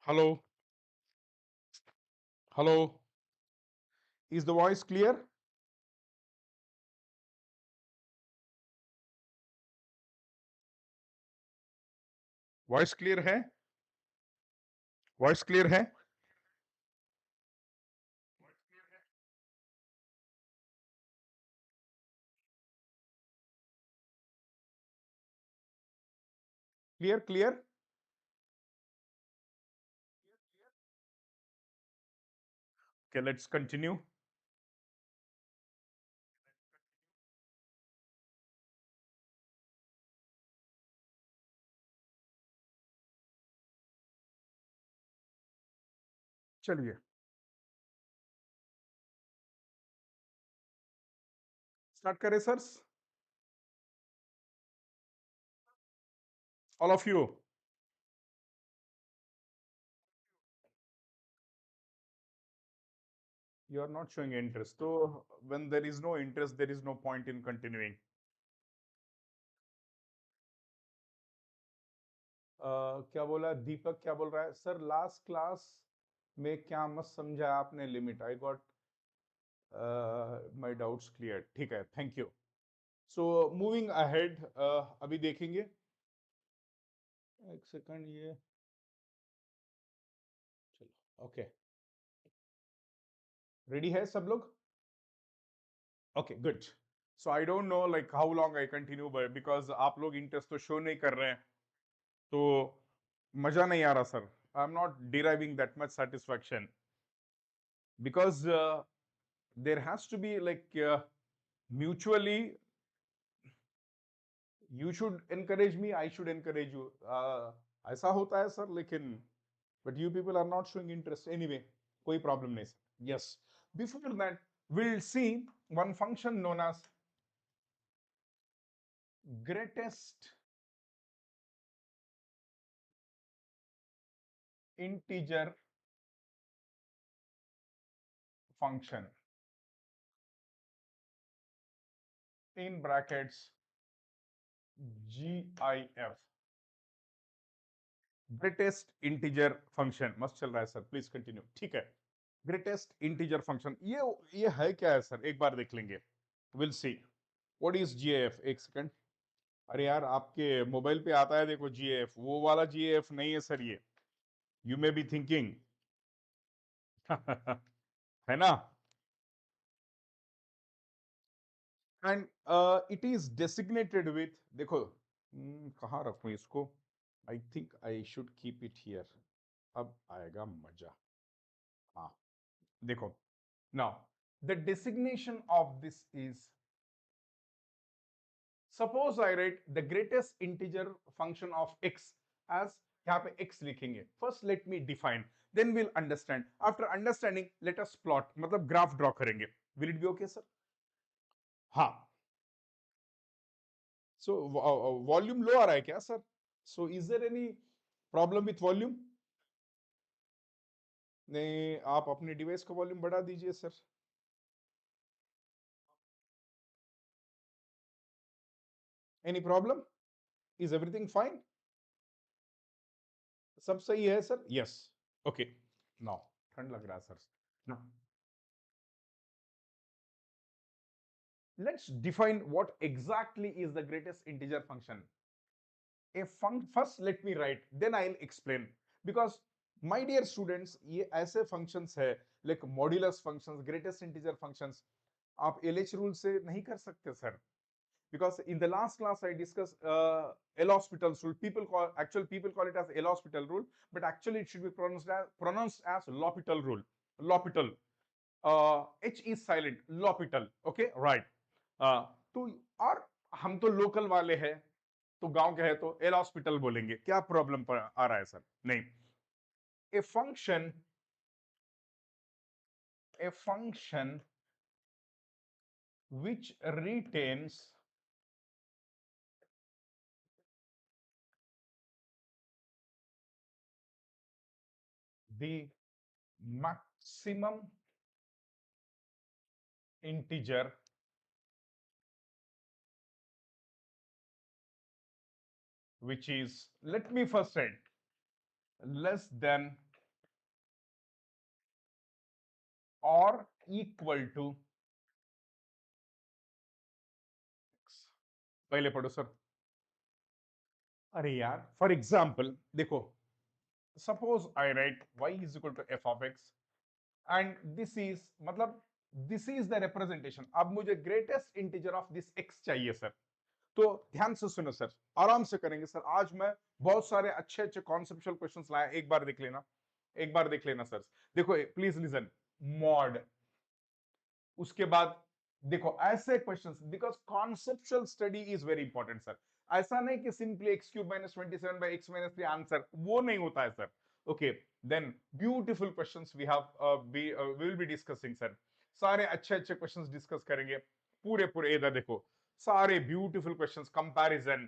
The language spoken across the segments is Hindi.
Hello, hello. Is the voice clear? Voice clear है? वॉइस क्लियर है? Clear clear? Okay, let's continue. चलिए स्टार्ट करें sir. All of you. You are not showing interest. So when there is no interest, there is no point in continuing. क्या बोला दीपक? क्या बोल रहा है सर? लास्ट क्लास में क्या मत समझा आपने limit? I got my doubts clear. ठीक है, thank you. So moving ahead, अभी देखेंगे. एक सेकंड, ये चलो. ओके, रेडी है सब लोग? Okay, good. So I don't know like how long I continue, because आप लोग इंटरेस्ट तो शो नहीं कर रहे हैं, तो मजा नहीं आ रहा sir. I am not deriving that much satisfaction because there has to be like mutually. You should encourage me, I should encourage you. ऐसा होता है सर, लेकिन but you people are not showing interest. Anyway, कोई प्रॉब्लम नहीं sir. Yes, before that we'll see one function known as greatest integer function in brackets GIF. Greatest integer function मस्त चल रहा है सर, प्लीज कंटिन्यू. ठीक है, ग्रेटेस्ट इंटीजर फंक्शन, ये है क्या है सर? एक बार देख लेंगे. Will see what is GF. एक सेकंड. अरे यार, आपके मोबाइल पे आता है, देखो जीएफ. वो वाला जीएफ नहीं है सर ये. यू मे बी थिंकिंग है ना. And it is designated with, देखो कहाँ रखूं इसको. I think I should keep it here. अब आएगा मजा. हाँ, देखो. Now, the designation of this is, suppose I write the greatest integer function of x as, यहाँ पे x लिखेंगे. First let me define, then we'll understand. After understanding, let us plot, मतलब ग्राफ ड्रॉ करेंगे. Will it be okay, sir? हाँ. So वॉल्यूम लो आ रहा है क्या sir? So is there any problem with volume? नहीं, आप अपने डिवाइस का वॉल्यूम बढ़ा दीजिए sir. Any problem? Is everything fine? सब सही है सर? Yes. Okay. Now, ठंड लग रहा है sir. Now, let's define what exactly is the greatest integer function. First let me write, then I'll explain. Because my dear students, ये ऐसे functions है like modulus functions, greatest integer functions, आप LH rule से नहीं कर सकते sir. Because in the last class I discussed L'Hospital's rule. People call it as L'Hospital rule, but actually it should be pronounced as L'Hopital rule. L'Hopital. H is silent. L'Hopital. Okay, right. तो और हम तो लोकल वाले हैं, तो गांव के हैं तो एल हॉस्पिटल बोलेंगे. क्या प्रॉब्लम आ रहा है सर? नहीं. A function which retains the maximum integer which is, let me first write, less than और इक्वल टू, पहले पढ़ो सर। अरे यार, फॉर एग्जाम्पल देखो, suppose I write y is equal to f of x and this is, मतलब दिस इज द रिप्रेजेंटेशन। अब मुझे greatest integer of this x चाहिए सर। तो ध्यान से सुनो सर, आराम से करेंगे सर। आज मैं बहुत सारे अच्छे अच्छे कॉन्सेप्चुअल क्वेश्चंस लाया, एक बार देख लेना, एक बार देख लेना सर। देखो प्लीज लिसन, मॉड, उसके बाद देखो ऐसे questions, because conceptual study is very important sir. ऐसा नहीं कि simply x cube minus 27 by x minus 3 answer, वो नहीं होता है sir. Okay, then beautiful questions we have we will be discussing sir. सारे अच्छे अच्छे क्वेश्चंस डिस्कस करेंगे, पूरे पूरे। इधर देखो सारे ब्यूटीफुल क्वेश्चंस, कंपैरिजन,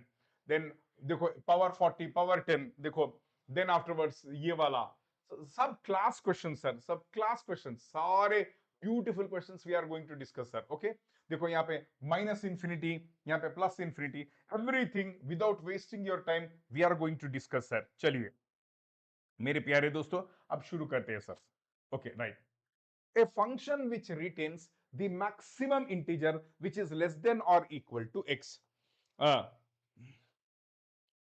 देन देखो पावर 40 पावर 10 देखो, देन आफ्टरवर्ड्स ये वाला सब क्लास क्वेश्चन सर, सब क्लास क्वेश्चन, सारे beautiful questions we are going to discuss sir. Okay, देखो यहाँ पे माइनस इंफिनिटी, यहाँ पे plus infinity, everything without wasting your time we are going to discuss sir. चलिए मेरे प्यारे दोस्तों, अब शुरू करते हैं sir. Okay right, a function which retains the maximum integer which is less than or equal to x, uh,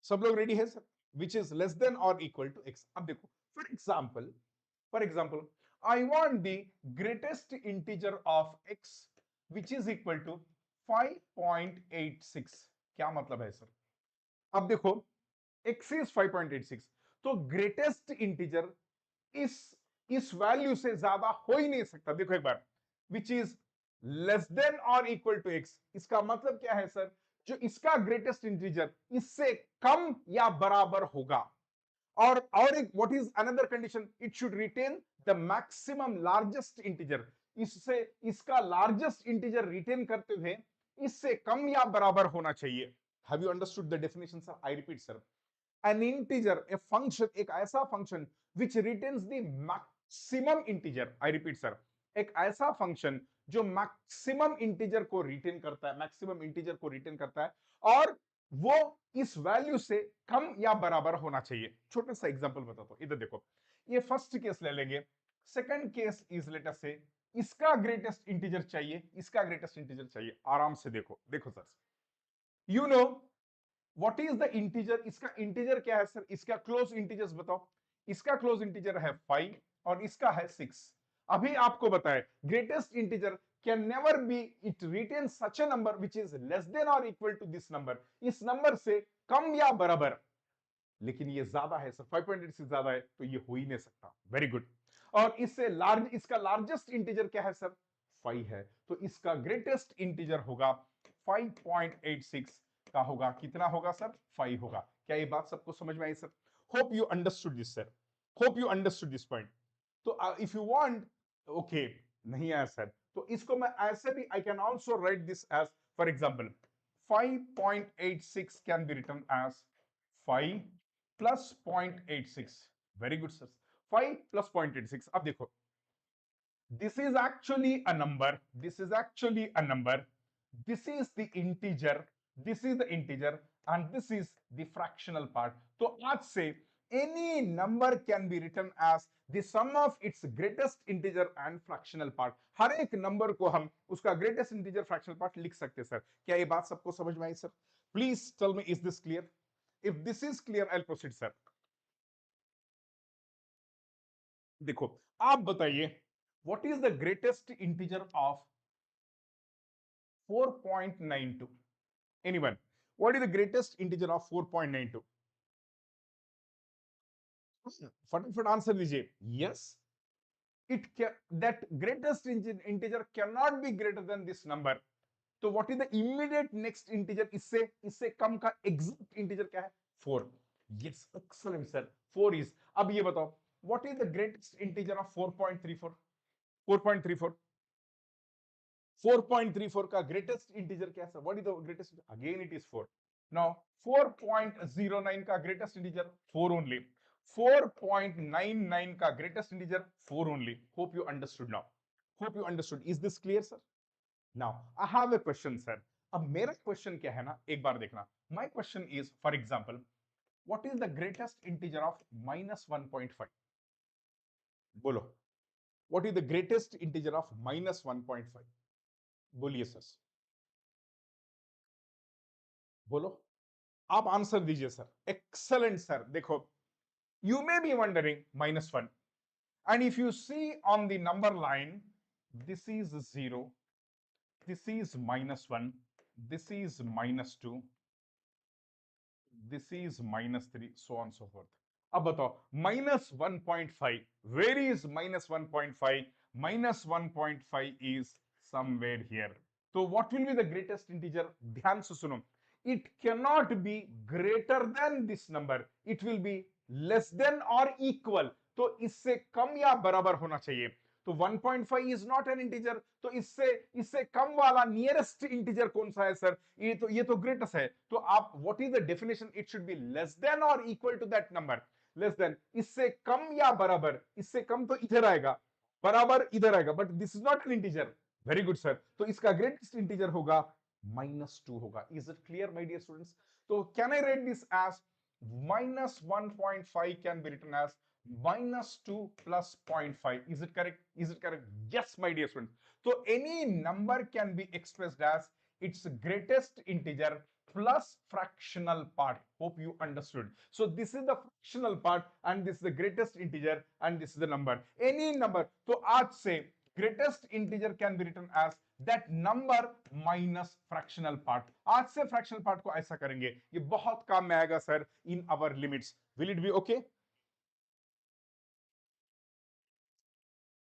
सब लोग रेडी है sir? which is less than or equal to x। अब देखो for example I want the greatest integer of x which is equal to 5.86। क्या मतलब है सर? अब देखो x is 5.86, तो ग्रेटेस्ट इंटीजर इस इस वैल्यू से ज्यादा हो ही नहीं सकता। देखो एक बार, विच इज लेस देन और इक्वल टू एक्स, इसका मतलब क्या है सर? जो इसका ग्रेटेस्ट इंटीजर इससे कम या बराबर होगा। और एक what is another condition, it should return the maximum largest integer, इससे इसका लार्जेस्ट इंटीजर रिटेन करते हुए इससे कम या बराबर होना चाहिए। Have you understood the definition sir? I repeat sir, an integer, a function, एक ऐसा function which retains the maximum integer, I repeat sir, एक ऐसा फंक्शन जो मैक्सिमम इंटीजर को रिटेन करता है, मैक्सिमम इंटीजर को रिटेन करता है, और वो इस वैल्यू से कम या बराबर होना चाहिए। छोटा सा एग्जांपल बताता हूं, इधर देखो, ये फर्स्ट केस ले लेंगे। सेकंड केस इज लेट अस से इसका ग्रेटेस्ट इंटीजर चाहिए, इसका ग्रेटेस्ट इंटीजर चाहिए। आराम से देखो, देखो sir, you know what is the integer, इसका इंटीजर क्या है सर? इसका क्लोज इंटीजर्स बताओ। इसका क्लोज इंटीजर है 5 और इसका है 6। अभी आपको बताए greatest integer can never be, it return such a number which is less than और इक्वल टू दिस नंबर, इस नंबर से कम या बराबर। लेकिन ये ज्यादा है सर, 5.8 से ज्यादा है, तो ये हो ही नहीं सकता। Very good. और इससे लार्ज, इसका लार्जेस्ट इंटीजर क्या है सर? 5 है, तो इसका ग्रेटेस्ट इंटीजर होगा 5.86 का होगा। कितना होगा सर? 5 होगा। क्या ये बात सबको समझ में आई sir? Hope you understood this sir, hope you understood this point. तो इफ यू वांट, ओके, नहीं आया सर, तो इसको मैं ऐसे भी, I can also write this as, for example 5.86 can be written as 5 plus 0.86। Very good sir, 5 plus 0.86। अब देखो, this is actually a number, this is actually a number, this is the integer, this is the integer, and this is the fractional part। तो आज से any number can be written as the sum of its greatest integer and fractional part। हर एक नंबर को हम उसका greatest integer fractional part लिख सकते हैं सर। क्या ये बात सबको समझ में आई sir? Please tell me, is this clear? If this is clear, I will proceed sir. देखो आप बताइए, what is the greatest integer of 4.92? Anyone, what is the greatest integer of 4.92? फटाफट आंसर दीजिए। Yes, it that greatest integer can not be greater than this number. तो what is the immediate next integer, इससे इससे कम का एग्जैक्ट इंटीजर क्या है? 4। Yes, excellent sir, 4 is. अब ये बताओ, what is the greatest integer of 4.34? 4.34, 4.34 का ग्रेटेस्ट इंटीजर क्या है? What is the greatest? Again it is 4। Now 4.09 का ग्रेटेस्ट इंटीजर 4 ओनली। 4.99 का greatest integer 4 only. Hope you understood now, hope you understood. Is this clear sir? Now I have a question sir. अब मेरा क्वेश्चन क्या है ना, एक बार देखना। My question is, for example, what is the greatest integer of -1.5? बोलो। What is the greatest integer of -1.5? बोलिए सर, बोलो, आप आंसर दीजिए सर। Excellent sir. देखो, you may be wondering -1, and if you see on the number line, this is 0, this is -1, this is -2, this is -3, so on so forth. अब बताओ, -1.5, where is -1.5? -1.5 is somewhere here. So what will be the greatest integer? ध्यान से सुनो, it cannot be greater than this number, it will be less than or equal. तो इससे कम या बराबर होना चाहिए। तो 1.5 इज नॉट एन इंटीजर, तो इससे इससे कम वाला नियरेस्ट इंटीजर कौन सा है सर? ये तो ग्रेटेस्ट है। तो आप, what is the definition? It should be less than और equal to that number. Less than, इससे कम या बराबर, इससे कम तो इधर आएगा, बराबर इधर आएगा, but this is not an integer. Very good sir. तो इसका ग्रेटेस्ट इंटीजर होगा -2 होगा। Is it clear my dear students? तो can I write this as -1.5 can be written as -2 plus 0.5. Is it correct? Is it correct? Yes, my dear students. So any number can be expressed as its greatest integer plus fractional part. Hope you understood. So this is the fractional part and this is the greatest integer and this is the number. Any number. So आज से greatest integer can be written as that number minus fractional part. आज से fractional part को ऐसा करेंगे, ये बहुत काम में आएगा sir in our limits. Will it be okay?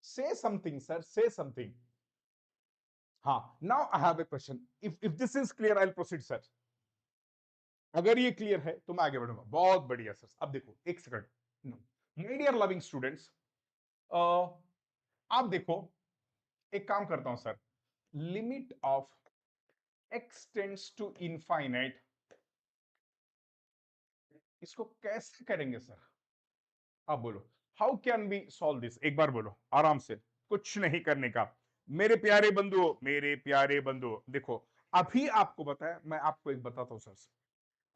Say something, sir. Say something. हाँ, now I have a question. If this is clear, I'll proceed, sir. अगर ये क्लियर है तो मैं आगे बढ़ूंगा। बहुत बढ़िया सर। अब देखो, एक second. My dear loving students, आप देखो, एक काम करता हूं sir. Limit of x tends to infinite, इसको कैसे करेंगे सर? आप बोलो, how can we solve this? एक बार बोलो आराम से, कुछ नहीं करने का। मेरे प्यारे बंधुओं, मेरे प्यारे बंधुओं, देखो, अभी आपको बताया, मैं आपको एक बताता हूं सर।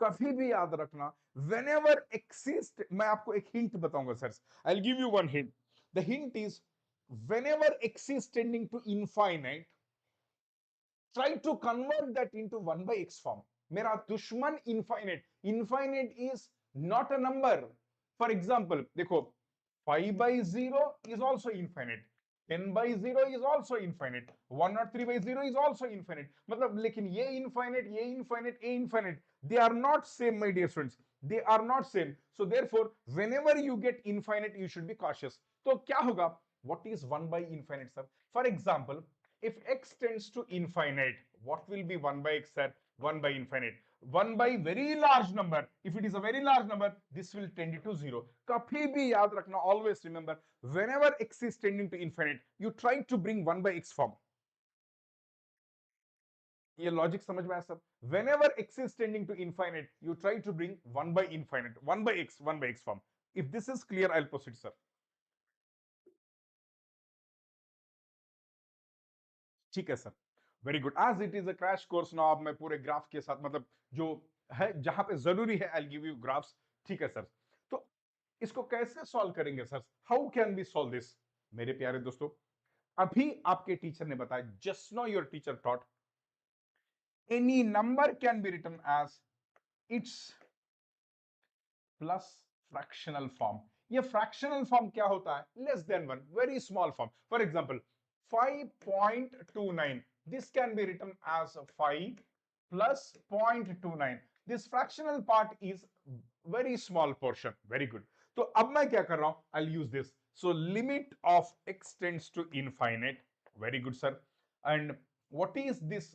कभी भी याद रखना, वेन एवर एक्सिस्ट, मैं आपको एक हिंट बताऊंगा sir. I will give you one hint. The hint is, whenever x is tending to infinite, try to convert that into 1 by x form. मेरा दुश्मन infinite, infinite is not a number. For example, देखो, 5 by 0 is also infinite, 10 by 0 is also infinite, 103 by 0 is also infinite. मतलब लेकिन ये infinite, ये infinite, ये infinite, they are not same, my dear friends. They are not same. So therefore, whenever you get infinite, you should be cautious. तो क्या होगा? What is 1 by infinite, sir? For example, if x tends to infinite, what will be 1 by x, sir? 1 by infinite. 1 by very large number. If it is a very large number, this will tend to 0. कभी भी याद रखना, always remember, whenever x is tending to infinite, you try to bring 1 by x form. ये लॉजिक समझ में आया सब? Whenever x is tending to infinite, you try to bring 1 by infinite, 1 by x form. If this is clear, I'll proceed, sir. ठीक है sir, very good. As it is a crash course now, अब मैं पूरे ग्राफ के साथ, मतलब जो है जहां पे जरूरी है, आई गिव यू ग्राफ्स। ठीक है सर। तो इसको कैसे सॉल्व करेंगे sir? How can we solve this? मेरे प्यारे दोस्तों, अभी आपके टीचर ने बताया, just now your teacher taught, any number can be written as its plus fractional form. ये फ्रैक्शनल फॉर्म क्या होता है? Less than 1, very small form. For example 5.29, this can be written as 5 plus 0.29. This fractional part is very small portion. Very good. तो अब मैं क्या कर रहा हूं? I'll use this. So limit of x tends to infinite. Very good, sir. And what is this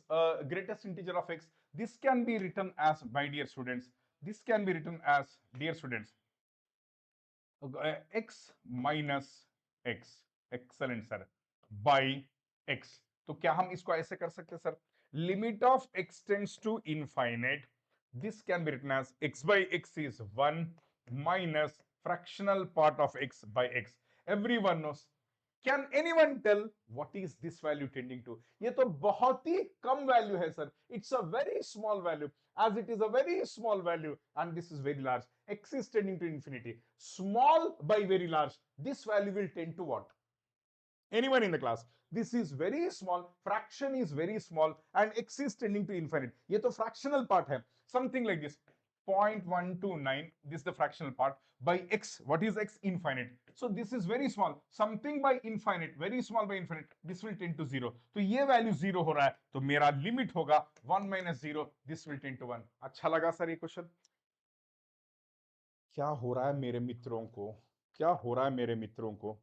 greatest integer of x? This can be written as, my dear students, this can be written as, dear students, x minus x, excellent sir, by x. तो क्या हम इसको ऐसे कर सकते हैं sir? Limit of x tends to infinite, this can be written as x by x is 1 minus fractional part of x by x. Everyone knows. Can anyone tell what is this value tending to? ये तो बहुत ही कम वैल्यू है sir. It's a very small value. As it is a very small value and this is very large. X is tending to infinity. Small by very large. This value will tend to what? Anyone in the class? This is very small, fraction is very small, and x is tending to infinite. ये तो fractional part है, something like this. 0.129, this is the fractional part, by x. What is x? Infinite. So this is very small, something by infinite, very small by infinite, this will tend to 0. तो ये value 0 हो रहा है, तो मेरा limit होगा 1 minus 0, this will tend to 1. अच्छा लगा सर ये क्वेश्चन? क्या हो रहा है मेरे मित्रों को? क्या हो रहा है मेरे मित्रों को?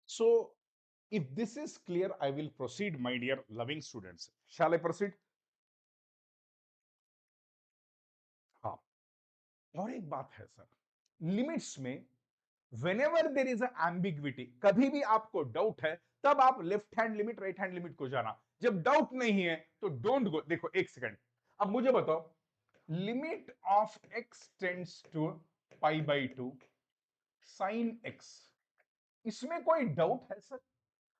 So, if this is clear, I will proceed, my dear loving students. Shall I proceed? हाँ, और एक बात है सर, लिमिट्स में whenever there is a ambiguity, कभी भी आपको डाउट है, तब आप left hand limit right hand limit को जाना. जब डाउट नहीं है तो डोंट गो. देखो एक सेकंड, अब मुझे बताओ, limit of x tends to pi by 2 sine x, इसमें कोई डाउट है सर?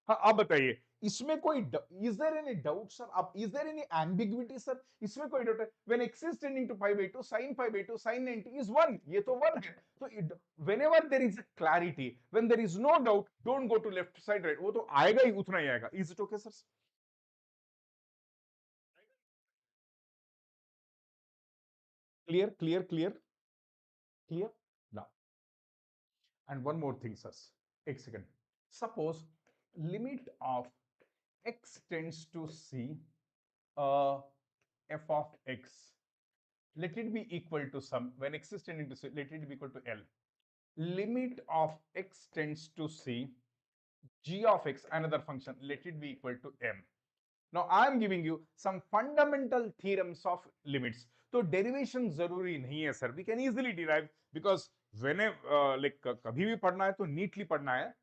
हाँ आप बताइए, इसमें कोई is there any doubt sir? आप is there any ambiguity sir? इसमें कोई डाउट है? When x is tending to pi by 2 sin pi by 2 sin 90 is 1, ये तो 1 है. तो whenever there is a clarity, when there is no doubt, don't go to left side right, वो तो आएगा ही, उतना ही आएगा. Is it okay sir? Clear clear clear clear now. And one more thing sir, एक second. Suppose limit of x tends to c f of x, let it be equal to sum. When x is tending to c, let it be equal to L. Limit of x tends to c, g of x, another function, let it be equal to m. Now I am giving you some fundamental theorems of limits. तो derivation जरूरी नहीं है sir, we can easily derive, because whenever like कभी भी पढ़ना है तो neatly पढ़ना है.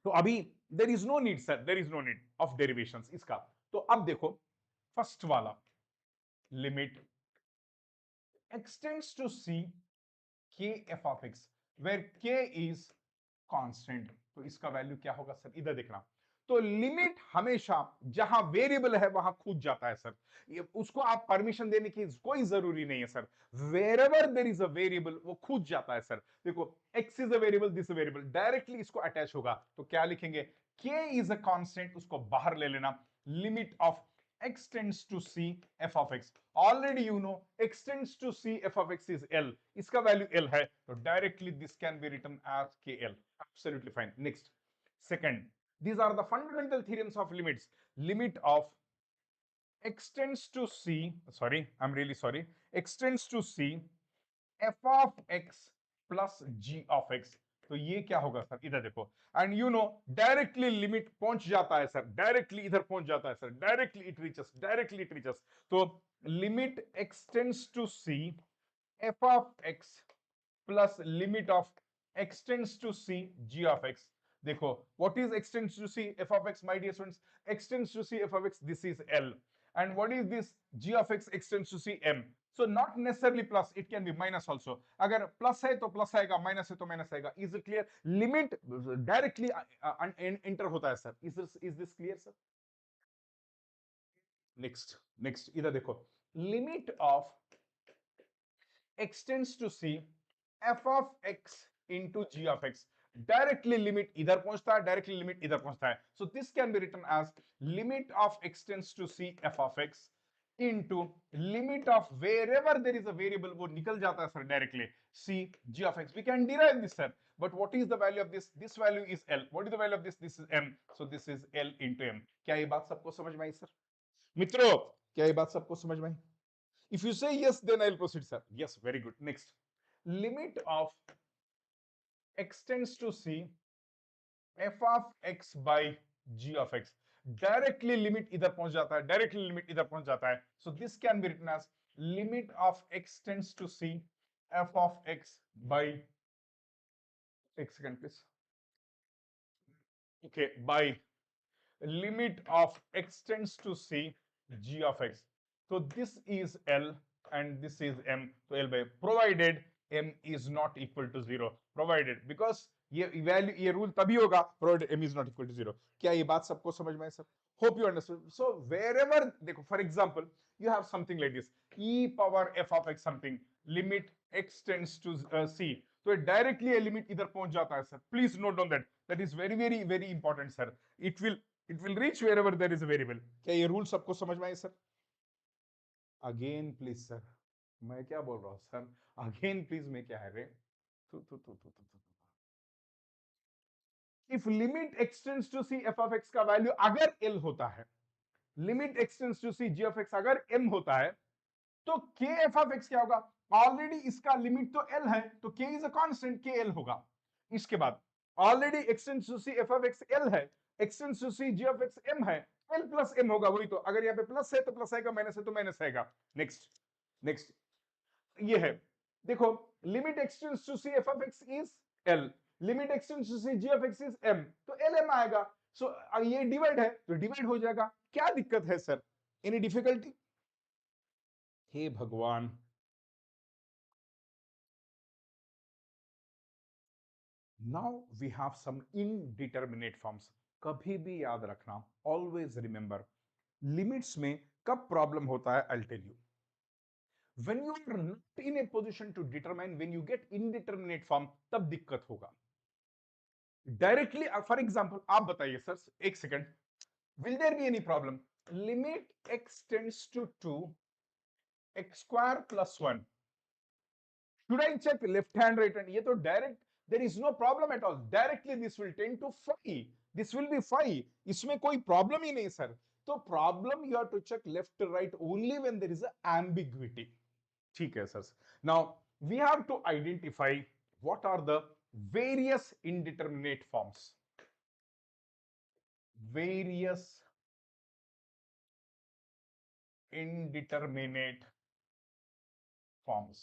तो अभी there is no need sir, there is no need of derivations इसका. तो अब देखो फर्स्ट वाला, limit x tends to c k f of x, where k is constant. तो इसका वैल्यू क्या होगा सर? इधर देखना. तो लिमिट हमेशा जहां वेरिएबल है वहां कूद जाता है सर. उसको आप परमिशन देने की कोई जरूरी नहीं है sir. Wherever there is a variable, वो कूद जाता है सर. देखो x is a variable, this variable, directly इसको अटैच होगा. तो क्या लिखेंगे? k इज अ कांस्टेंट, उसको बाहर ले लेना. Limit of x tends to c f of x. Already you know x tends to c f of x is L. इसका वैल्यू L है, तो directly this can be written as KL. Absolutely fine. Next, second, these are the fundamental theorems of limits. Limit of x tends to c, sorry, I'm really sorry, x tends to c f of x plus g of x. तो ये क्या होगा सर? इधर देखो, and you know directly limit पहुंच जाता है सर, डायरेक्टली इधर पहुंच जाता है sir, directly it reaches, directly it reaches. तो limit x tends to c f of x plus limit of x tends to c g of x. देखो, what is x tends to c f of x, my dear students? X tends to c f of x, this is L. And what is this g of x? X tends to c m. So not necessarily plus, it can be minus also. अगर plus है तो plus आएगा, minus है तो minus आएगा. Is it clear? Limit directly enter होता है sir. Is this clear sir? Next इधर देखो, limit of x tends to c f of x into g of x. Directly limit इधर पहुंचता है, directly limit इधर पहुंचता है. So this can be written as limit of x tends to c f of x into limit of wherever there is a variable, वो निकल जाता है sir directly, c g of x. We can derive this sir, but what is the value of this? This value is L. What is the value of this? This is m. So this is L into m. क्या ये बात सबको समझ में आई सर? मित्रों, क्या ये बात सबको समझ में आई? If you say yes, then I'll proceed sir. Yes, very good. Next, limit of x tends to c f of x by g of x. Directly limit इधर पहुंच जाता है, directly limit इधर पहुंच जाता है. So this can be written as limit of x tends to c f of x by, एक second please, okay, by limit of x tends to c g of x. So this is L and this is m. So L by, provided m is not equal to 0. Provided, because ये वैल्यू, ये रूल तभी होगा provided m is not equal to 0. क्या ये बात सबको समझ में है sir? Hope you understood. So wherever, for example, you have something like this, e power f of x something, limit x tends to c, तो directly a limit इधर पहुंच जाता है sir. Please note on that. That is very very very important sir. It will reach wherever there is a variable. क्या ये rule सबको समझ में आए सर? Again please sir. मैं क्या बोल रहा हूँ सर? Again please मैं क्या है रे? If limit extends to c f of x का वैल्यू अगर l होता है, limit x tends to c g of x अगर m होता है, तो के एफ ऑफ एक्स क्या होगा? ऑलरेडी इसका लिमिट तो l है, तो k is a constant, k l होगा. इसके बाद already x tends to c f of x l है, x tends to c g of x m है, l प्लस m होगा. वही तो, अगर यहाँ पे प्लस है तो प्लस आएगा, माइनस है तो माइनस आएगा. नेक्स्ट नेक्स्ट ये है, देखो, limit x tends to c f of x is l, limit x tends to c g of x is m, तो l m आएगा. सो ये डिवाइड है तो डिवाइड हो जाएगा. क्या दिक्कत है सर? Any difficulty? हे भगवान. Now we have some indeterminate forms. कभी भी याद रखना, ऑलवेज रिमेंबर, लिमिट्स में कब प्रॉब्लम होता है, I will tell you. when you are not in a position to determine, when you get indeterminate form, तब दिक्कत होगा. डायरेक्टली फॉर एग्जांपल आप बताइए सर, एक second, will there be any problem? Limit x tends to 2 x square plus 1. Should I check left hand, right hand? ये तो direct, there is no problem at all. Directly this will tend to phi. This will be phi. इसमें कोई problem ही नहीं सर. तो problem you have to check left right only when there is a ambiguity. ठीक है sir. Now we have to identify what are the various indeterminate forms. Various indeterminate forms.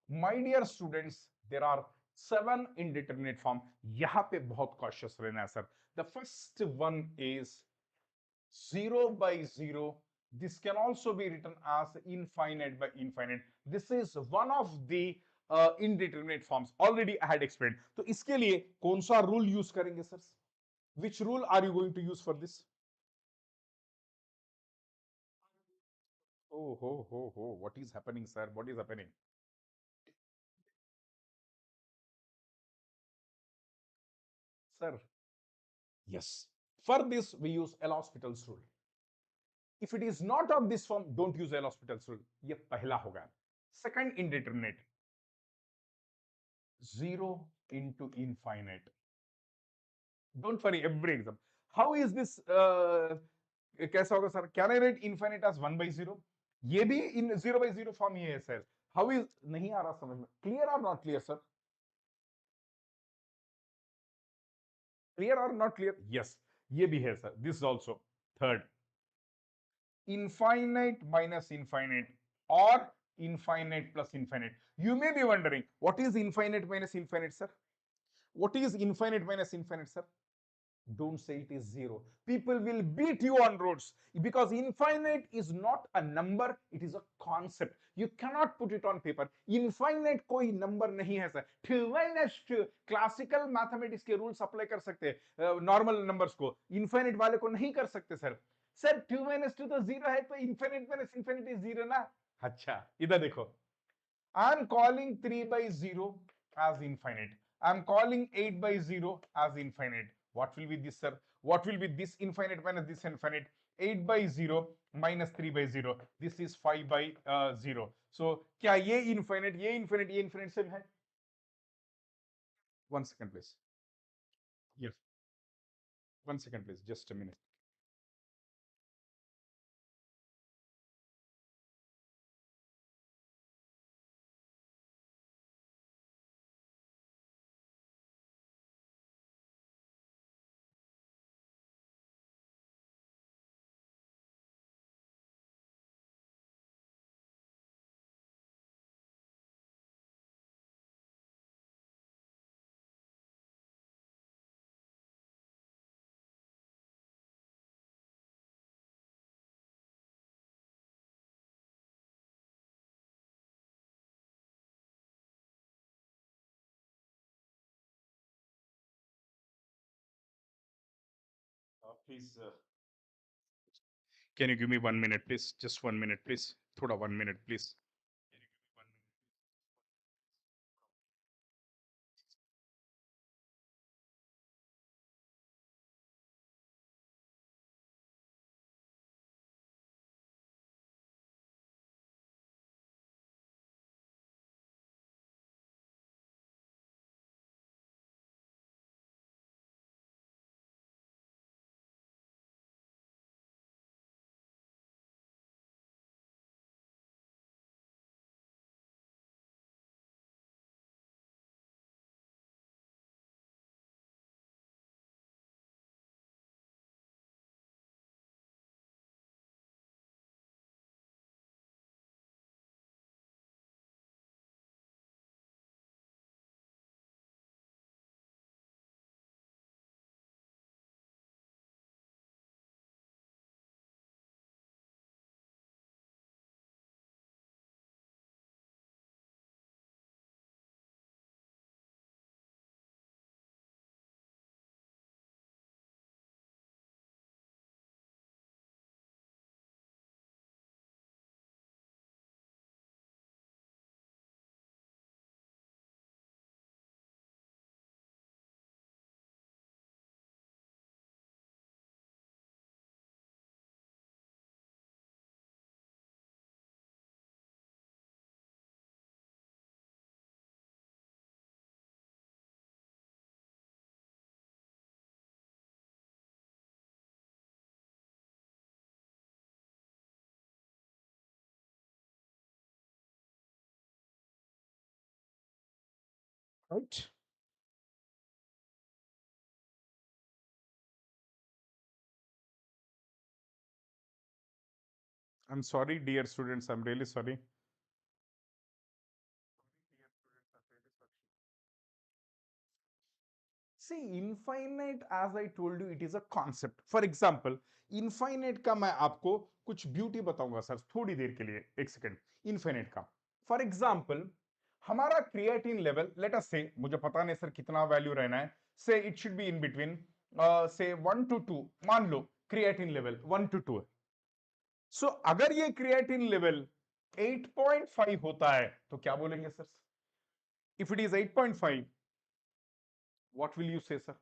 My dear students, there are 7 indeterminate form. यहाँ पे बहुत cautious रहना है sir. The first one is 0 by 0. This can also be written as infinite by infinite. This is one of the indeterminate forms. Already I had explained. तो इसके लिए कौन सा rule use करेंगे sir? Which rule are you going to use for this? Oh, ho, ho, ho. What is happening, sir? What is happening? Sir, yes. For this, we use L'Hospital's rule. If it is not of this form, don't use L'Hospital's rule. ये पहला होगा. Second indeterminate, 0 into infinite. Don't worry, every exam. How is this? कैसा होगा sir? Can I write infinite as 1 by 0? ये भी in 0 by 0 form ही है सर. How is? नहीं आ रहा समझ में. Clear or not clear, sir? Clear or not clear? Yes. ये भी है sir. This is also third. Infinite minus infinite or infinite plus infinite. You may be wondering, what is infinite minus infinite, sir? What is infinite minus infinite, sir? Don't say it is 0. People will beat you on roads because infinite is not a number, it is a concept. You cannot put it on paper. Infinite कोई number नहीं है sir. Finest classical mathematics के rules apply कर सकते हैं normal numbers को. Infinite वाले को नहीं कर सकते sir. सर 2 minus 2 तो 0 है, तो infinite minus infinite is 0 ना. अच्छा, इधर देखो. I'm calling 3 by 0 as infinite. I'm calling 8 by 0 as infinite. What will be this, sir? What will be this infinite minus this infinite? 8 by 0 minus 3 by 0. This is 5 by 0. So, क्या ये infinite same है? 1 second, please. Yes. 1 second, please. Just a minute. Please Can you give me 1 minute, please? Just 1 minute, please. Thoda 1 minute, please. Right? I'm sorry, dear students. I'm really sorry. See, infinite, as I told you, it is a concept. For example, infinite का मैं आपको कुछ ब्यूटी बताऊंगा सर थोड़ी देर के लिए, एक सेकेंड. इनफाइनाइट का फॉर एग्जाम्पल हमारा क्रिएटिन लेवल, लेट अस से, मुझे पता नहीं सर कितना वैल्यू रहना है, से it should be in between से 1 to 2. मान लो क्रिएटिन लेवल 1 to 2 है. सो अगर ये क्रिएटिन लेवल 8.5 होता है तो क्या बोलेंगे sir? If it is 8.5, what will you से सर?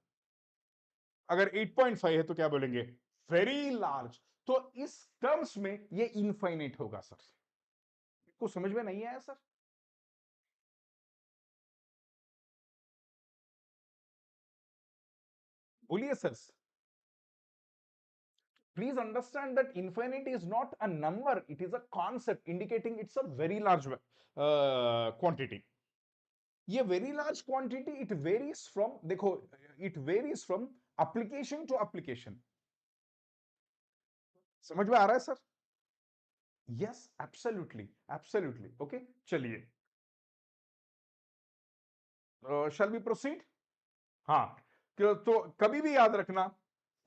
अगर 8.5 है तो क्या बोलेंगे? Very large. तो इस टर्म्स में ये इनफाइनाइट होगा सर. को समझ में नहीं आया सर? बोलिए sir. Please understand that infinity is not a number, it is a concept indicating it's a very large quantity. ये very large quantity, it varies from, देखो, it varies from application to application. समझ में आ रहा है sir? Yes, absolutely, absolutely. Okay, चलिए. Shall we proceed? हाँ. तो कभी भी याद रखना,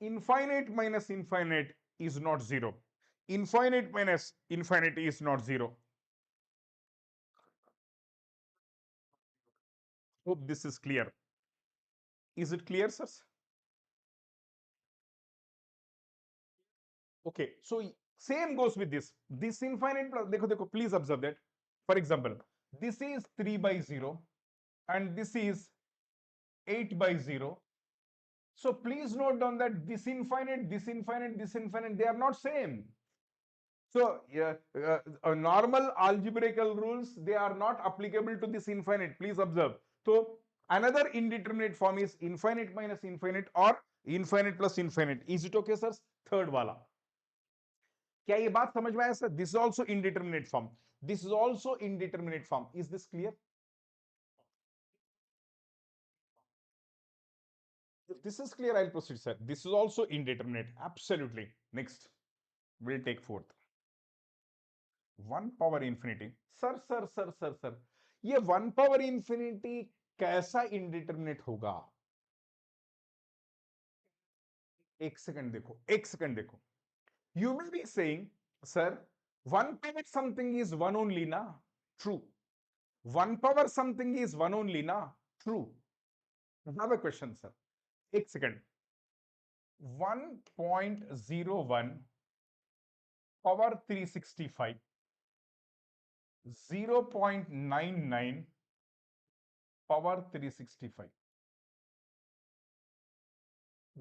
infinite minus infinite is not zero. Infinite minus infinite is not zero. Hope this is clear. Is it clear, sir? Okay, so same goes with this. This infinite plus, देखो देखो, please observe that. For example, this is 3/0 and this is 8/0. So please note down that this infinite, this infinite, this infinite, they are not same. So yeah, normal algebraical rules, they are not applicable to this infinite. Please observe. So another indeterminate form is infinite minus infinite or infinite plus infinite. Is it okay, sir? Third wala. क्या ये बात समझ में आया sir? This is also indeterminate form. This is also indeterminate form. Is this clear? If this is clear, I'll proceed, sir. This is also indeterminate. Absolutely. Next, we'll take fourth. 1 power infinity. Sir, ये 1 power infinity कैसा indeterminate होगा? एक सेकंड देखो, एक सेकंड देखो. You will be saying, sir, 1 power something is one only, na? True. 1 power something is one only, na? True. I have a question, sir. एक second. 1.01 power 365, 0.99 power 365.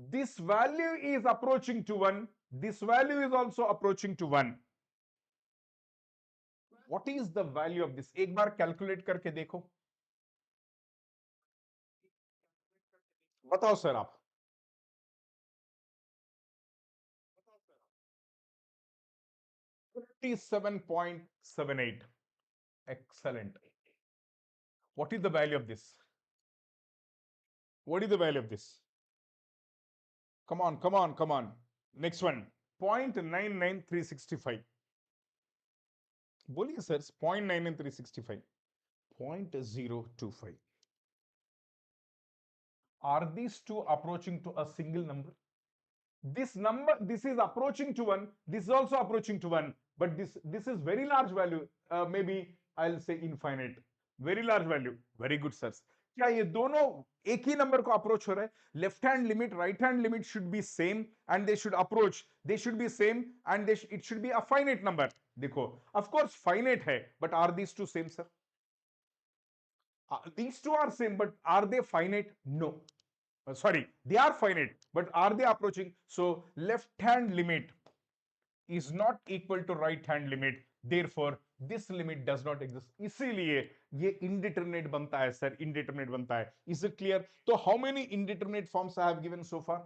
This value is approaching to 1. This value is also approaching to 1. What is the value of this? एक बार कैलकुलेट करके देखो, बताओ सर आप. 57.78. Excellent. What is the value of this? What is the value of this? Come on, come on, come on. Next one. 0.99365. बोलिए sir. 0.99365. 0.025. Are these two approaching to a single number? This number, this is approaching to 1. This is also approaching to 1. But this is very large value. Maybe I'll say infinite. Very large value. Very good, sir. क्या ये दोनों एक ही नंबर को अप्रोच हो रहा है? Left hand limit, right hand limit should be same and they should approach, they should be same and it should be a finite number. देखो, ऑफ कोर्स फाइनाइट है, but are these two same sir? These two are same, but are they finite? No. Sorry, they are finite, but are they approaching? So left hand limit is not equal to right hand limit. Therefore, this limit does not exist. इसीलिए ये indeterminate बनता है sir, indeterminate बनता है. Is it clear? So how many indeterminate forms I have given so far?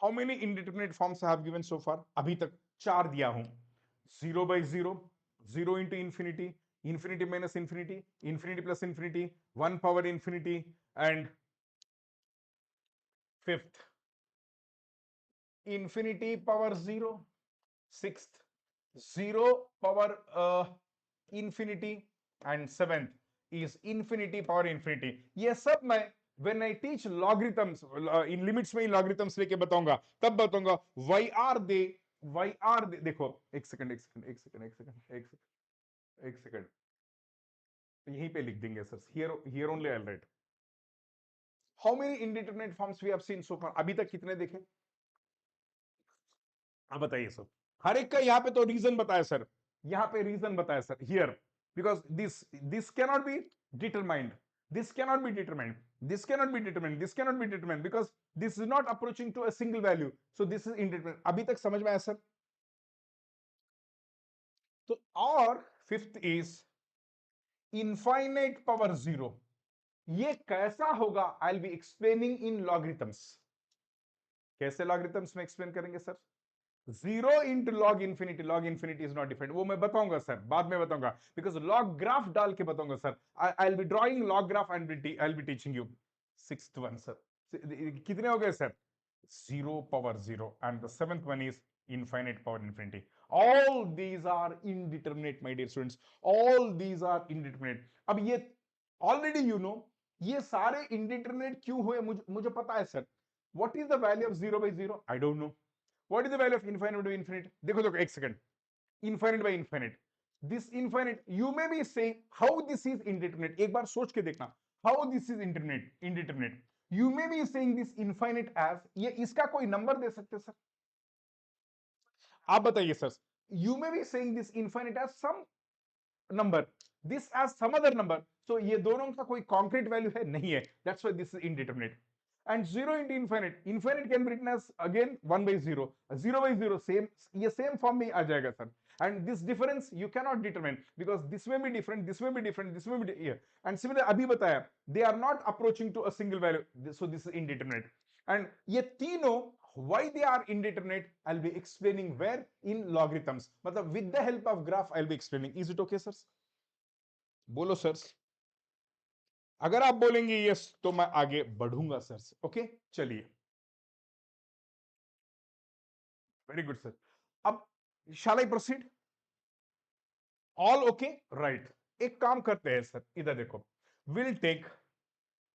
How many indeterminate forms I have given so far? अभी तक 4 दिया हूं. 0 by 0, 0 into infinity, infinity minus infinity, infinity plus infinity, 1 power infinity, and fifth, infinity power 0, sixth, 0 power infinity, and seventh is infinity power infinity. ये सब मैं when I teach logarithms in limits में logarithms लेके बताऊंगा, तब बताऊंगा why are they देखो एक सेकंड यहीं पे लिख देंगे sir. here only I'll write. How many indeterminate forms we have seen so far? अभी तक कितने देखे? आप बताइए सर. हर एक का यहाँ पे तो रीजन बताया सर. यहाँ पे रीजन बताया sir. Here, because this cannot be determined. This cannot be determined. This cannot be determined. This cannot be determined because this is not approaching to a single value. So this is indeterminate. अभी तक समझ में आया सर? तो और fifth is infinite power 0. ये कैसा होगा? I'll be explaining in logarithms. कैसे logarithms में explain करेंगे sir? 0 into log infinity is not different. वो मैं बताऊंगा सर, बाद में बताऊंगा, because log graph डाल के बताऊंगा sir. I'll be drawing log graph and I'll be teaching you. Sixth one sir. कितने हो गए sir? 0 power 0 and the seventh one is infinite power infinity. All these are indeterminate my dear students. All these are indeterminate. अब ये already you know ये सारे indeterminate क्यों हुए मुझे पता है sir. What is the value of 0 by 0? I don't know. What is the value of infinite by infinite? देखो देखो एक second. Infinite by infinite. This infinite, you may be saying how this is indeterminate. एक बार सोच के देखना. How this is indeterminate. You may be saying this infinite as ये इसका कोई नंबर दे सकते सर? आप बताइए sir. You may be saying this infinite as some number, this as some other number. So ये दोनों का कोई concrete value है? नहीं है. That's why this is indeterminate. And 0 into infinite can be written as again 1 by 0, 0 by 0 same, ये same form में आ जाएगा sir. And this difference you cannot determine because this may be different, this may be different, this may be here. And similarly अभी बताया they are not approaching to a single value, so this is indeterminate. And ये तीनों why they are indeterminate I'll be explaining where in logarithms, मतलब with the help of graph I'll be explaining. Is it okay sirs? बोलो sirs. अगर आप बोलेंगे यस तो मैं आगे बढ़ूंगा सर. ओके चलिए. Very good sir. अब shall I proceed? All okay right. एक काम करते हैं सर, इधर देखो. विल टेक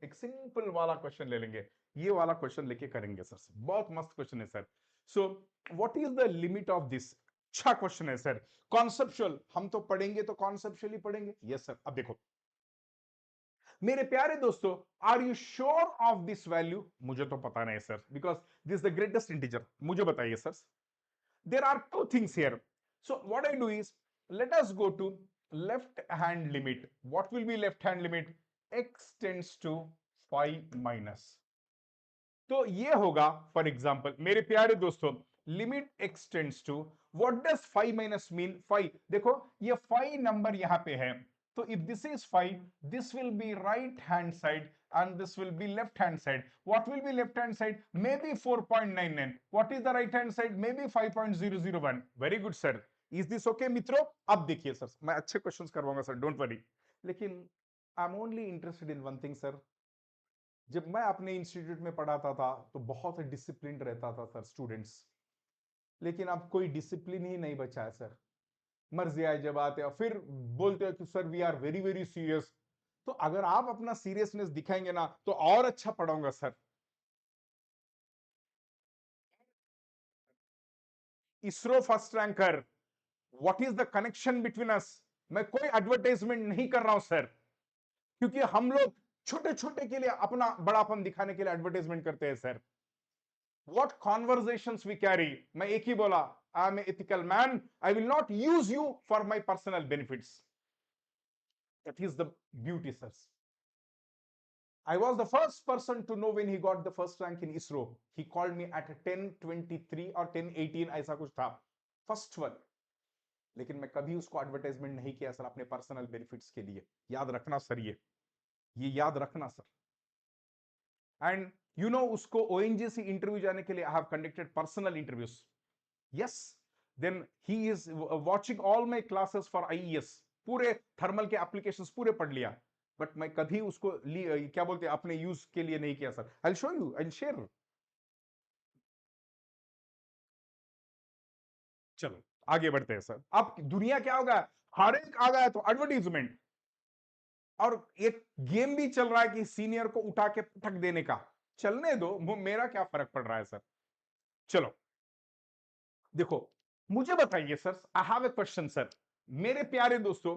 एक सिंपल वाला क्वेश्चन ले लेंगे. ये वाला क्वेश्चन लेके करेंगे सर. बहुत मस्त क्वेश्चन है sir. So what is the limit of this? अच्छा क्वेश्चन है सर. कॉन्सेप्चुअल हम तो पढ़ेंगे तो कॉन्सेप्चुअली पढ़ेंगे. Yes sir. अब देखो मेरे प्यारे दोस्तों, are you sure of this value? मुझे तो पता नहीं sir, because this the greatest integer. मुझे बताइए sir. There are two things here, so what I do is, let us go to left hand limit. What will be left hand limit? x tends to 5 minus. तो ये होगा फॉर एग्जाम्पल मेरे प्यारे दोस्तों, limit x tends to, what does 5 minus mean? 5, देखो ये 5 नंबर यहां पे है, तो if this is 5, this will be right hand side and this will be left hand side. What will be left hand side? Maybe 4.99. What is the right hand side? Maybe 5.001. Very good sir. Is this okay मित्रों? अब देखिए सर, मैं अच्छे क्वेश्चंस करवाऊंगा सर, डोंट वरी। लेकिन I am only interested in one thing sir. जब मैं अपने इंस्टीट्यूट में पढ़ाता था तो बहुत डिसिप्लिन रहता था सर स्टूडेंट्स, लेकिन अब कोई डिसिप्लिन ही नहीं बचा है सर। मर्जी आए जब आते हैं फिर बोलते हैं कि sir we are very very serious. तो अगर आप अपना सीरियसनेस दिखाएंगे ना तो और अच्छा पढ़ाऊंगा sir. ISRO first ranker, what is the connection between us? मैं कोई एडवर्टाइजमेंट नहीं कर रहा हूं सर, क्योंकि हम लोग छोटे छोटे के लिए अपना बड़ापन दिखाने के लिए एडवर्टाइजमेंट करते हैं sir. What conversations we carry? मैं एक ही बोला, I am an ethical man. I will not use you for my personal benefits. That is the beauty, sirs. I was the first person to know when he got the first rank in ISRO. He called me at 10:23 or 10:18 ऐसा कुछ था, फर्स्ट वन। लेकिन मैं कभी उसको एडवर्टाइजमेंट नहीं किया सर अपने पर्सनल बेनिफिट्स के लिए। याद रखना सर, ये याद रखना सर। एंड यू नो उसको ओएनजीसी इंटरव्यू जाने के लिए I have conducted personal interviews. Yes, then he is watching all my classes for IES, पूरे थर्मल के एप्लीकेशंस पूरे पढ़ लिया, बट मैं कभी उसको क्या बोलते हैं अपने यूज के लिए नहीं किया sir. I will show you, I will share. चलो आगे बढ़ते हैं सर। अब दुनिया क्या होगा, हर एक आ गया तो एडवर्टीजमेंट, और एक गेम भी चल रहा है कि सीनियर को उठा के पटक देने का। चलने दो, मेरा क्या फर्क पड़ रहा है सर। चलो देखो, मुझे बताइए sir, I have a question sir. मेरे प्यारे दोस्तों,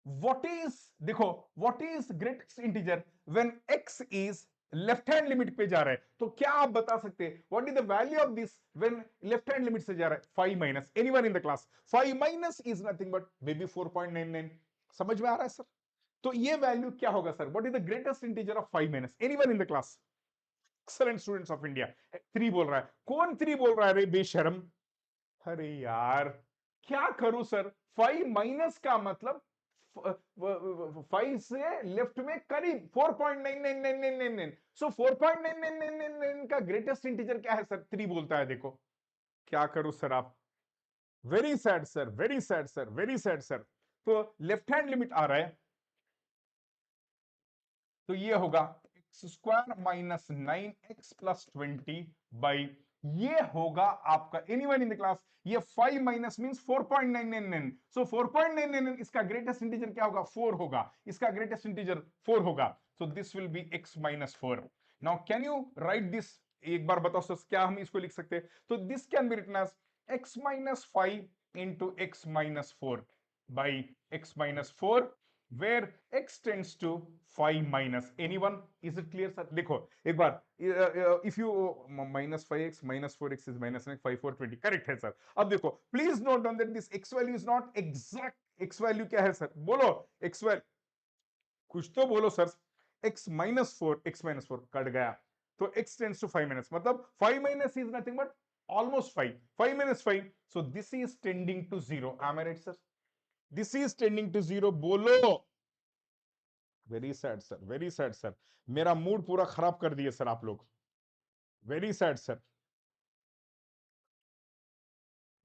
व्हाट इज, देखो what is greatest integer when x is left hand limit पे जा रहा है? तो क्या आप बता सकते हैं what is the value of this when left hand limit से जा रहा है? 5 minus, anyone in the class? 5 minus is nothing but may be 4.99। समझ में आ रहा है सर? तो ये वैल्यू क्या होगा sir? What is the greatest integer of 5 minus? Anyone in the class? Excellent students of India. 3 बोल रहा है, कौन 3 बोल रहा है रे बेशरम? अरे यार क्या करूं सर, 5 माइनस का मतलब 5 से लेफ्ट में करीब 4.999999। सो 4.9999 का ग्रेटेस्ट इंटीजर क्या है सर? 3 बोलता है। देखो क्या करूं सर आप, very sad sir, very sad sir, very sad sir. तो लेफ्ट हैंड लिमिट आ रहा है, तो ये होगा x square minus 9x plus 20 by, ये होगा आपका एनीवन इन द क्लास। ये 5 माइनस मींस 4.999, सो 4.999 इसका ग्रेटेस्ट इंटीजर क्या होगा? 4 होगा। इसका ग्रेटेस्ट इंटीजर 4 होगा, सो this will B x minus 4। Now can you right this? एक बार बताओ सर, क्या हम इसको लिख सकते हैं? तो this can be written as x minus 5 into x minus 4 by x minus 4, where x tends to 5 minus, anyone? Is it clear sir? देखो एक बार, if you minus 5x minus 4x is minus 5 4 20, correct है सर। अब देखो please note down that this x value is not exact. x value क्या है सर? बोलो x वैल्यू, कुछ तो बोलो sir. x minus 4, x minus 4 cut गया, तो x टेंड्स टू 5 माइनस, मतलब 5 minus is nothing but almost 5, 5 minus 5, so this is tending to 0। am I right sir? This is tending to 0, बोलो। Very sad sir, very sad sir, मेरा मूड पूरा खराब कर दिए सर आप लोग। वेरी सैड सर,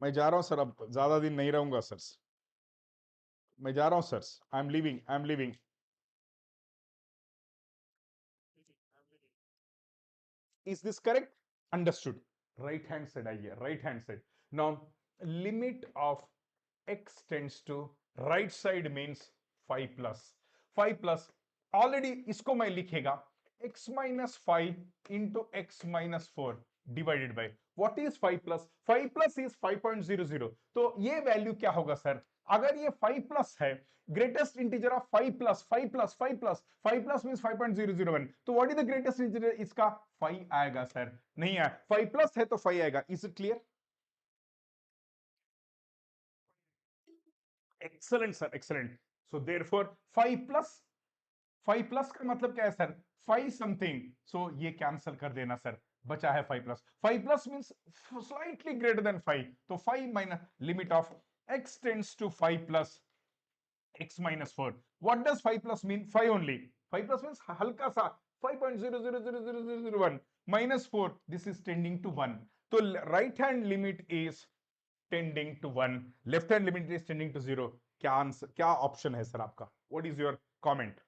मैं जा रहा हूं सर, अब ज्यादा दिन नहीं रहूंगा सर, मैं जा रहा हूं sir, I am living, I am living. Is this correct? Understood. Right hand side आइए, right hand side. Now limit of x tends to right side means 5 plus 5 plus, already इसको मैं लिखेगा x minus 5 into x minus 4 divided by, what is 5 plus? 5 plus is 5.00, तो ये वैल्यू क्या होगा सर? अगर ये 5 प्लस है, greatest integer of 5 plus 5 plus 5 plus 5 plus means 5.001, तो what is the greatest integer? इसका 5 आएगा सर, नहीं आया, 5 प्लस है तो 5 आएगा। Is it clear? Excellent sir, excellent. So therefore 5 plus, 5 plus का मतलब क्या है सर? 5 समथिंग, सो ये कैंसिल कर देना सर, बचा है 5 plus. 5 plus means slightly greater than 5, तो 5 minus limit of x tends to 5 plus x minus 4. What does 5 plus mean? 5 only. 5 plus means हल्का सा 5.0000001 minus 4. This is tending to 1. तो right hand limit is tending to 1. Left hand limit is tending to 0. क्या आंसर, क्या ऑप्शन है सर आपका? What is your comment?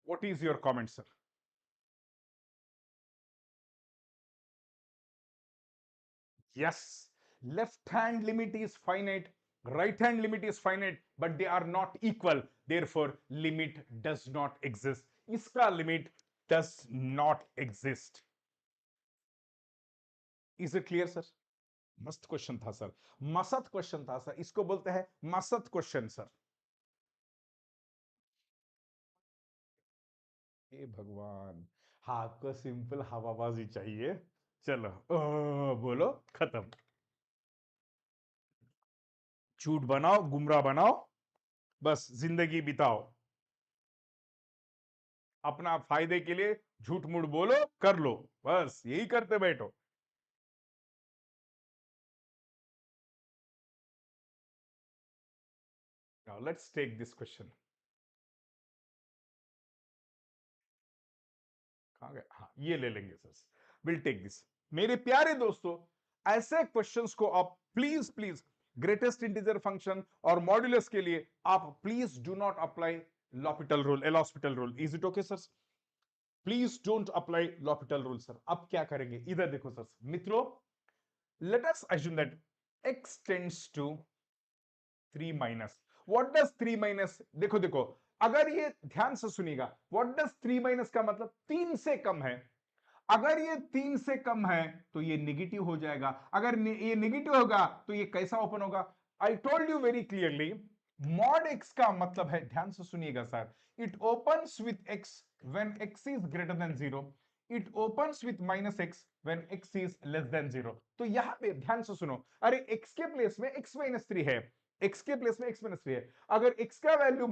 What is your comment, sir? Yes, left hand limit is finite, right hand limit is finite, but they are not equal. Therefore, limit does not exist. इसका limit does not exist. Is it clear, sir? मस्त क्वेश्चन था सर, मसत क्वेश्चन था सर, इसको बोलते हैं मसत क्वेश्चन सर। हे भगवान, हाँ आपको सिंपल हवाबाजी चाहिए। चलो बोलो, खत्म। झूठ बनाओ, गुमराह बनाओ, बस जिंदगी बिताओ अपना फायदे के लिए, झूठ मूठ बोलो, कर लो, बस यही करते बैठो। Now let's take this question. कहां गए? हाँ ये ले लेंगे सर, विल टेक दिस। मेरे प्यारे दोस्तों, ऐसे क्वेश्चंस को आप please please, greatest integer function और मॉड्यूलस के लिए आप please do not apply L'Hopital rule, L hospital rule. Is it okay sir? Please don't apply L'Hopital rule sir. अब क्या करेंगे, इधर देखो सर मित्रों, let us assume that x tends to 3 minus. What does 3 minus? देखो देखो, अगर ये ध्यान से सुनिएगा, व्हाट डज 3 माइनस का मतलब 3 से कम है। अगर ये 3 से कम है तो ये निगेटिव हो जाएगा। अगर ये निगेटिव होगा तो ये कैसा ओपन होगा? I told you very clearly, mod x का मतलब है, ध्यान से सुनिएगा sir, it opens with x when X is greater than 0, it opens with minus x when X is less then 0। तो यहां पे ध्यान से सुनो, अरे एक्स के प्लेस में x माइनस 3 है, x के प्लेस में x माइनस 3 है, अगर x का वैल्यू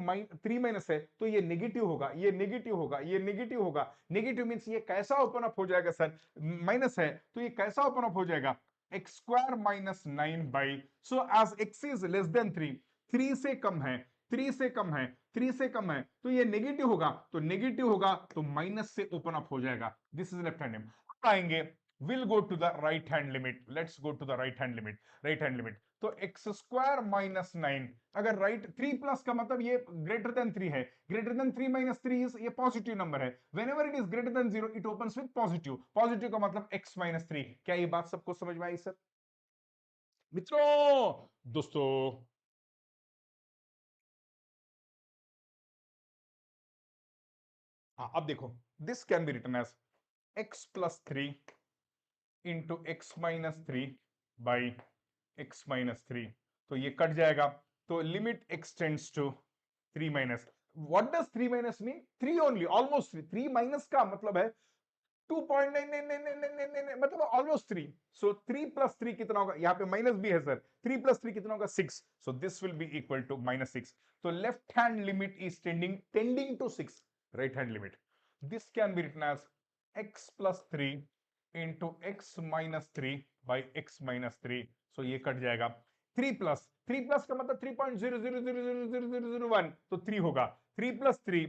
3 माइनस है तो ये नेगेटिव होगा, ये नेगेटिव होगा, ये नेगेटिव होगा। नेगेटिव मींस ये कैसा ओपन अप हो जाएगा सर? माइनस है तो ये कैसा ओपन अप हो जाएगा? X square minus 9 by, so as x is less than 3, 3 से कम है, 3 से कम है, 3 से कम है, तो ये नेगेटिव होगा, तो नेगेटिव होगा तो माइनस से ओपन अप हो जाएगा। This is left hand limit. अब आएंगे, will go to the right hand limit, let's go to the right hand limit. Right hand limit, तो एक्स स्क्वायर माइनस 9, अगर राइट 3 प्लस का मतलब ये ग्रेटर देन 3 है, ग्रेटर देन 3 माइनस 3 इज ये पॉजिटिव नंबर है, whenever it is greater than 0 it opens with positive, positive का मतलब x माइनस 3। क्या ये बात सबको समझ में आई सर? मित्रों, दोस्तों, हाँ अब देखो, this can be written as x plus 3 into x minus 3 by x minus 3, तो ये कट जाएगा, तो limit x tends to 3 minus. What does 3 minus mean? 3 only, almost 3। 3 minus का मतलब है 2.9999 मतलब ऑलमोस्ट 3। सो 3 प्लस 3 कितना होगा? यहाँ पे माइनस भी है सर, 3 प्लस 3 कितना होगा? 6। So this will be equal to minus 6। तो left hand limit is tending to 6, right hand limit. This can be written as x plus 3 into x minus 3 by x minus 3। सो ये कट जाएगा, 3 प्लस का मतलब 3.0000001, तो 3 होगा, 3 प्लस 3,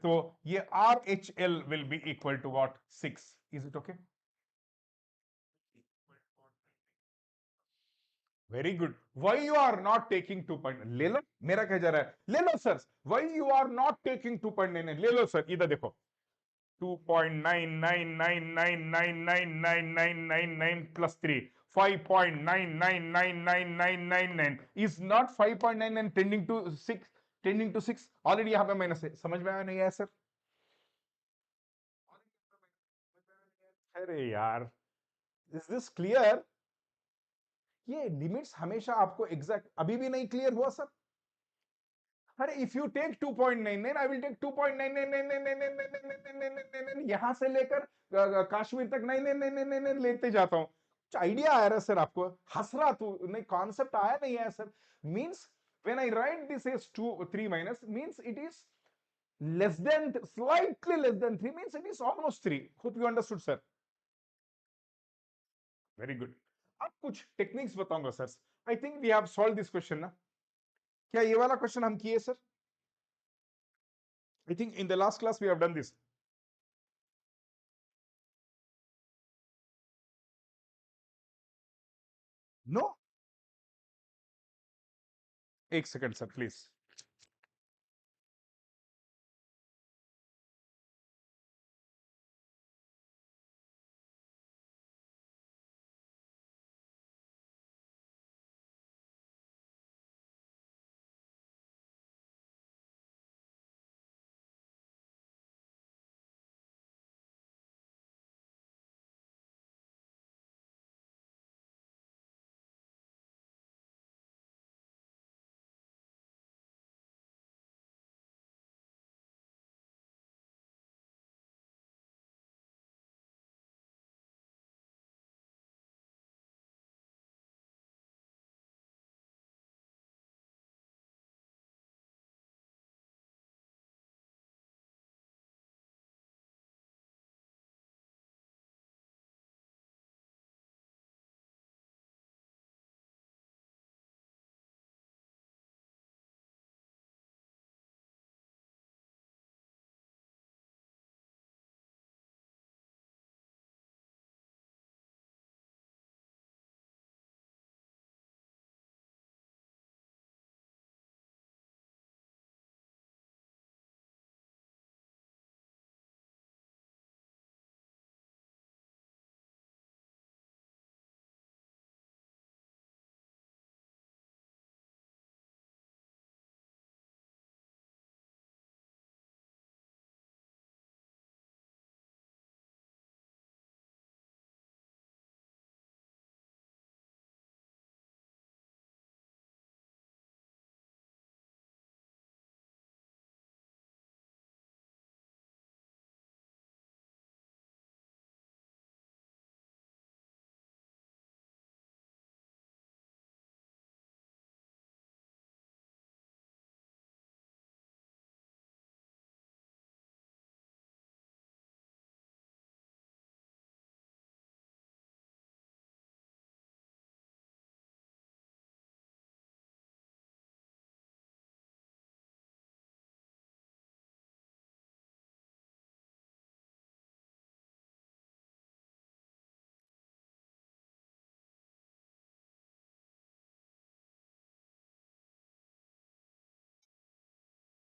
तो ये R H L will be equal to what? 6। Is it okay? Very good. Why you are not taking 2 ले लो, मेरा क्या जा रहा है, ले लो sir. Why you are not taking 2.99, ले लो सर, इधर देखो, 2.9999999999 plus 3, 5.99999999 is not 5.99 tending to 6, tending to 6 already यहां पे माइनस है, समझ में आया नहीं आया सर? अरे यार, इज दिस क्लियर? ये लिमिट्स हमेशा आपको एग्जैक्ट अभी भी नहीं क्लियर हुआ सर? अरे if you take 2.99 I will take 2.99 यहां से लेकर कश्मीर तक नहीं लेते जाता हूं। कुछ आइडिया आया रहा सर आपको? हंस रहा तू नहीं, कॉन्सेप्ट आया नहीं है sir. Means when I write this is 2 3 minus means it is less than slightly less than 3 means it is almost 3. Hope you understood sir. Very good. अब कुछ टेक्निक्स बताऊंगा sir. I think we have solve this question ना? क्या ये वाला क्वेश्चन हम किए sir? I think in the last class we have done this. No? एक second sir please.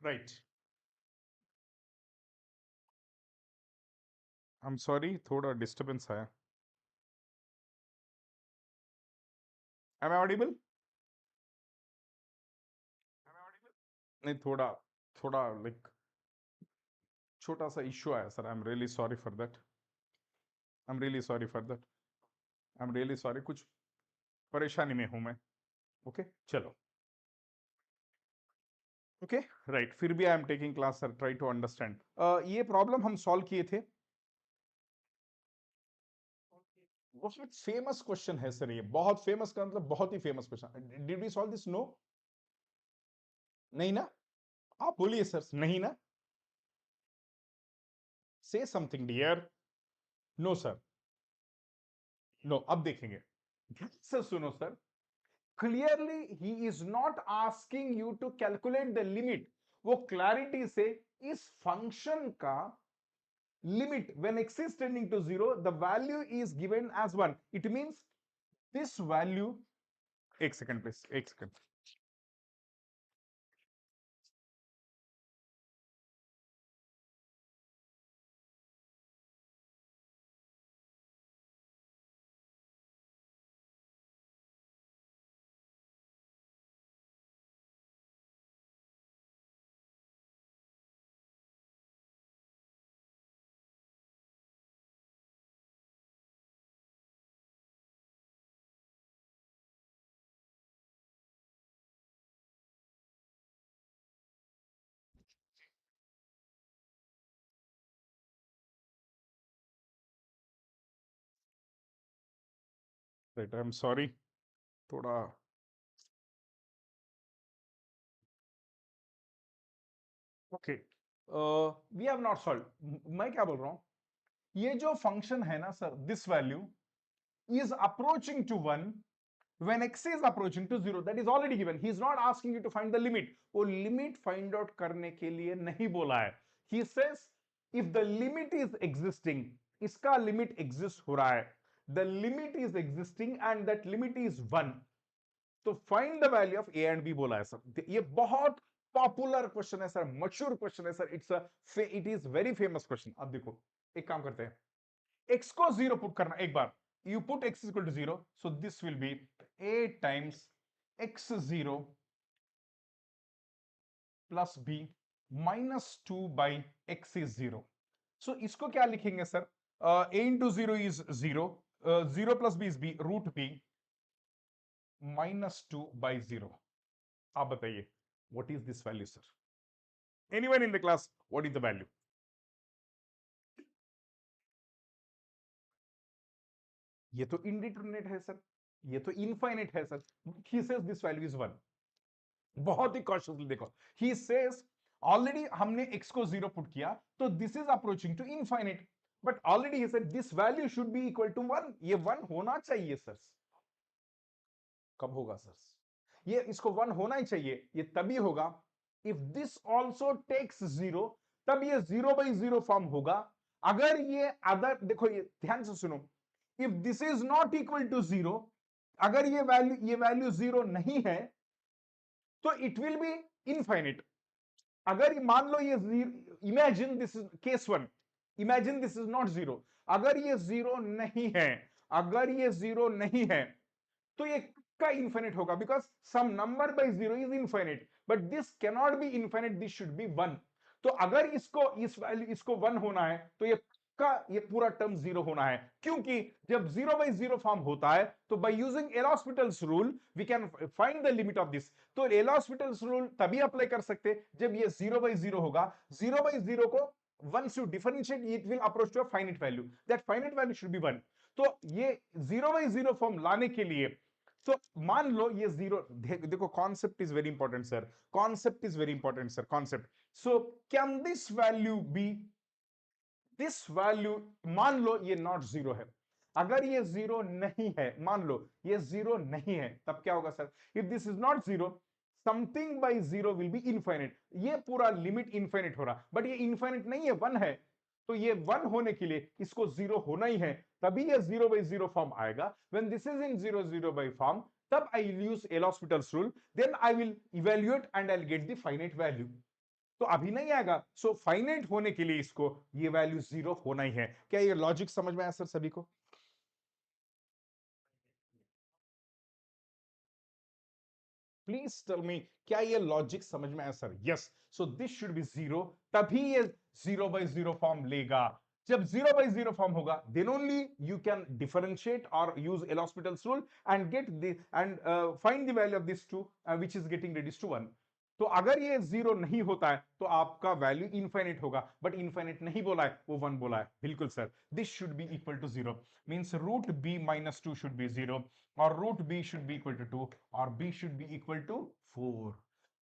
Right. I am sorry, थोड़ा डिस्टरबेंस आया। Am I audible? नहीं, थोड़ा थोड़ा लाइक छोटा सा इश्यू आया sir. I am really sorry for that. I am really sorry for that. I am really sorry, कुछ परेशानी में हूं मैं। ओके चलो। ओके राइट, फिर भी I am taking class sir, try to understand. ये प्रॉब्लम हम सॉल्व किए थे। बहुत फेमस क्वेश्चन है सर ये, बहुत फेमस का मतलब बहुत ही famous question. Did we solve this? No? नहीं ना? आप बोलिए सर, नहीं ना? Say something dear. No sir. No, अब देखेंगे। सर सुनो sir, clearly he is not asking you to calculate the limit. वो क्लैरिटी से इस फंक्शन का limit when x is tending to 0 the value is given as 1. It means this value, एक second please, एक second. Right, I am sorry, थोड़ा okay, we have not solve. मैं क्या बोल रहा हूं, ये जो फंक्शन है ना sir, this value is approaching to 1 when x is approaching to 0, that is already given. He is not asking you to find the limit. वो limit find out करने के लिए नहीं बोला है. He says if the limit is existing, इसका limit exist हो रहा है, the limit is existing and that limit is 1, तो find the value of a and b बोला है सर. ये बहुत पॉपुलर क्वेश्चन है सर, मशहूर क्वेश्चन है sir, it is very famous question. अब देखो, एक काम करते हैं, एक्स को जीरो पुट करना एक बार. You put x equal to zero, so this will be a times x zero plus b -2 / x is zero. So इसको क्या लिखेंगे sir, a into zero is zero, zero plus b is b, root b -2/0. आप बताइए what is this value sir? Anyone in the class, what is the value? ये तो इनडिटरमिनेट है सर, ये तो इनफाइनाइट है sir. He says this value is 1. बहुत ही कॉशियसली देखो, ही सेज ऑलरेडी हमने x को जीरो पुट किया, तो this is approaching to infinite, but already he said this value should be equal to 1. ये 1 होना चाहिए सर. कब होगा सर? ये इसको 1 होना ही चाहिए. ये तभी होगा if this also takes zero, तब ये 0/0 फॉर्म होगा. अगर ये अदर, देखो ये ध्यान से सुनो, if this is not equal to zero, अगर ये वैल्यू जीरो नहीं है, तो इट विल बी इनफाइनिट. अगर मान लो ये imagine this is case one, imagine this is not zero. अगर ये जीरो नहीं है, अगर ये जीरो नहीं है, तो ये का इन्फिनिट होगा, because some number by zero is infinite, but this cannot be infinite, this should be 1. तो अगर इसको इस वैल्यू इसको 1 होना है, तो ये पूरा टर्म जीरो होना है, क्योंकि जब 0/0 फॉर्म होता है, तो by using L hospitals rule we can find the limit of this. तो एल हॉस्पिटल्स रूल तभी अप्लाई कर सकते जब ये 0/0 होगा. 0/0 को once you differentiate, it will approach to a finite value. That finite value should be 1. तो ये 0/0 फॉर्म लाने के लिए, तो मान लो ये जीरो, देखो concept is very important sir, concept is very important sir, concept. So can this value be, this value, मान लो ये नॉट जीरो है. अगर ये जीरो नहीं है, मान लो ये जीरो नहीं है, तब क्या होगा sir? If this is not zero, something by zero will be infinite. ये पूरा लिमिट इनफाइनिट हो रहा, बट ये इनफाइनिट नहीं है, 1 है. तो ये 1 होने के लिए इसको जीरो होना ही है, तभी ये 0/0 फॉर्म आएगा. When this is in 0/0 form, तब I will use L hospitals rule, then I will evaluate and I will get the finite value. तो अभी नहीं आएगा. सो फाइनाइट होने के लिए इसको ये वैल्यू जीरो होना ही है. क्या ये लॉजिक समझ में आया सर सभी को? प्लीज टेल मी, क्या ये लॉजिक समझ में आया sir? Yes. So this should be zero, तभी ये 0/0 फॉर्म लेगा. जब 0/0 फॉर्म होगा, then only you can differentiate और use L hospitals rule and get the end find the value of this too, which is getting reduce to 1. तो अगर ये जीरो नहीं होता है, तो आपका वैल्यू इनफाइनिट होगा, बट इनफाइनिट नहीं बोला है, वो 1 बोला है. बिल्कुल sir, this should be equal to zero, means root b -2 should be zero, और root b should be equal to 2, और b should be equal to 4.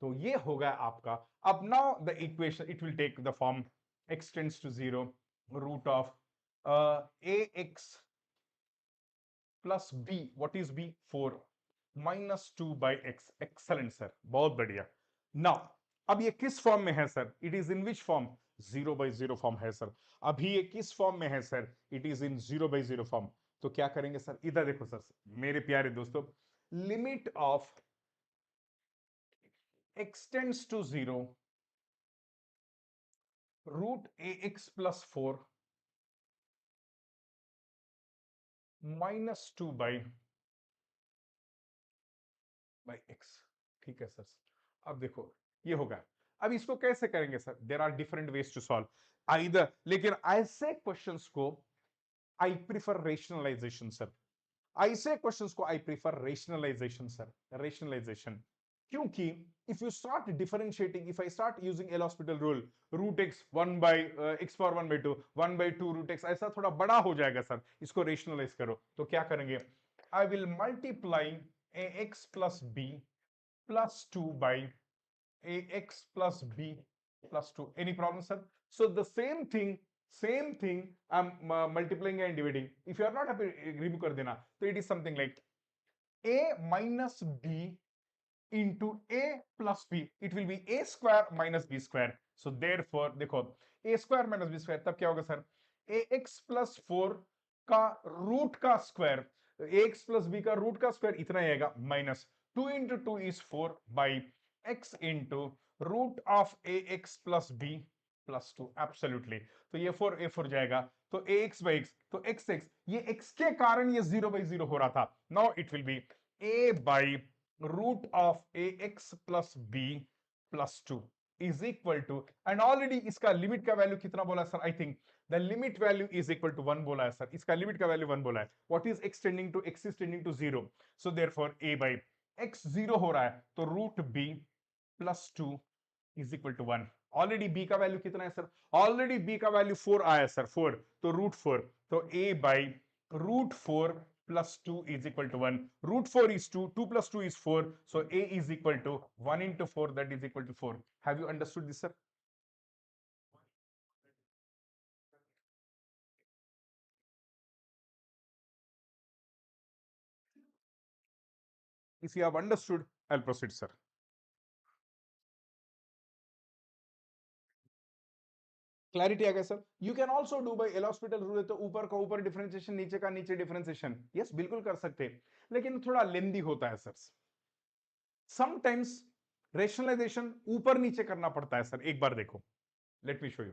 तो ये हो गया आपका. अब now the equation it will take the form x tends to 0, root of ax plus b, what is b? 4 -2/x. Excellent sir, बहुत बढ़िया. नाउ अब ये किस फॉर्म में है sir? It is in which form? 0/0 form है सर. अभी ये किस फॉर्म में है sir? It is in 0/0 form. तो क्या करेंगे सर? इधर देखो सर, मेरे प्यारे दोस्तों, limit of x tends to 0, root ax plus 4 -2/x. ठीक है सर. अब देखो ये होगा. अब इसको कैसे करेंगे sir? There are different ways to solve either, लेकिन ऐसे क्वेश्चंस को आई प्रिफर रेशनलाइजेशन सर. ऐसे क्वेश्चंस को I prefer rationalization sir, rationalization. क्योंकि if you start differentiating, if I start using L hospital rule, root x 1/x^1/2, 1/2 root x, ऐसा थोड़ा बड़ा हो जाएगा सर. इसको रेशनलाइज करो. तो क्या करेंगे? I will multiply ax plus b plus 2 by ax plus b plus 2. Any problem, sir? So the same thing I'm multiplying and dividing. If you are not happy, remove kar dena. So it is something like a minus b into a plus b. It will be a square minus b square. So therefore देखो a square minus b square तब क्या होगा सर? ax plus 4 का रूट का स्क्वायर, ax plus b का रूट का स्क्वायर इतना ही आएगा minus 2 into 2 is 4 by x into root of ax plus b plus 2. Absolutely. तो ये 4 a4 जाएगा, तो ax by x, तो x ये x के कारण ये 0 by 0 हो रहा था. Now it will B a by root of ax plus b plus 2 is equal to, and already इसका लिमिट का वैल्यू कितना बोला सर? I think the limit value is equal to 1 बोला है सर. इसका लिमिट का वैल्यू 1 बोला है. What is x tending to? x is tending to 0. So therefore a by x 0 हो रहा है, तो root b plus 2 is equal to 1. Already b का वैल्यू कितना है सर? ऑलरेडी b का वैल्यू 4 आया सर, 4, तो रूट 4, तो a by root 4 plus 2 is equal to 1. Root 4 is 2, 2 plus 2 is 4, so a is equal to 1 into 4, that is equal to 4. Have you understood this, sir? If you have understood, I'll proceed, sir. Clarity आ गया sir? You can also do by L hospital rule है, तो ऊपर का ऊपर डिफरेंशिएशन, नीचे का नीचे डिफरेंशिएशन. यस, बिल्कुल कर सकते हैं, लेकिन थोड़ा लेंदी होता है सर. समटाइम्स रेशनलाइजेशन ऊपर नीचे करना पड़ता है सर. एक बार देखो, लेट मी शो यू.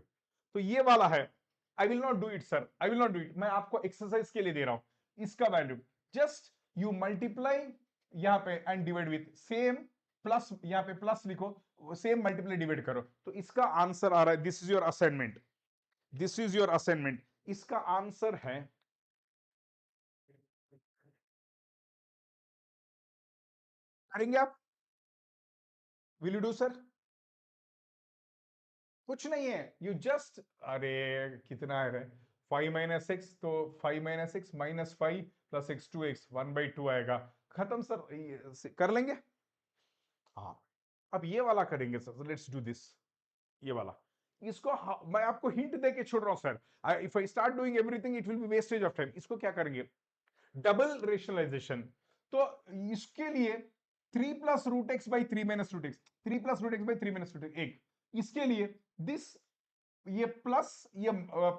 तो ये वाला है, I will not do it sir, I will not do it. मैं आपको एक्सरसाइज के लिए दे रहा हूं. इसका वैल्यू जस्ट यू मल्टीप्लाई यहां पे and divide with same plus, यहां पे प्लस लिखो, सेम मल्टीप्लाई डिवाइड करो, तो इसका आंसर आ रहा है. This is your assignment, this is your assignment. इसका आंसर है, करेंगे आप? Will you do sir? कुछ नहीं है, यू जस्ट, अरे कितना है 5 माइनस एक्स, तो 5 minus x minus 5 plus x 2x 1/2 आएगा. खत्म सर, कर लेंगे. हाँ, अब ये वाला करेंगे सर. Let's do this. ये वाला, इसको मैं आपको हिंट दे के छोड़ रहा हूं sir. If I start doing everything it will be wastage of time. इसको क्या करेंगे? Double rationalisation. तो इसके लिए 3 plus root x by 3 minus root x, 3 plus root x by 3 minus root x, एक. इसके लिए दिस, ये प्लस, ये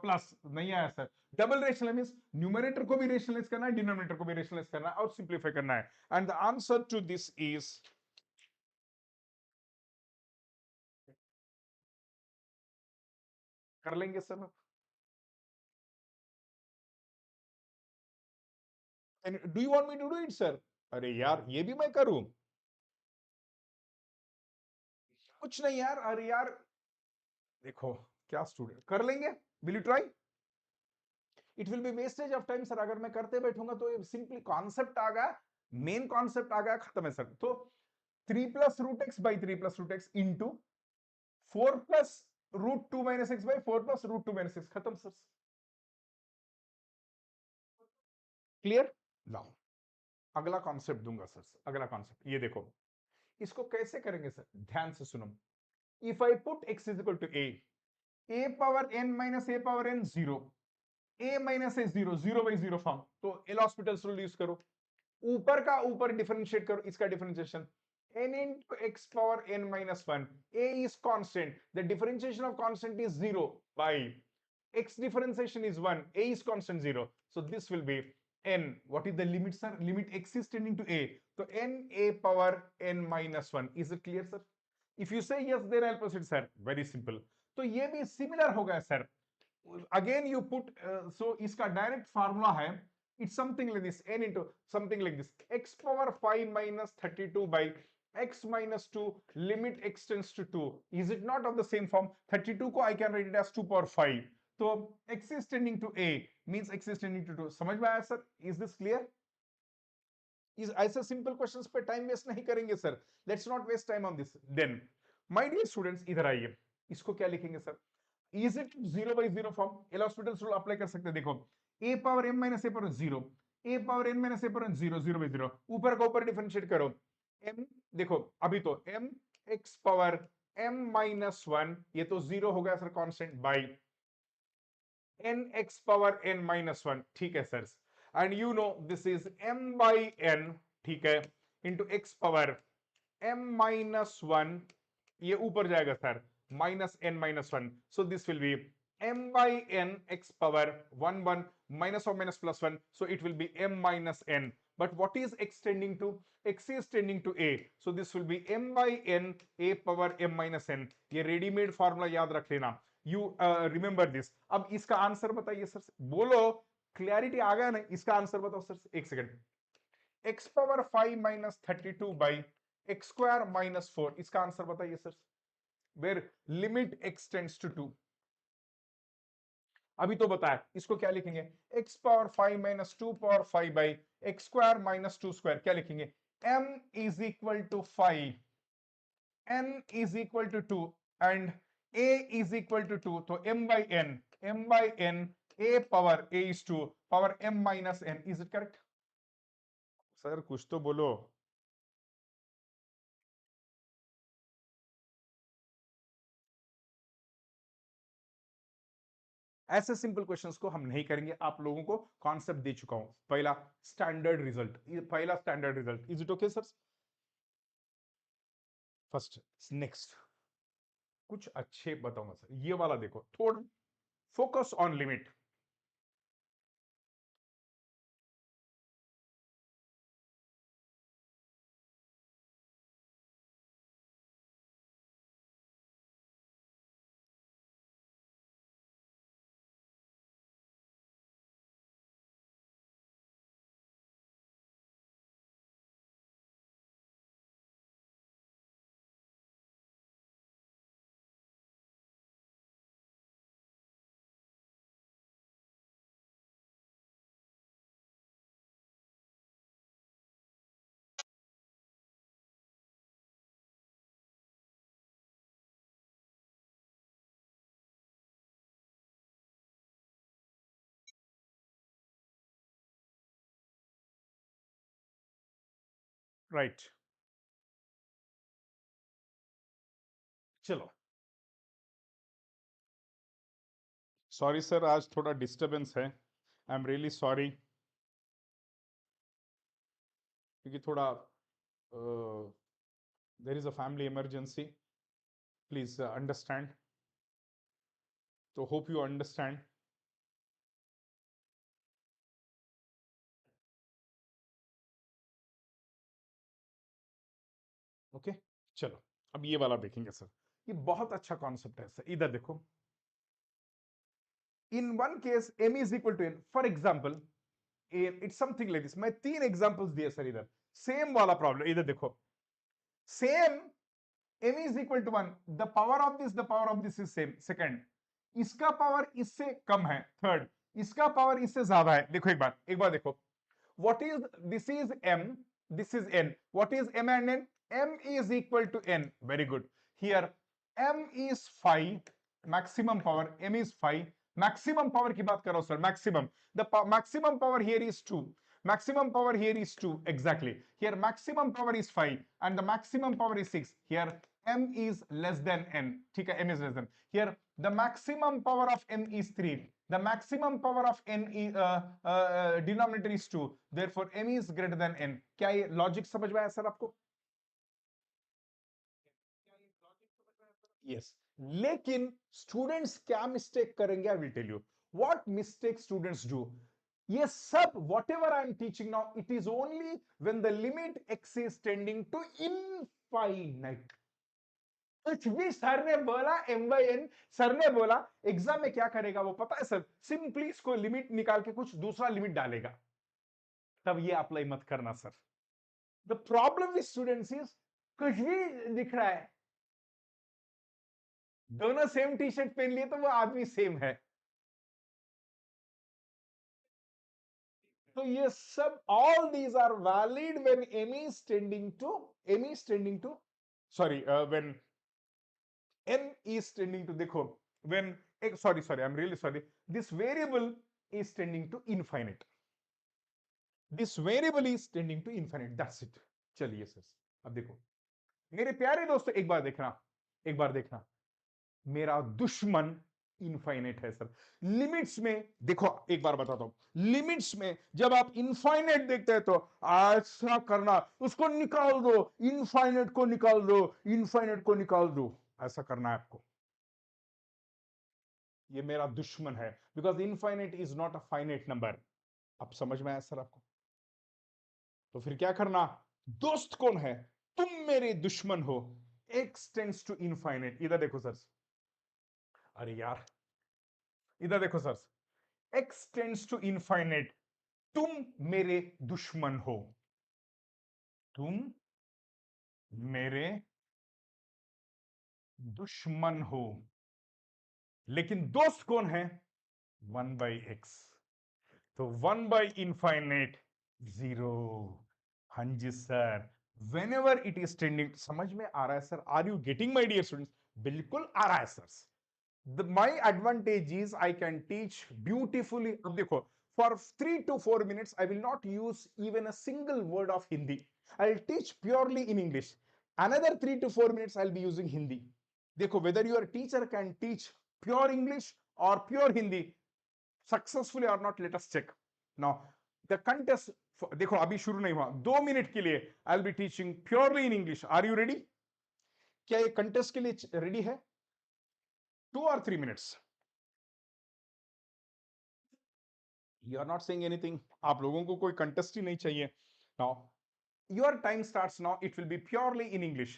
प्लस नहीं आया sir. Double rationalise means numerator को भी रेशनलाइज करना है, डिनोमिनेटर को भी रेशनलाइज करना है और सिंपलीफाई करना है. And the answer to this is, कर लेंगे सर? Do you want me to do it sir? अरे यार, ये भी मैं करूं? कुछ नहीं यार, अरे यार देखो, क्या स्टूडेंट, कर लेंगे? Will you try? It will be wastage of time sir. अगर मैं करते बैठूंगा तो सिंपली कॉन्सेप्ट आ गया, मेन कॉन्सेप्ट आ गया, खत्म है सर. तो 3 plus root x by 3 plus root x into 4 plus root 2 minus x by 4 plus root 2 minus x, खत्म सर. क्लियर? नाउ अगला कॉन्सेप्ट दूंगा सर. अगला कॉन्सेप्ट ये देखो, इसको कैसे करेंगे सर? ध्यान से सुनो. If I put x is equal to a power n minus a power n 0, a minus a 0, 0 by 0 form, तो एल हॉस्पिटल्स रूल यूज करो. ऊपर का ऊपर डिफरेंशिएट करो, इसका differentiation n into x power n minus 1. a is constant, the differentiation of constant is 0 by x differentiation is 1, a is constant 0, so this will be n. What is the limit sir? Limit x is tending to a, so n a power n minus 1. Is it clear sir? If you say yes, then I'll proceed sir. Very simple. तो ये भी सिमिलर हो गया sir. Again you put, so इसका डायरेक्ट फार्मूला है, it's something like this, n into something like this, x power 5 minus 32 by x minus 2 limit x tends to 2. Is it not of the same form? 32 को I can write it as 2 power 5. तो x is tending to a means x is tending to 2. समझ में आया सर? Is this clear? इस ऐसे सिंपल क्वेश्चंस पे टाइम वेस्ट नहीं करेंगे sir. Let's not waste time on this. Then my dear students, इधर आइए. इसको क्या लिखेंगे sir? Is it 0 by 0 form? L hospitals rule apply कर सकते हैं. देखो, a power m minus a power 0, A power N minus A power N, zero zero by zero, ऊपर का ऊपर डिफरेंशिएट करो, एम, देखो अभी तो M x power M minus one, ये तो जीरो हो गया sir constant, by N X power N minus one, ठीक है sir, and you know this is M by N, ठीक है, into X power M minus one, ये ऊपर जाएगा sir, minus N minus one, so this will be m by n x power 1 1 minus of minus plus 1, so it will be m minus n, but what is x tending to, x is tending to a, so this will be m by n a power m minus n, ये रेडीमेड फॉर्मूला याद रख लेना, यू रिमेंबर दिस। अब इसका आंसर बताइए सर, बोलो, क्लैरिटी आ गया ना, इसका आंसर बताओ सर, एक second, x power 5 minus 32 by X square minus 4, इसका आंसर बताइए sir, where limit x tends to 2, अभी तो बताया, इसको क्या लिखेंगे, x power 5 minus 2 power 5 by X square minus 2 square, क्या लिखेंगे, m is equal to 5, n is equal to 2 and a is equal to 2, तो m by n a power a is to power m minus n, is it correct sir, कुछ तो बोलो। ऐसे सिंपल क्वेश्चंस को हम नहीं करेंगे, आप लोगों को कॉन्सेप्ट दे चुका हूं, पहला स्टैंडर्ड रिजल्ट, पहला standard result, is it okay sir, first, next कुछ अच्छे बताऊंगा सर, ये वाला देखो, थोड़ा फोकस ऑन लिमिट, राइट, चलो, सॉरी सर, आज थोड़ा डिस्टरबेंस है, आई एम रियली सॉरी, क्योंकि थोड़ा there is a family emergency, please understand, तो होप यू अंडरस्टैंड, ओके, चलो, अब ये वाला देखेंगे सर, ये बहुत अच्छा कॉन्सेप्ट है सर, इधर देखो, in one case m is equal to n, for example it's something like this, मैं तीन एग्जांपल्स दिए सर, इधर सेम वाला प्रॉब्लम, इधर देखो, same m is equal to 1, the power of this, the power of this is same, second, इसका पावर इससे कम है, थर्ड, इसका पावर इससे ज्यादा है, देखो एक बार देखो, what is, this is m, this is n, what is m and n, m is equal to n, very good, here m is 5, maximum power m is 5, maximum power की बात कर रहा हूं sir, maximum, the maximum power here is 2, maximum power here is 2, exactly, here maximum power is 5 and the maximum power is 6, here m is less than n, ठीक है, m is less than, here the maximum power of m is 3, the maximum power of n is denominator is 2, therefore m is greater than n, क्या ये लॉजिक समझ में आया सर आपको, यस, लेकिन स्टूडेंट्स क्या मिस्टेक करेंगे, I will tell you what mistake students do, ये सब whatever I am teaching now, it is only when the limit X is tending to infinite, कुछ भी सर ने बोला m by n, सर ने बोला एग्जाम में क्या करेगा वो पता है सर, सिंपली इसको लिमिट निकाल के कुछ दूसरा लिमिट डालेगा, तब ये अप्लाई मत करना sir, the problem with students is कुछ भी दिख रहा है, दोनों सेम टी शर्ट पहन लिए तो वो आदमी सेम है, तो ये सब all these are valid when m is tending to sorry when n is tending to, देखो when sorry I'm really sorry, this variable is tending to infinite, this variable is tending to infinite, that's it. चलिए सर, अब देखो मेरे प्यारे दोस्तों, एक बार देखना, एक बार देखना, मेरा दुश्मन इनफाइनेट है सर। लिमिट्स में देखो, एक बार बताता हूं, लिमिट्स में जब आप इनफाइनेट देखते हैं तो ऐसा करना, उसको निकाल दो, इनफाइनेट को निकाल दो, इनफाइनेट को निकाल दो, ऐसा करना है आपको। ये मेरा दुश्मन है, because infinite is not a finite number. अब समझ में आया सर आपको? तो फिर क्या करना? दोस्त कौन है? तुम मेरे दुश्मन हो। एक्स टेंड्स टू इनफाइनेट, इधर देखो सर, अरे यार, इधर देखो sir, X tends to infinite, तुम मेरे दुश्मन हो, तुम मेरे दुश्मन हो, लेकिन दोस्त कौन है? 1/x, तो 1/इनफाइनेट 0। हाँ जी sir, whenever it is tending, समझ में आ रहा है sir? Are you getting my dear students? बिल्कुल आ रहा है sir. My advantage is I can teach beautifully. अब देखो, for 3 to 4 minutes I will not use even a single word of Hindi. I'll teach purely in English. Another 3 to 4 minutes I'll be using Hindi. देखो, whether your teacher can teach pure English or pure Hindi successfully or not, let us check. Now the contest, देखो अभी शुरू नहीं हुआ, 2 मिनट के लिए I'll be teaching purely in English. Are you ready? क्या ये contest के लिए ready है? 2 or 3 minutes. You are not saying anything. आप लोगों को कोई contest ही नहीं चाहिए. Now, your time starts now. It will be purely in English.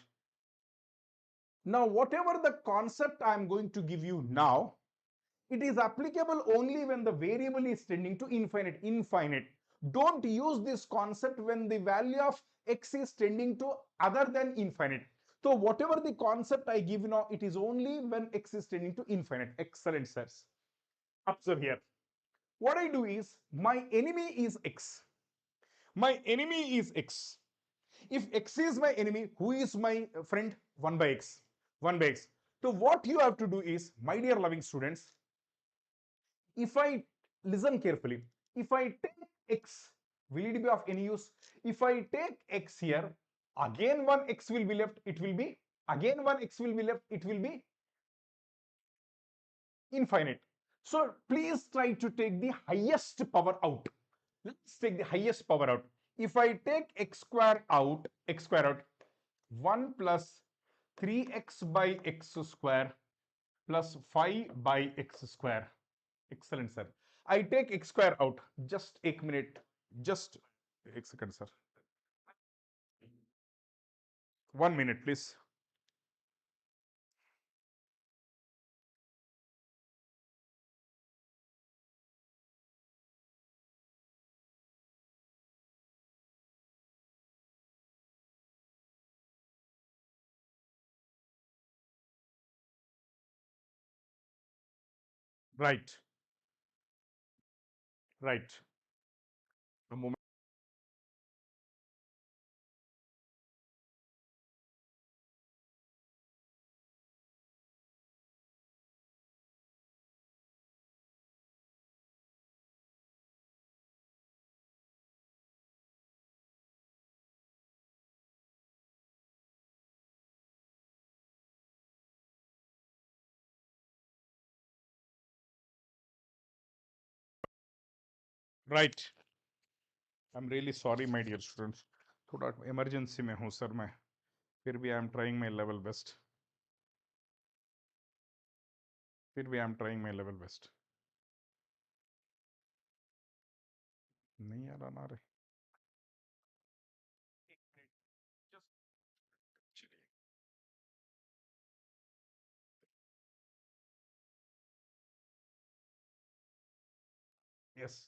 Now, whatever the concept I am going to give you now, it is applicable only when the variable is tending to infinite. Infinite. Don't use this concept when the value of x is tending to other than infinite. So, whatever the concept I give now, it is only when x is tending to infinite. Excellent, sirs. Observe here. What I do is, my enemy is x. My enemy is x. If x is my enemy, who is my friend? 1/x. 1/x. So what you have to do is, my dear loving students, if I listen carefully, if I take x, will it be of any use? If I take x here, again one x will be left, it will be, again one x will be left, it will be infinite. So please try to take the highest power out. Let's take the highest power out. If I take x square out, 1 plus 3x by x square plus 5 by x square. Excellent, sir. I take x square out. Just a minute. Just a second, sir. 1 minute, please. Right. Right. A moment. Right. I'm really sorry, my dear students. थोड़ा emergency में हूँ सर मैं, फिर भी I am trying my level best. फिर भी I am trying my level best. नहीं आ रहा ना रे. Yes.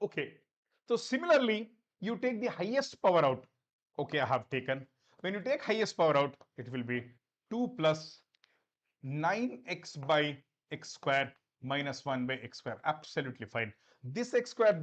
Okay. So similarly, you take the highest power out. Okay, I have taken. When you take highest power out, it will be 2 plus 9x by x square minus 1 by x square. Absolutely fine. This x square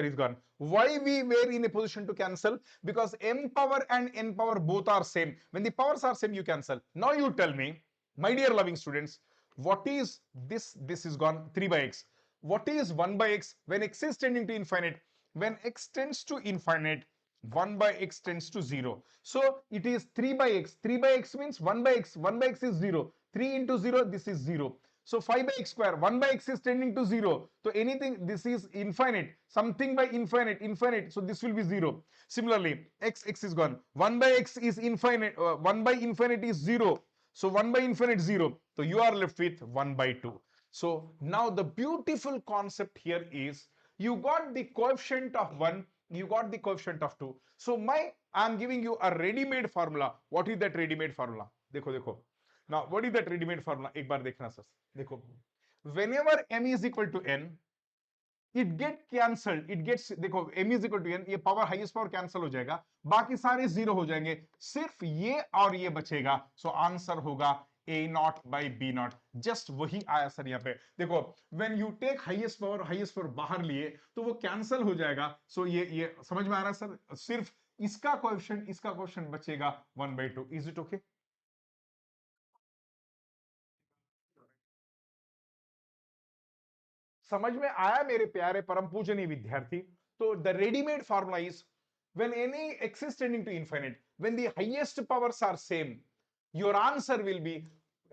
is gone. Why we were in a position to cancel? Because m power and n power both are same. When the powers are same, you cancel. Now you tell me, my dear loving students, what is this? This is gone, 3 by x. What is 1 by x? When x is tending to infinite, when x tends to infinite, 1 by x tends to 0. So it is 3 by x. 3 by x means 1 by x. 1 by x is 0. 3 into 0, this is 0. So 5 by x square, 1 by x is tending to 0. So anything, this is infinite. Something by infinite, infinite. So this will be 0. Similarly, x is gone. 1 by x is infinite. 1 by infinite is 0. So 1 by infinite 0. So you are left with 1 by 2. So now the beautiful concept here is you got the coefficient of 1, you got the coefficient of 2. So I am giving you a ready-made formula. What is that ready-made formula? देखो देखो. Now what is that ready-made formula? एक बार देखना सर. देखो. Whenever m is equal to n, it get cancelled, it gets, देखो m is equal to n, ये पावर हाईएस्ट पावर कैंसिल हो जाएगा, बाकी सारे जीरो हो जाएंगे, सिर्फ ये और ये बचेगा. सो आंसर होगा a nought by B nought. Just वही आया सर यहाँ पे. देखो when you take highest power बाहर लिए तो वो कैंसिल हो जाएगा. सो ये समझ में आ रहा है सर. सिर्फ इसका कोएफिशिएंट बचेगा 1/2. Is it okay? समझ में आया मेरे प्यारे परम पूजनीय विद्यार्थी? तो the readymade formula is when any x is tending to infinite, when the highest powers are same, your answer will be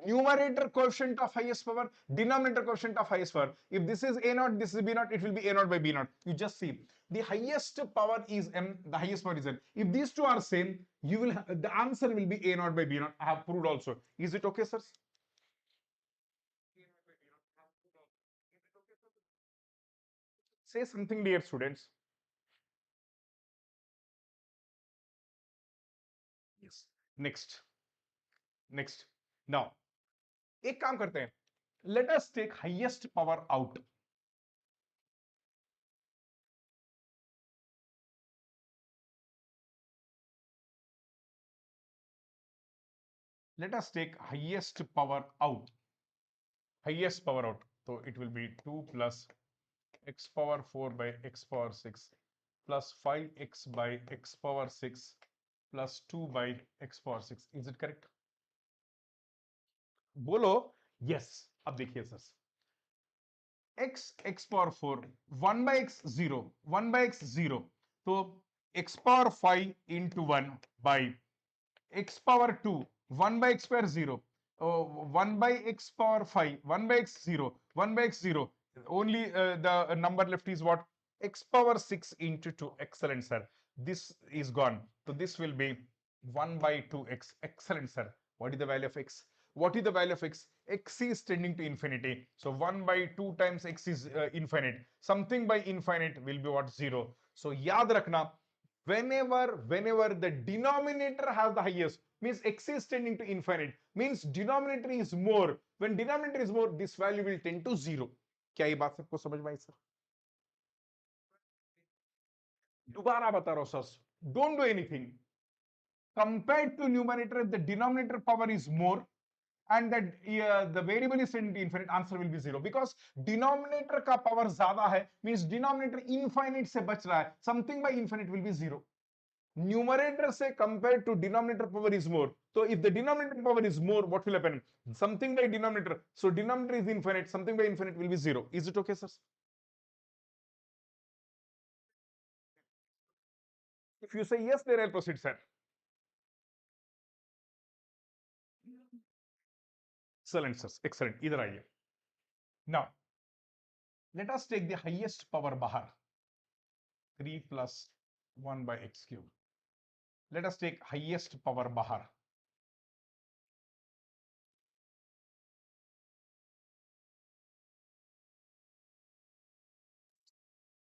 numerator coefficient of highest power, denominator coefficient of highest power. If this is a naught, this is b naught, it will be a naught by b naught. You just see the highest power is m, the highest power is n. If these two are same, you will the answer will be a naught by b naught. I have proved also. Is it okay, sir? Say something, dear students. Yes. Next. Now, एक काम करते हैं. Let us take highest power out. Let us take highest power out. Highest power out. So it will be 2 plus x power 4 by x power 6 plus 5x by x power 6 plus 2 by x power 6. Is it correct? बोलो yes. अब देखिए sir, x power 4, 1 by x 0, 1 by x 0. तो x power 5 into 1 by x power 2, 1 by x square 0, 1 by x power 5, 1 by x 0, 1 by x 0. Only the number left is what? X power 6 into 2. Excellent, sir. This is gone. So this will be 1 by 2x. Excellent, sir. What is the value of x? What is the value of x? X is tending to infinity. So 1 by 2 times x is infinite. Something by infinite will be what? 0. So याद रखना, whenever the denominator has the highest, means x is tending to infinite, means denominator is more. When denominator is more, this value will tend to 0. क्या ये बात सबको समझ में आई सर? दोबारा बता रहा हूं sir, don't do anything. Compared to numerator, the denominator power is more, and that the variable is tending to infinite, answer will be 0, because denominator का power ज्यादा है, means denominator infinite से बच रहा है, something by infinite will be 0. Numerator say compared to denominator power is more. So if the denominator power is more, what will happen? Something by denominator. So denominator is infinite, something by infinite will be 0. Is it okay, sir? If you say yes, then I'll proceed, sir. Excellent, sir. Excellent. Either idea. Now, let us take the highest power bahar. 3 plus 1 by x cube. Let us take highest power bahar.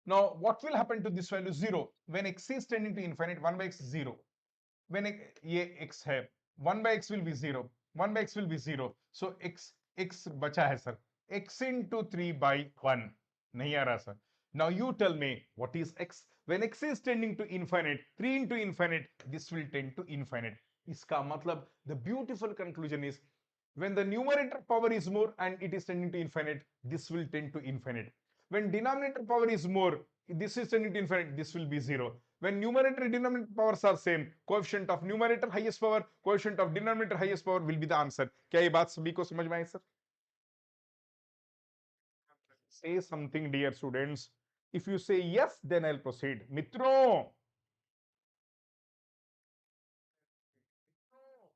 Now, what will happen to this value? 0. When x is tending to infinite, 1 by x 0. When ये x है, 1 by x will be 0. 1 by x will be 0. So x बचा है सर. x into 3 by 1. नहीं आ रहा sir. Now you tell me what is x? When x is tending to infinite, 3 into infinite, this will tend to infinite. इसका मतलब the beautiful conclusion is when the numerator power is more and it is tending to infinite, this will tend to infinite. When denominator power is more, this is tending to infinite, this will be 0. When numerator and denominator powers are same, coefficient of numerator highest power, coefficient of denominator highest power will be the answer. क्या ये बात सभी को समझ में आई sir? Say something, dear students. If you say yes, then I'll proceed. मित्रों,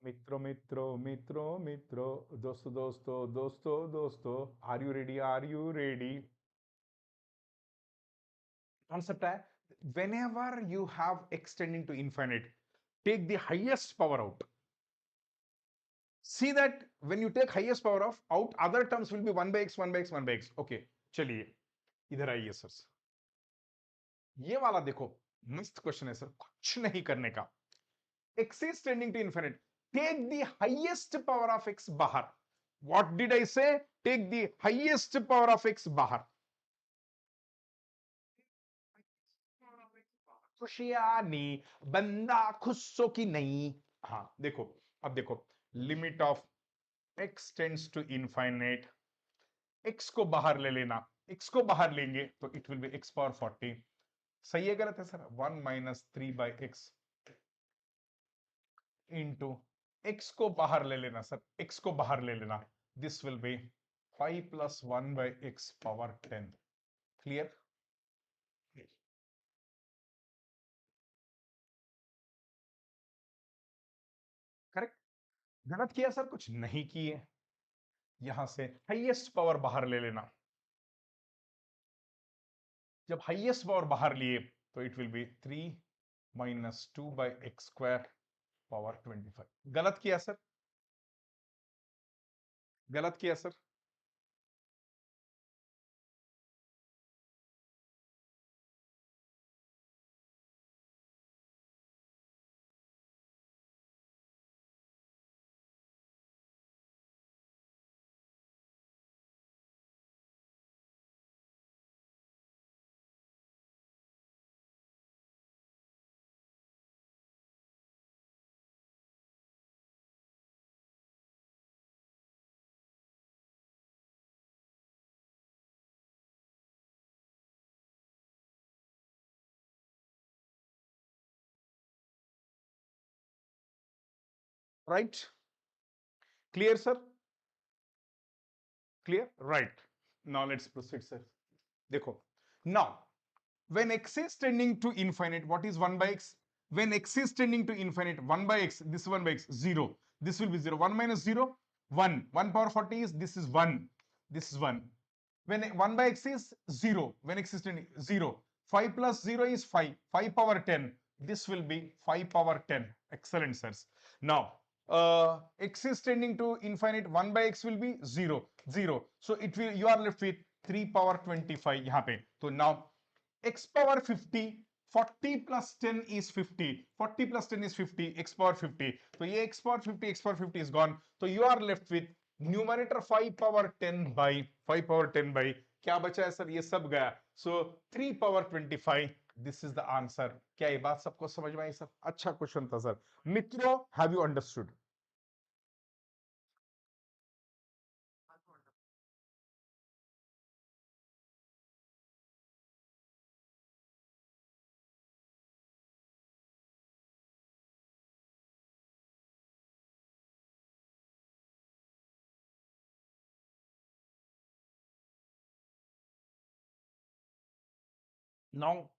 मित्रों, मित्रों, मित्रों, मित्रों, दोस्तों, दोस्तों, दोस्तों, दोस्तों, are you ready? Are you ready? Concept है, whenever you have extending to infinite, take the highest power out. See that when you take highest power of out, other terms will be 1 by x, 1 by x, 1 by x. Okay, चलिए इधर आइए सर, ये वाला देखो, मस्त क्वेश्चन है सर, कुछ नहीं करने का. x is tending to infinite, take the highest power of x बाहर. What did I say? Take the highest power of x बाहर. खुशियानी बंदा खुशो की नहीं. हाँ देखो, अब देखो, limit of x tends to infinite, x को बाहर ले लेना, x को बाहर लेंगे तो it will B x power 40. सही है गलत है sir? 1 minus 3 by X into x को बाहर ले लेना सर, x को बाहर ले लेना, this will B 5 plus 1 by x power 10. Clear? Correct? गलत किया सर? कुछ नहीं किए. यहां से हाईएस्ट पावर बाहर ले लेना, जब हाईएस्ट पावर बाहर लिए तो it will B 3 minus 2 by X square power 25. गलत किया सर? गलत किया sir? Right? Clear sir? Clear? Right. Now let's proceed sir. देखो, now when x is tending to infinite, what is 1 by x? When x is tending to infinite, 1 by x, this 1 by x, 0. This will be 0. 1 minus 0, 1. 1 power 40 is, this is 1. This is 1. When 1 by x is 0, when x is tending 0. 5 plus 0 is 5. 5 power 10. This will be 5 power 10. Excellent, sirs. Now, x is tending to infinite, 1 by x will be 0. 0. So it will, you are left with 3 power 25 यहाँ पे. So now x power 50, 40 plus 10 is 50, 40 plus 10 is 50, x power 50. So ये x power 50, x power 50 is gone. So you are left with numerator 5 power 10 by 5 power 10 by क्या बचा है सर? ये सब गया. So 3 power 25. This is the answer. क्या ये बात सबको समझ में आई सर? अच्छा क्वेश्चन था सर. मित्रों, have you understood? Now,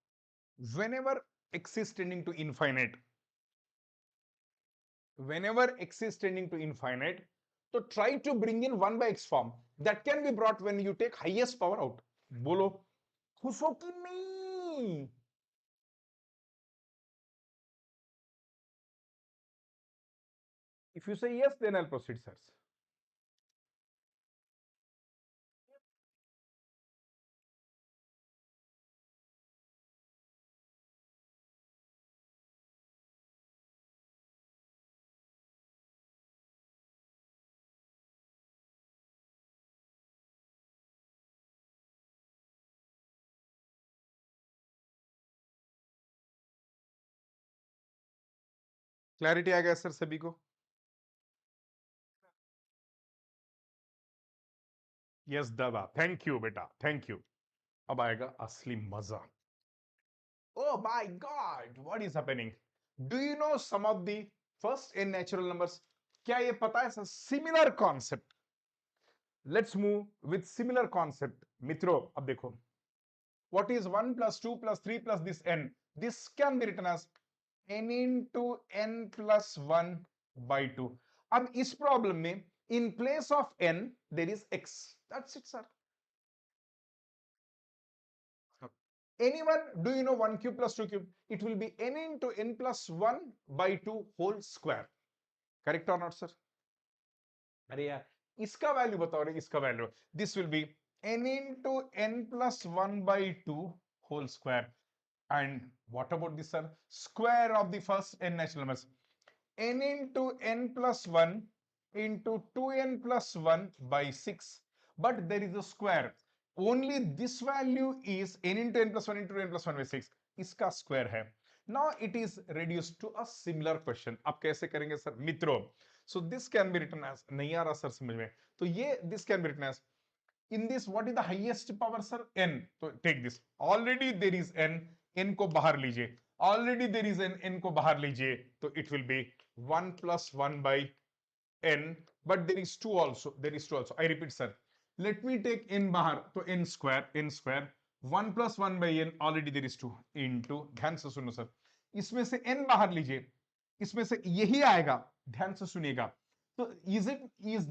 whenever x is tending to infinite, whenever x is tending to infinite, so try to bring in 1 by x form. That can be brought when you take highest power out. बोलो, खुश हो कि नहीं? If you say yes, then I'll proceed, sirs. Clarity आ गया सर सभी को? यस दादा, थैंक यू बेटा, थैंक यू. अब आएगा असली मजा. Oh my God, what is happening? Do you know some of the first in natural numbers? क्या ये पता है sir? Similar concept. Let's move with similar concept. मित्रों, अब देखो, What is 1 plus 2 plus 3 plus this n? This can be written as n into n plus 1 by 2. अब इस प्रॉब्लम में in place of n there is x. That's it, sir. Anyone, do you know 1 cube plus 2 cube? It will be n into n plus 1 by 2 whole square. Correct or not, sir? अरे यार, इसका वैल्यू बताओ रे, इसका value. This will be n into n plus 1 by 2 whole square. And what about this, sir? Square of the first n natural numbers. N into n plus 1 into 2n plus 1 by 6. But there is a square. Only this value is n into n plus 1 into n plus 1 by 6. इसका square है. Now it is reduced to a similar question. अब कैसे करेंगे सर मित्रों? So this can be written as, नहीं आ रहा सर समझ में, तो ये this can be written as, in this what is the highest power sir? N. So take this. Already there is n. n को बाहर लीजिए. Already there is n. n को बाहर लीजिए. तो it will be 1 plus 1 by n. But there is 2 also. There is 2 also. I repeat sir. Let me take n बाहर. तो n square. n square. 1 plus 1 by n. Already there is 2 into. ध्यान से सुनो सर. इसमें से n बाहर लीजिए. इसमें से यही आएगा. ध्यान से सुनिएगा. So is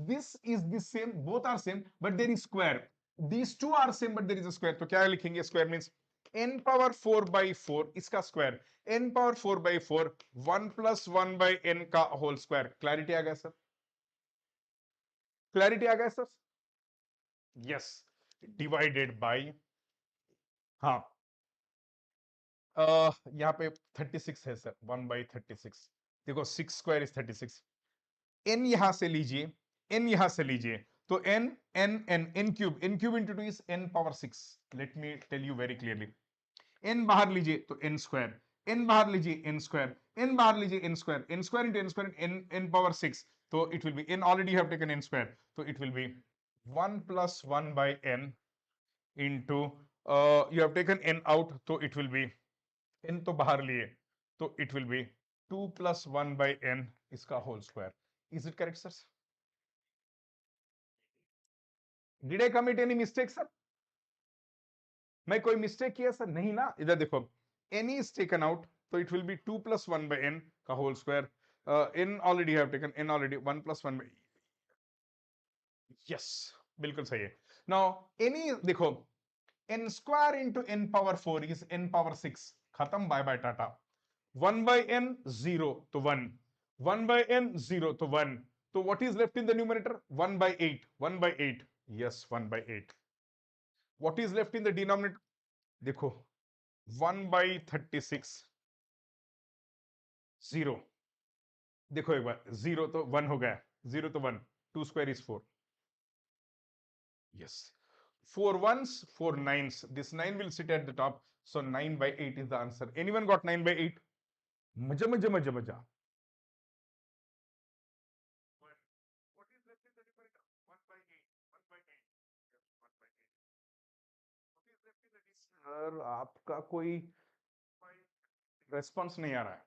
this same? Both are same, but there is square. These two are same, but there is a square. तो क्या लिखेंगे? Square means n power 4 by 4 इसका square. n power 4 by 4 1 plus 1 by n का whole square. Clarity आ गया सर? Clarity आ गया सर? Yes. Divided by, हाँ, यहाँ पे 36 है सर. 1 by 36. देखो 6 square is 36. n यहां से लीजिए, n यहां से लीजिए, तो n cube into 2 is n power 6. Let me tell you very clearly. n बाहर लीजिए तो n स्क्वायर, n बाहर लीजिए n स्क्वायर, n बाहर लीजिए n square, n square into n square n power 6. तो it will be n, already have taken n square, तो it will B 1 plus 1 by n into you have taken n out, तो इट विल बी n तो बाहर लिए, तो it will be 2 plus 1 by n इसका whole square. Is it correct, sir? Did I commit any mistake, sir? मैं कोई मिस्टेक किया सर? नहीं ना. इधर देखो, n is taken out, तो it will be 2 plus 1 by n का whole square. n already have taken, n already 1 plus 1 by, yes, बिल्कुल सही है. Now any देखो, n square into n power 4 is n power 6. खत्म, बाय बाय टाटा. 1 by n 0 तो 1, 1 by n 0 तो 1. तो what is left in the numerator? 1 by 8, 1 by 8. Yes, 1 by 8. What is left in the denominator? देखो 1 by 36 0. देखो एक बार, 0 तो 1 हो गया, 0 तो 1, 2 square is 4. Yes, 4 ones, 4 nines. This 9 will sit at the top, so 9 by 8 is the answer. Anyone got 9 by 8? मजा मजा मजा मजा. What is left in the numerator? 1 by 8, 1 by 8. Yes, 1 by 8. What is left in the denominator? Sir आपका कोई रेस्पॉन्स नहीं आ रहा है.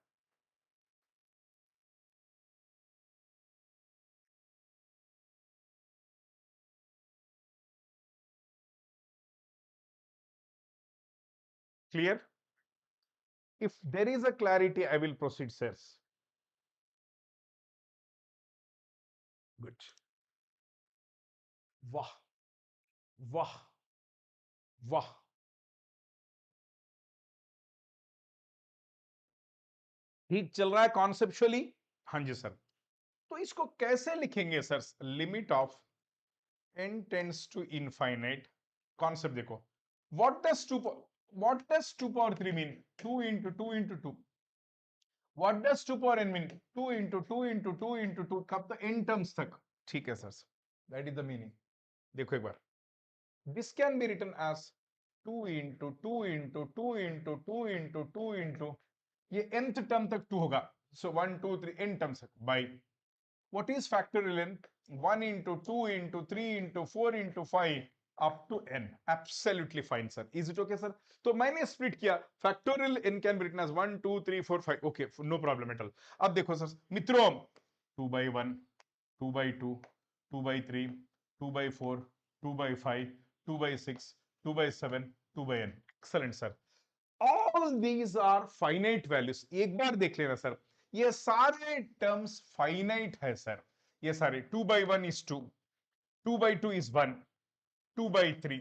Clear? If there is a clarity, I will proceed, sirs. Good. वाह वाह वाह. ठीक चल रहा है कॉन्सेप्चुअली? हाँ जी सर. तो इसको कैसे लिखेंगे sir? Limit of n tends to infinite. Concept देखो. What does 2 power 3 mean? 2 into 2 into 2. What does 2 power n mean? 2 into 2 into 2 into 2. कब तक? n टर्म्स तक. ठीक है sir. That is the meaning. देखो एक बार. This can be written as 2 into 2 into 2 into 2 into 2 into, ये nth टर्म तक 2 होगा. So 1 2 3 n टर्म्स तक by, what is factorial n? 1 into 2 into 3 into 4 into 5 up to n. Absolutely fine, sir. Is it okay, sir? तो मैंने स्प्लिट किया. Factorial n can be written as 1 2 3 4 5. Okay, no problem at all. अब देखो सर मित्रों, 2 by 1, 2 by 2, 2 by 3, 2 by 4, 2 by 5, 2 by 6, 2 by 7, 2 by n. Excellent sir. All these are finite values, एक बार देख लेना सर, ये सारे टर्म्स फाइनाइट है सर। ये सारे 2/1 is 2, 2/2 is 1, 2/3,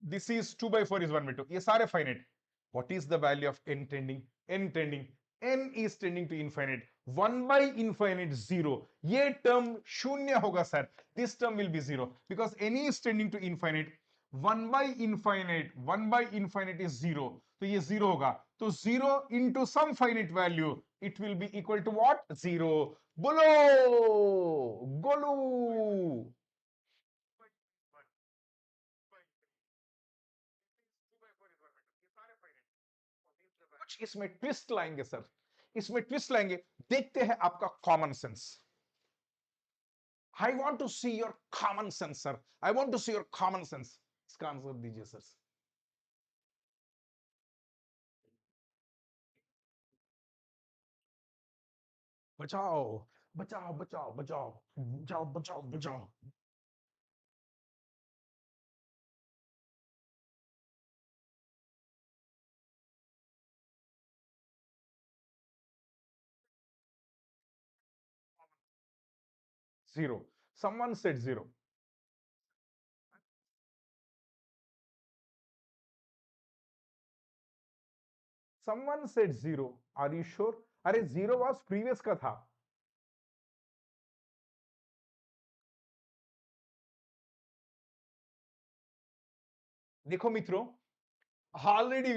this is 2/4 is 1/2, ये सारे finite. what is the value of n tending, n is tending to infinite, 1/infinite 0, ये टर्म शून्य होगा sir, this term will be 0 because n is tending to infinite, 1/infinite is 0, तो ये 0 होगा, तो 0 into some finite value it will be equal to what? 0। बोलो गोलू। कुछ इसमें ट्विस्ट लाएंगे सर, इसमें ट्विस्ट लाएंगे, देखते हैं आपका common sense. I want to see your common sense sir, I want to see your common sense. इसका आंसर दीजिए सर। बचाओ बचाओ बचाओ बचाओ बचाओ बचाओ बचाओ। 0, someone said 0, someone said 0, are you sure? अरे 0 was previous का था। देखो मित्रों, ऑलरेडी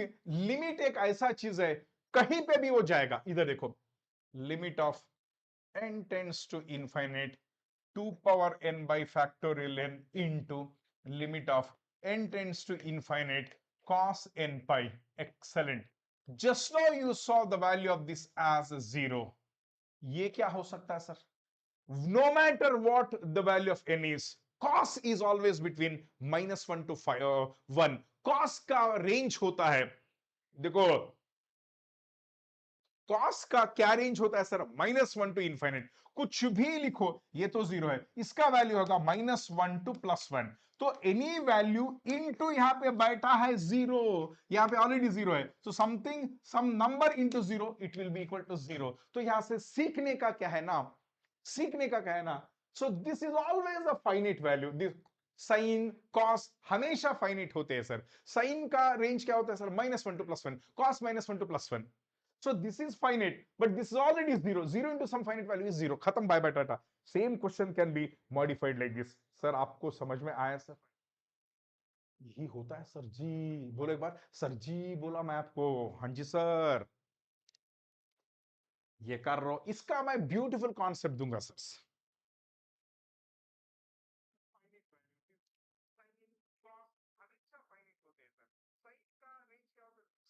लिमिट एक ऐसा चीज है, कहीं पे भी वो जाएगा। इधर देखो, limit of n tends to infinite 2 power n by factorial n into limit of n tends to infinite cos n pi। excellent, just now you saw the value of this as 0। ये क्या हो सकता है sir? no matter what the value of n is, cos is always between -1 to 1। cos का रेंज होता है, देखो कॉस का क्या रेंज होता है सर? -1 to infinite. कुछ भी लिखो, ये तो 0 है, इसका वैल्यू होगा -1 टू +1। तो एनी वैल्यू इनटू यहां पे बैठा है 0, यहां पे ऑलरेडी 0 है, तो something some number into 0 it will be equal to 0। तो यहां से सीखने का क्या है ना, सीखने का क्या है ना, so this is always a finite value. This sine cos हमेशा फाइनाइट होते हैं सर। साइन का रेंज क्या होता है sir? -1 to +1, cos -1 to +1। So this is finite, but this is already 0. 0 into some finite value is 0. खत्म, bye bye Tata. Same question can be modified like this। Sir आपको समझ में आया सर? यही होता है सर जी। बोलो एक बार, सर जी बोला मैं आपको। हाँ जी सर, ये कर रहा हूं, इसका मैं ब्यूटीफुल कॉन्सेप्ट दूंगा सर।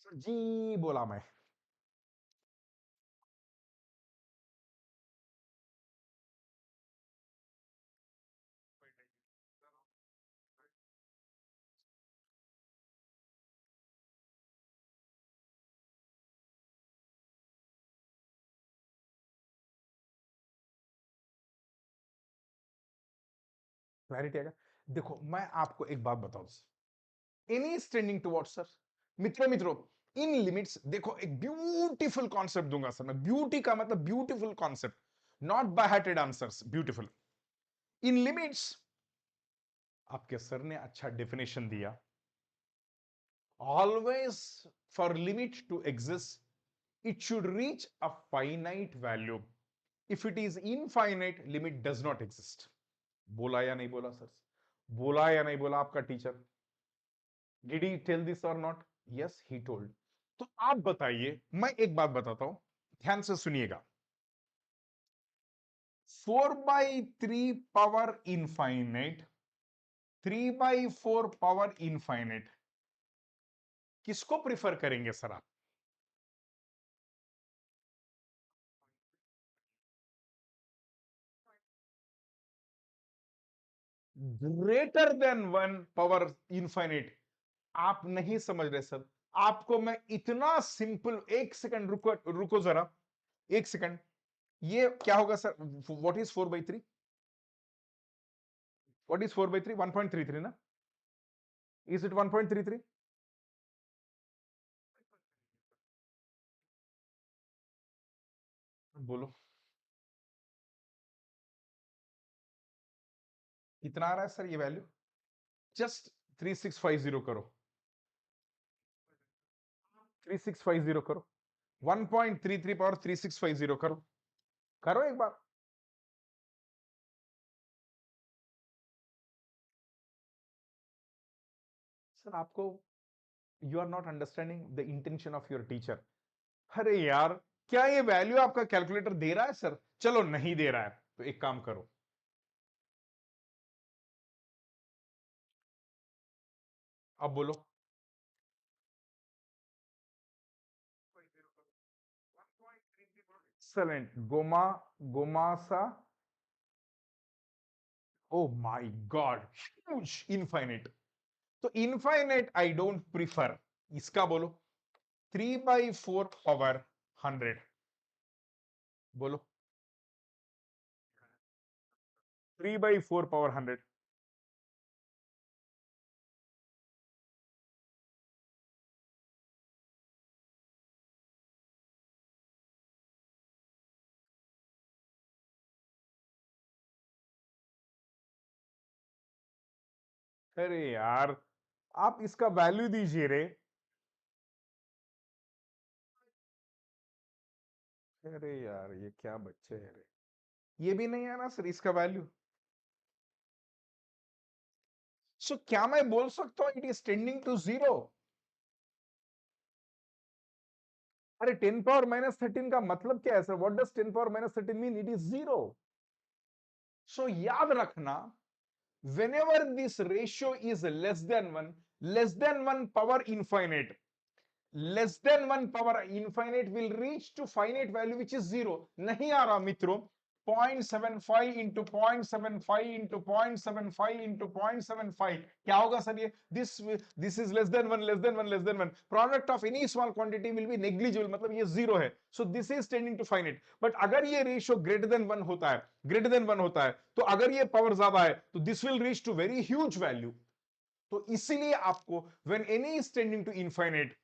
सर जी बोला मैं। क्लैरिटी आएगा। देखो मैं आपको एक बात बताऊं, any is tending towards sir, मित्रों इन लिमिट्स, देखो एक ब्यूटीफुल कॉन्सेप्ट दूंगा सर मैं। ब्यूटी का मतलब beautiful concept, not by hearted answers, beautiful. In limits, आपके सर ने अच्छा डेफिनेशन दिया। Always for limit to exist it should reach a finite value. If it is infinite limit does not exist. बोला या नहीं बोला सर? बोला या नहीं बोला आपका teacher? Did he tell this or not? Yes he told. तो आप बताइए, मैं एक बात बताता हूं, ध्यान से सुनिएगा। 4/3 पावर इनफाइनाइट, 3/4 पावर इनफाइनाइट, किसको प्रिफर करेंगे सर आप? Greater than 1 power infinite. आप नहीं समझ रहे सर, आपको मैं इतना सिंपल, एक सेकंड रुको, रुको जरा, एक सेकंड। ये क्या होगा sir? What is 4/3? What is 4/3? 1.33 ना? Is it 1.33? बोलो कितना आ रहा है सर ये वैल्यू? जस्ट 3650 करो, 3650 करो, 1.33 पावर 3650 करो, करो एक बार। सर आपको, you are not understanding the intention of your teacher. अरे यार, क्या ये वैल्यू आपका कैलकुलेटर दे रहा है सर? चलो नहीं दे रहा है तो एक काम करो, अब बोलो। एक्सलेंट, गोमा, गोमासा, oh my God, huge, infinite. तो इनफाइनेट आई डोंट प्रिफर, इसका बोलो 3/4 पावर 100, बोलो 3/4 पावर 100। अरे यार, आप इसका वैल्यू दीजिए रे। अरे यार, ये क्या बच्चे हैं रे, ये भी नहीं है ना सर इसका वैल्यू। सो क्या मैं बोल सकता हूं it is tending to zero? अरे 10 पावर -13 का मतलब क्या है sir? What does 10 power -13 mean? It is zero. So याद रखना, whenever this ratio is less than 1 power infinite, less than 1 power infinite will reach to finite value which is zero। नहीं आ रहा मित्रों, 0.75 into 0.75 into 0.75 into 0.75 क्या होगा सर ये? this is less than 1, less than 1, less than 1, product of any small quantity will be negligible, मतलब ये जीरो है। so this is tending to finite। but अगर ये रेशियो ग्रेटर देन 1 होता है, ग्रेटर देन 1 होता है, तो अगर ये पावर ज्यादा है तो this will reach to very huge value. तो इसीलिए आपको when any is tending to infinite,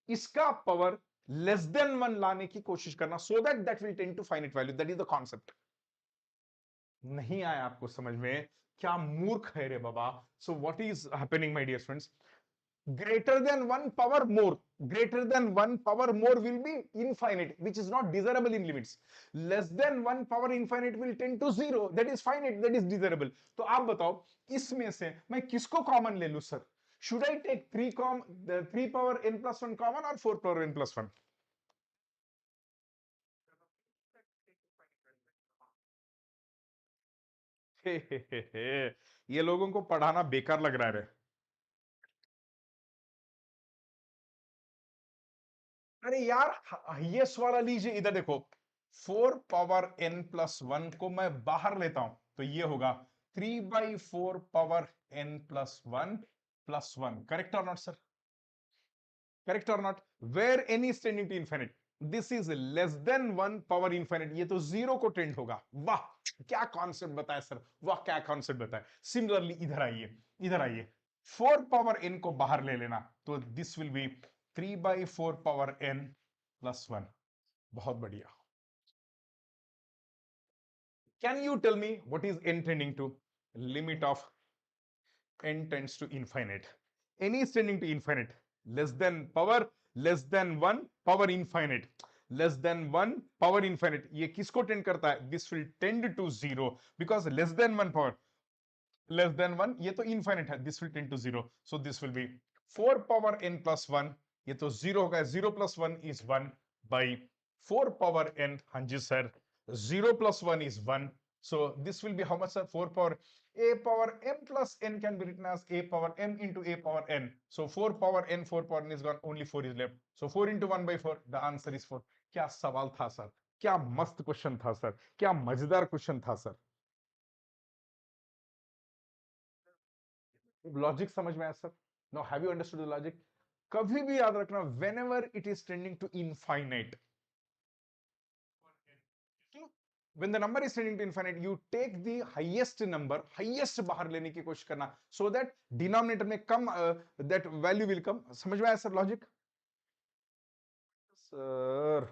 इसका पावर लेस देन 1 लाने की कोशिश करना, so that that will tend to finite value. That is the concept. नहीं आया आपको समझ में? क्या मूर्ख है रे बाबा। So what is happening my dear friends, greater than 1 power more, greater than 1 power more will be infinite, which is not desirable in limits। less than 1 power infinite will tend to zero, that is finite, that is desirable। तो आप बताओ, इसमें से मैं किसको कॉमन ले लूं sir? should I take 3 power n plus 1 common or 4 power n plus 1? ये लोगों को पढ़ाना बेकार लग रहा है रे। अरे यार, ये वाला लीजिए, इधर देखो, 4 पावर n+1 को मैं बाहर लेता हूं तो ये होगा 3/4 power n+1 +1। Correct or not sir? Correct or not? Where n is tending to infinite, this is less than 1 power infinite, ये तो जीरो को टेंड होगा। वाह, क्या कॉन्सेप्ट बताया सर, वाह क्या कॉन्सेप्ट बताया। सिमिलरली इधर आइए, इधर आइए, 4 पावर n को बाहर ले लेना तो this will B 3/4 power n+1। बहुत बढ़िया। Can you tell me what is n tending to? Limit of n tends to infinite, n is tending to infinite, less than power, less than 1 power infinite, less than 1 power infinite, ये किसको टेंड करता है? this will tend to zero, because less than 1 power, less than 1 ये तो infinite है, this will tend to zero, so this will be 4 power n plus 1, ये तो zero होगा, 0 plus 1 is 1 by 4 power n, हाँ जी sir, 0 plus 1 is 1, so this will be how much sir? 4 power a power m plus n can be written as a power m into a power n, so 4 power n, 4 power n is gone, only 4 is left, so 4 into 1 by 4, the answer is 4। क्या सवाल था सर, क्या मस्त क्वेश्चन था सर, क्या मजेदार क्वेश्चन था सर। लॉजिक समझ में आया sir? Now have you understood the logic? कभी भी याद रखना, whenever it is tending to infinite, when the number is tending to infinite, you take the highest number, highest बाहर लेने की कोशिश करना, so that denominator में कम, that value will come। समझ में आया सर लॉजिक? सर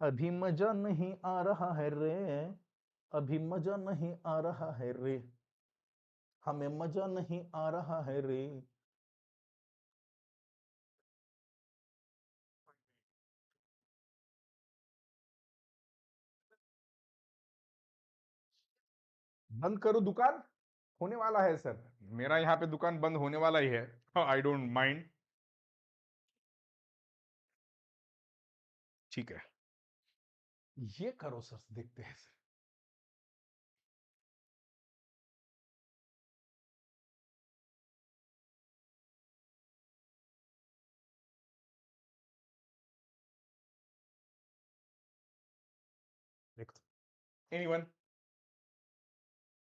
अभी मजा नहीं आ रहा है रे, अभी मजा नहीं आ रहा है रे, हमें मजा नहीं आ रहा है रे। बंद करो दुकान, होने वाला है सर, मेरा यहाँ पे दुकान बंद होने वाला ही है। I don't mind. ठीक है, ये करो सर, देखते हैं sir. Anyone?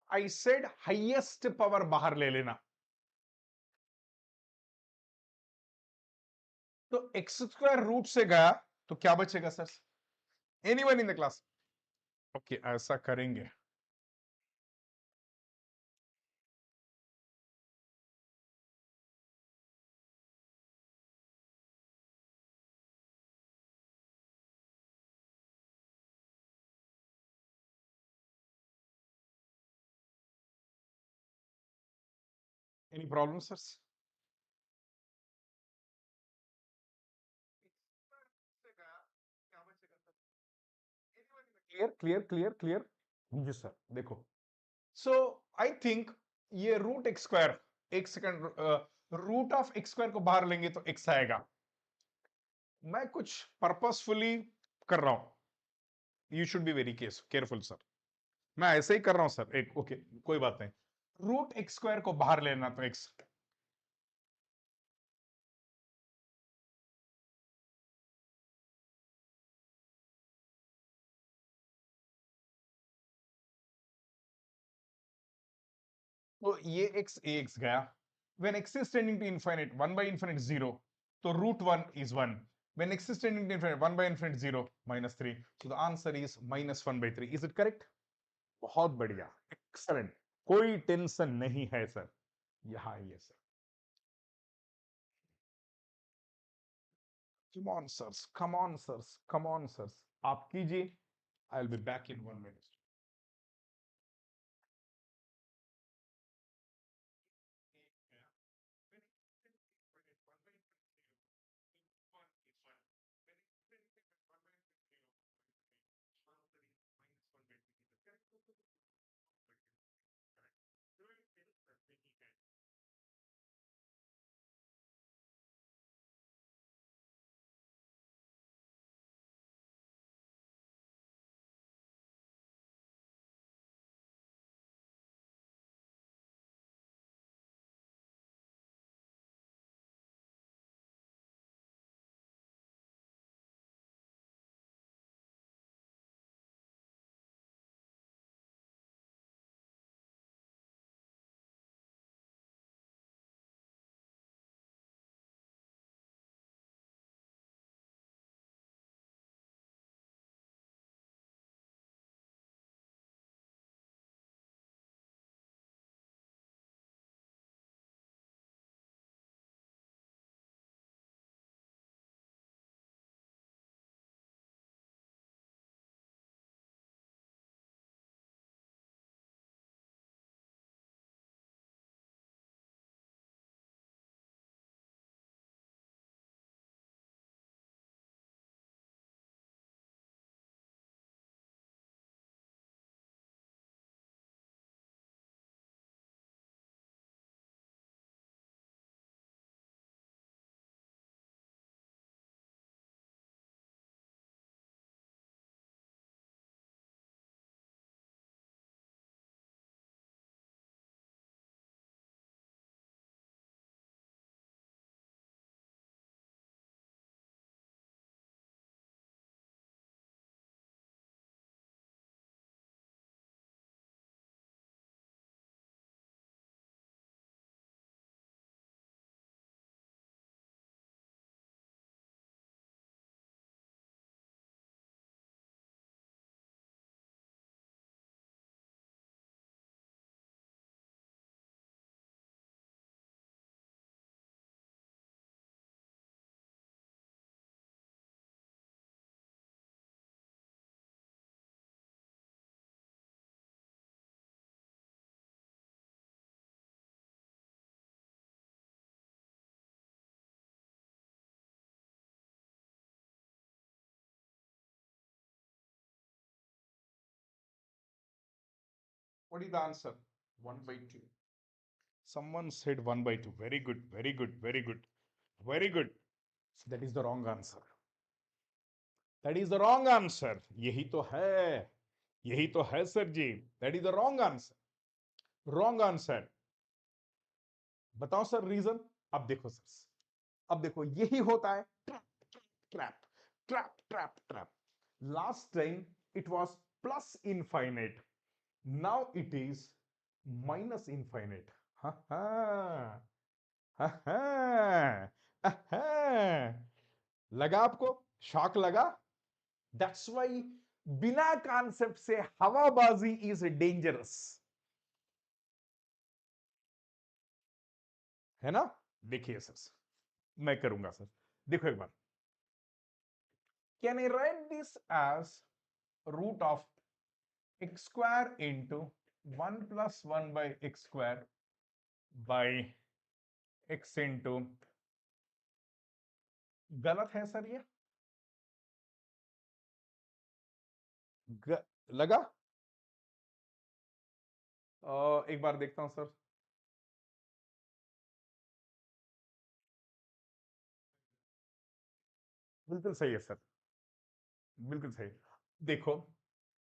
I said highest power बाहर ले लेना, तो एक्स स्क्वायर रूट से गया तो क्या बचेगा sir? Anyone in the class? Okay, ऐसा करेंगे। Any problem sir? Clear clear clear clear. जी सर, देखो, सो आई थिंक ये रूट एक्स स्क्वायर, एक second, root of x square को बाहर लेंगे तो एक्स आएगा। मैं कुछ पर्पसफुली कर रहा हूं, you should be very careful sir. मैं ऐसे ही कर रहा हूं सर, एक ओके, कोई बात नहीं। रूट एक्स स्क्वायर को बाहर लेना तो एक्स, तो ये एक्स गया। When X is tending to infinite, 1 by infinite 0, तो root 1 is 1। When X is tending to infinite, 1 by infinite 0, -3, so the answer is -1/3। is it correct? बहुत बढ़िया, एक्सलेंट, कोई टेंशन नहीं है सर। यहाँ ये sir, come on sirs, come on sirs, come on sirs, आप कीजिए। I will be back in 1 minute। What is the answer? 1 by 2. Someone said 1 by 2. Very good, very good, very good, very good. That is the wrong answer. That is the wrong answer. यही तो है, यही तो है sir ji. That is the wrong answer. Wrong answer. बताओ सर रीजन. अब देखो सर, अब देखो यही होता है trap trap trap trap. Last time it was plus infinite, now it is minus infinite. हा हा हा हा. लगा आपको? शॉक लगा? दैट्स वाई बिना कॉन्सेप्ट से हवाबाजी इज डेंजरस, है ना? देखिए सर, मैं करूंगा सर. देखो एक बार, can I write this as root of x square into 1 plus 1 by x square by x into, गलत है सर ये? लगा? एक बार देखता हूं सर. बिल्कुल सही है सर, बिल्कुल सही. देखो,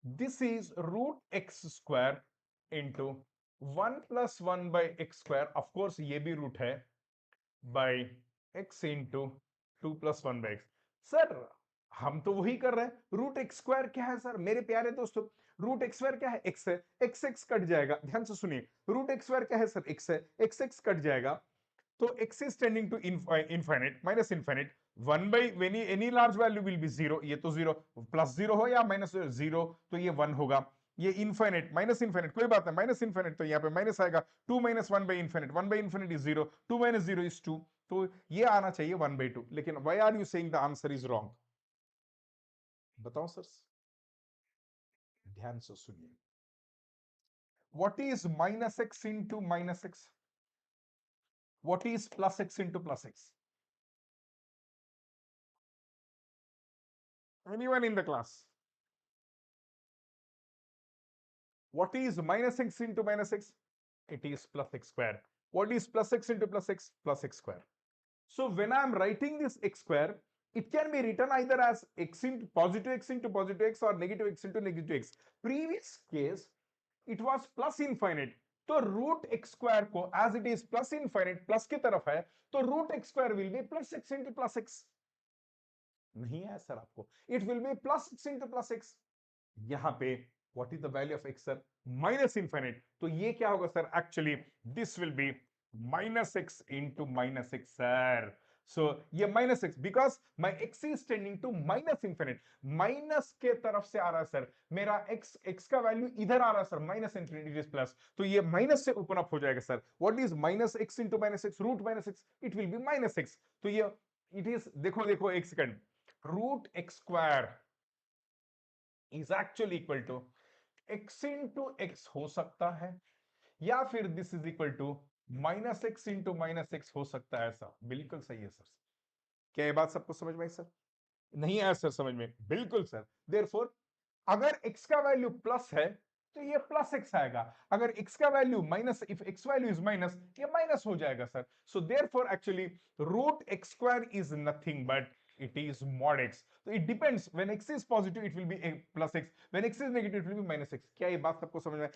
this is root x square into 1 plus 1 by X square. Of course ये भी रूट है, by X into 2 plus 1 by X. Sir हम तो वही कर रहे हैं. रूट एक्स स्क्वायर क्या है सर मेरे प्यारे दोस्तों? रूट एक्स स्क्वायर क्या है? एक्स है. एक्स एक्स कट जाएगा, ध्यान से सुनिए. रूट एक्स स्क्वायर क्या है सर? एक्स है. एक्स एक्स कट जाएगा, तो x is tending to infinite minus infinite. 1 by any large value will be 0. ये तो 0 प्लस 0 हो या माइनस 0, तो ये 1 होगा. ये इनफाइनेट माइनस इनफाइनेट कोई बात नहीं, माइनस इनफाइनेट तो यहाँ पे माइनस आएगा. 2 minus 1 by infinite, 1 by infinite is 0, 2 minus 0 is 2. तो ये आना चाहिए 1 बाई 2. लेकिन why are you saying the answer is wrong? बताओ सर, ध्यान से सुनिए. What is minus x into minus X? What is plus x into plus X? Anyone in the class? What is minus x into minus x? It is plus x square. What is plus x into plus x? Plus x square. So when I am writing this x square, it can be written either as x into positive x or negative x into negative x. Previous case, it was plus infinite. तो रूट एक्स स्क्वायर को as it is plus infinite plus की तरफ है, तो root x square will be plus x into plus x. नहीं है सर आपको, it will be plus x into plus x. यहां पे what is the value of x sir? Minus infinite. तो ये क्या होगा sir? Actually this will be minus x into minus x sir. So ये minus x, because my X is tending to minus infinite. Minus के तरफ से आ रहा है सर मेरा एक्स. एक्स का वैल्यू इधर आ रहा है sir, minus infinity is plus, तो ये माइनस से ओपन अप हो जाएगा sir. What is minus x into minus X? Root minus X, it will be minus X. तो ये इट इज, देखो देखो एक second, root x square is actually equal to x into X हो सकता है, या फिर this is equal to minus x into minus X हो सकता है. ऐसा बिल्कुल सही है सर. क्या ये बात सबको समझ में आई सर? नहीं आया सर समझ में? बिल्कुल सर. देयरफॉर अगर x का वैल्यू प्लस है तो ये प्लस x आएगा. अगर x का value minus, if x value is minus, ये माइनस हो जाएगा sir. So therefore actually root x square is nothing but it is mod x. So it depends. When x is positive, it will be a plus x. When x is negative, it will be minus x. क्या ये बात सबको समझ में?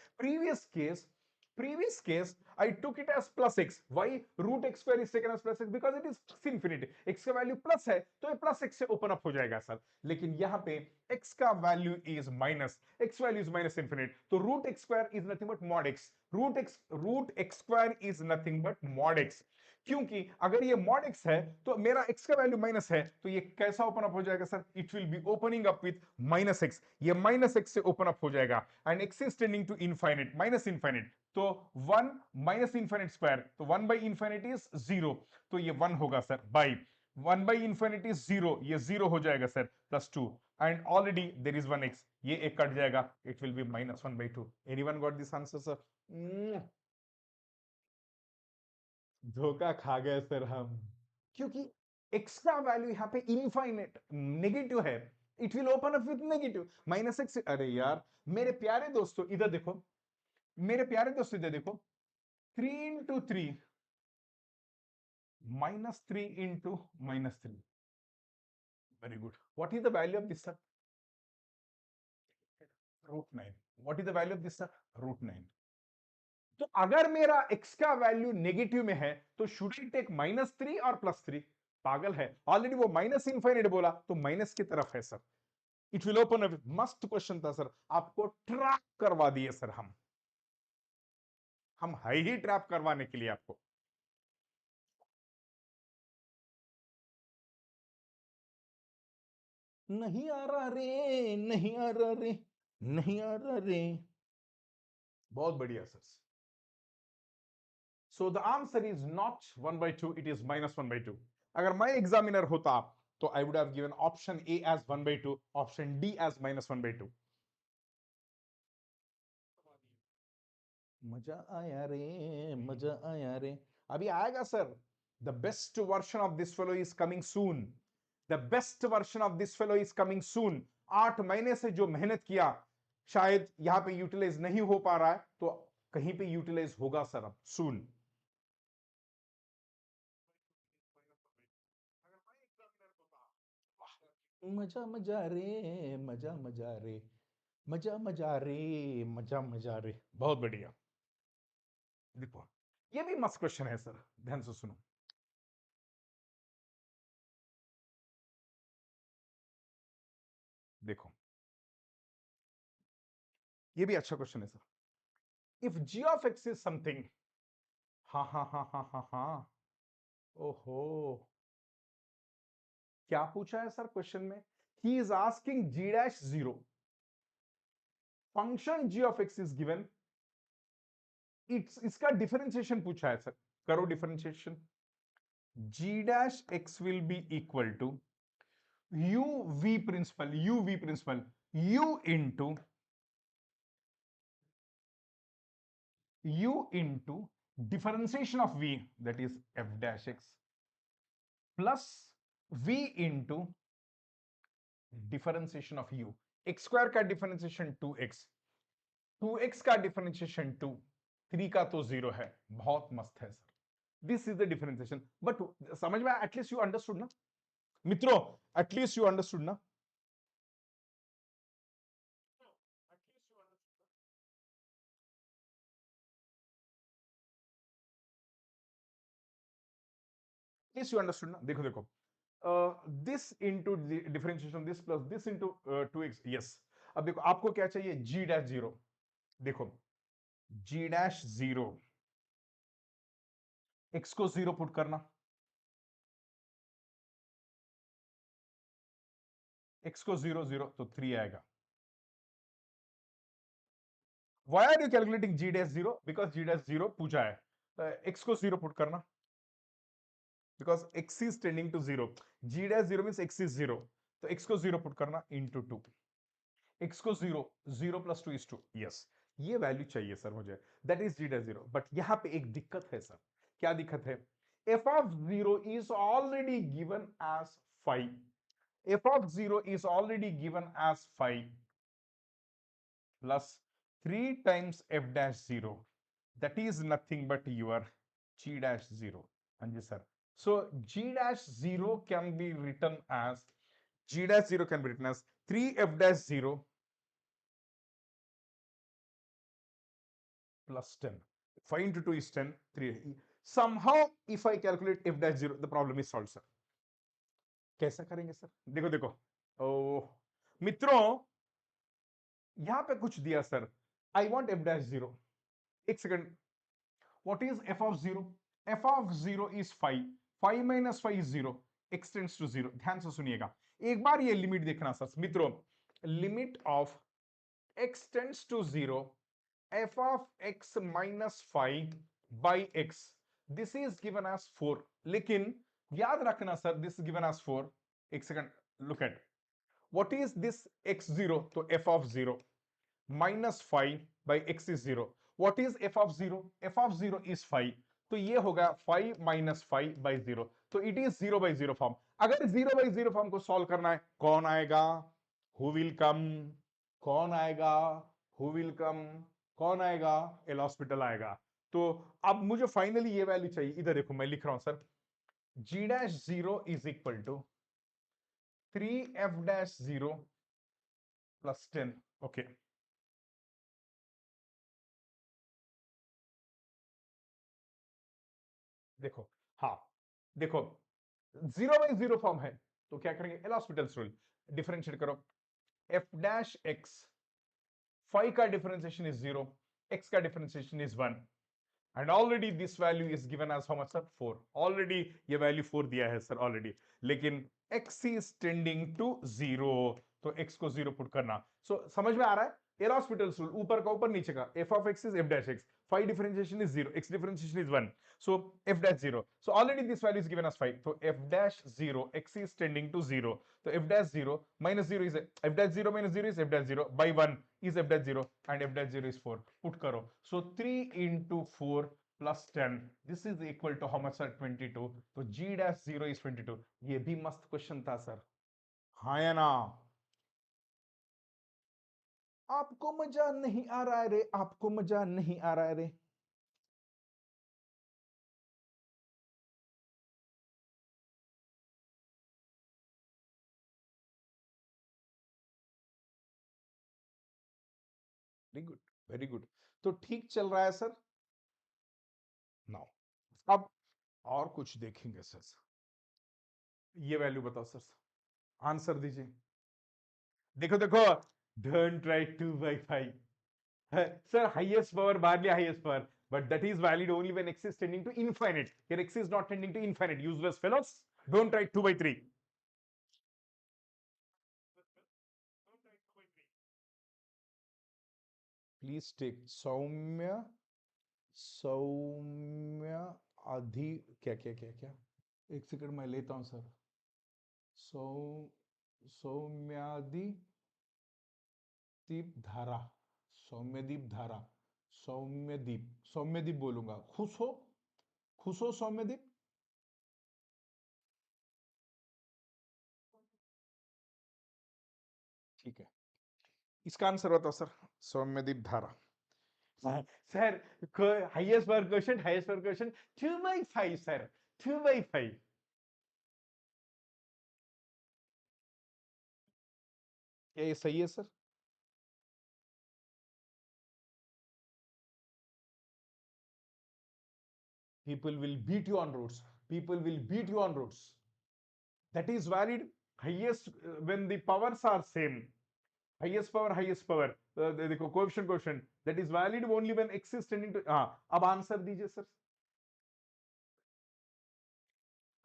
Previous case, I took it as plus x. Why? Root x square is taken as plus x because it is plus infinity. x का वैल्यू प्लस है, तो ये प्लस x से ओपन अप हो जाएगा सर. लेकिन यहाँ पे x का value is minus, x value is minus infinite, तो root x square is nothing but mod x. Root x square is nothing but mod x. क्योंकि अगर ये मॉड x है तो मेरा x का वैल्यू माइनस है, तो ये कैसा ओपन अप हो जाएगा sir? It will be opening up with minus x. ये माइनस x से ओपन अप हो जाएगा and x is tending to infinite, minus infinite. तो 1 माइनस इनफाइनिट स्क्वायर, तो 1 बाई इनफाइनिट इज 0, तो ये 1 होगा sir. By 1 by infinite is 0, ये 0 हो जाएगा sir, plus 2, and already there is 1x, ये एक कट जाएगा, it will be minus 1 by 2. Anyone got this answer sir? धोखा खा गए सर हम, क्योंकि x का वैल्यू यहाँ पे इनफाइनेट नेगेटिव है. It will open up with negative minus x. अरे यार मेरे प्यारे दोस्तों, इधर देखो, मेरे प्यारे दोस्तों देखो, 3 into 3 -3 into -3, very good. What is the value of this, sir? √9. What is the value of this, sir? √9. तो अगर मेरा x का वैल्यू नेगेटिव में है तो शुड आई टेक -3 और +3? पागल है, ऑलरेडी वो माइनस इनफाइनाइट बोला तो माइनस की तरफ है sir. It will open a मस्त क्वेश्चन था सर, आपको ट्रैप करवा दिए सर हम है ही ट्रैप करवाने के लिए आपको। नहीं आ रहा रे, नहीं आ रहा रे, नहीं आ रहा रे। बहुत बढ़िया sir. So the answer is not 1/2, it is -1/2। अगर मैं एग्जामिनर होता तो I would have given option A as 1/2, option D as -1/2। मजा आया रे, मजा आया रे। अभी आएगा sir. The best version of this fellow is coming soon. The best version of this fellow is coming soon. 8 महीने से जो मेहनत किया, शायद यहां पे यूटिलाइज नहीं हो पा रहा है, तो कहीं पे यूटिलाइज होगा सर अब सून। मजा मजा रे, मजा मजा रे, मजा मजा रे, मजा मजा रे। बहुत बढ़िया। देखो, ये भी मस्त क्वेश्चन है सर, ध्यान से सुनो। देखो, ये भी अच्छा क्वेश्चन है sir. If G of x is something, हाँ हाँ हाँ हाँ हाँ हाँ, ओहो, क्या पूछा है सर क्वेश्चन में? He is asking g'0, function g of x is given, इसका डिफरेंशिएशन पूछा है सर। करो differentiation. g' will be equal to u v principle u into differentiation of v, that is f' plus v into differentiation of u। X square का डिफरेंशिएशन 2x, 2x का डिफरेंशिएशन 2, 3 का तो 0 है। बहुत मस्त है sir, this is the differentiation. But समझ में, एटलीस्ट यू अंडरस्टूड ना मित्रों? एटलीस्ट यू अंडरस्टूड ना? एटलीस्ट यू अंडरस्टूड ना? देखो देखो, this into differentiation this plus this into 2x, yes. अब देखो, आपको क्या चाहिए? g'0। देखो, g'0, x को 0 पुट करना, x को 0 0 तो 3 आएगा। Why are you calculating g'0? Because g'0 पूछा है। x को 0 पुट करना, because x is tending to 0, g'0 means x is 0, तो x को 0 पुट करना into 2, x को 0, 0 plus 2 is 2, yes। ये वैल्यू चाहिए सर मुझे, दैट इज g'0। बट यहां पे एक दिक्कत है सर। क्या दिक्कत है? f of 0 is already given as 5, f of 0 is already given as 5 plus 3 times f'0, that is nothing but your g'0। हाँ जी sir. So g'0 can be written as, g'0 can be written as 3f'0 plus 10. 5 into 2 is 10, 3। Somehow if I calculate f'0, the problem is solved, sir। कैसा करेंगे सर? देखो देखो, ओ मित्रों, यहां पे कुछ दिया सर, आई वॉन्ट f'0। एक second, what is f of 0? f of 0 is 5, 5 minus 5 is 0, x tends to 0। ध्यान से सुनिएगा, एक बार ये लिमिट देखना सर मित्रों। Limit of x tends to 0, f of x minus 5 by x, this is given as 4। लेकिन याद रखना sir, this is given as 4। एक second, look at what is this x0, तो f of 0 minus 5 by x is 0। what is f of 0? f of 0 is 5, तो ये होगा 5 minus 5 by 0, तो it is 0 by 0 फॉर्म। अगर 0 by 0 फॉर्म को सॉल्व करना है, कौन आएगा? Who will come? कौन आएगा? Who will come? कौन आएगा? एल हॉस्पिटल आएगा। तो अब मुझे फाइनली ये वैल्यू चाहिए। इधर देखो मैं लिख रहा हूं sir, g dash zero is equal to 3f-0 plus 10। Okay, देखो, हाँ, देखो, 0/0 फॉर्म है तो क्या करेंगे? एल हॉस्पिटल्स रूल, डिफरेंशिएट करो। एफ डैश एक्स, फाइव का डिफरेंशिएशन इज 0, एक्स का differentiation is 1, and already this value is given as how much sir? 4. Already ये value 4 दिया है सर already, लेकिन x is tending to 0, तो x को 0 पुट करना। so, समझ में आ रहा है? L'Hospital's rule, ऊपर का ऊपर नीचे का, f of x is f dash x, 5 differentiation is 0, x differentiation is 1, so f dash 0, so already this value is given as 5, so f dash 0, x is tending to 0, so f dash 0 minus 0 is f dash 0 minus 0 is f dash 0 by 1 is f dash 0 and f dash 0 is 4, put करो, so 3 into 4 plus 10, this is equal to how much sir? 22, तो g dash 0 is 22। ये भी मस्त क्वेश्चन था सर, हाँ या ना? आपको मजा नहीं आ रहा है रे, आपको मजा नहीं आ रहा है रे। वेरी गुड, वेरी गुड, तो ठीक चल रहा है सर। नाउ अब और कुछ देखेंगे सर। ये वैल्यू बताओ सर, आंसर दीजिए। देखो देखो, don't write 2/5 sir, highest power barely highest power, but that is valid only when x is tending to infinite. Here x is not tending to infinite, useless fellows. Don't write 2/3. Please take सौम्य, सौम्य अधि, क्या क्या क्या क्या, एक सेकंड मैं लेता हूं सर। सौ सौम्यादि दीप धारा, सौम्यदीप धारा, सौम्यदीप, सौम्यदीप बोलूंगा, खुश हो, खुश हो सौम्यदीप। ठीक है, इसका आंसर बताओ सर, सौम्यदीप धारा। सर, हाईएस्ट पर क्वेश्चन 2/5 सर, 2/5। क्या ये सही है sir? People will beat you on roads, people will beat you on roads, that is valid highest when the powers are same, highest power, देखो coefficient, that is valid only when x is tending to, हाँ, अब आंसर दीजिए सर,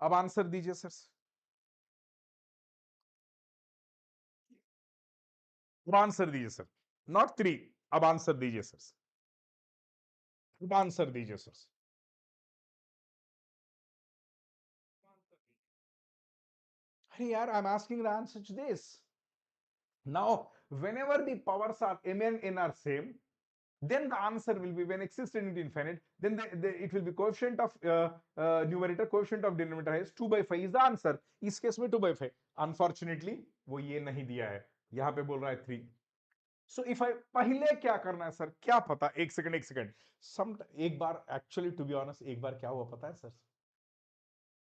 अब आंसर दीजिए सर, अब आंसर दीजिए सर, नॉट 3, अब आंसर दीजिए सर, अब आंसर दीजिए सर। अरे यार, I am asking the answer to this. Now, whenever the powers are m and n are same, then the answer will be when x is tending to infinite, then it will be coefficient of numerator, coefficient of denominator is 2/5 is the answer. इस केस में 2/5, unfortunately वो ये नहीं दिया है, यहाँ पे बोल रहा है 3। सो इफ आई, पहले क्या करना है सर, क्या पता, एक सेकंड एक सेकंड, सम एक बार एक्चुअली टू बी ऑनेस्ट, एक बार क्या हुआ पता है सर?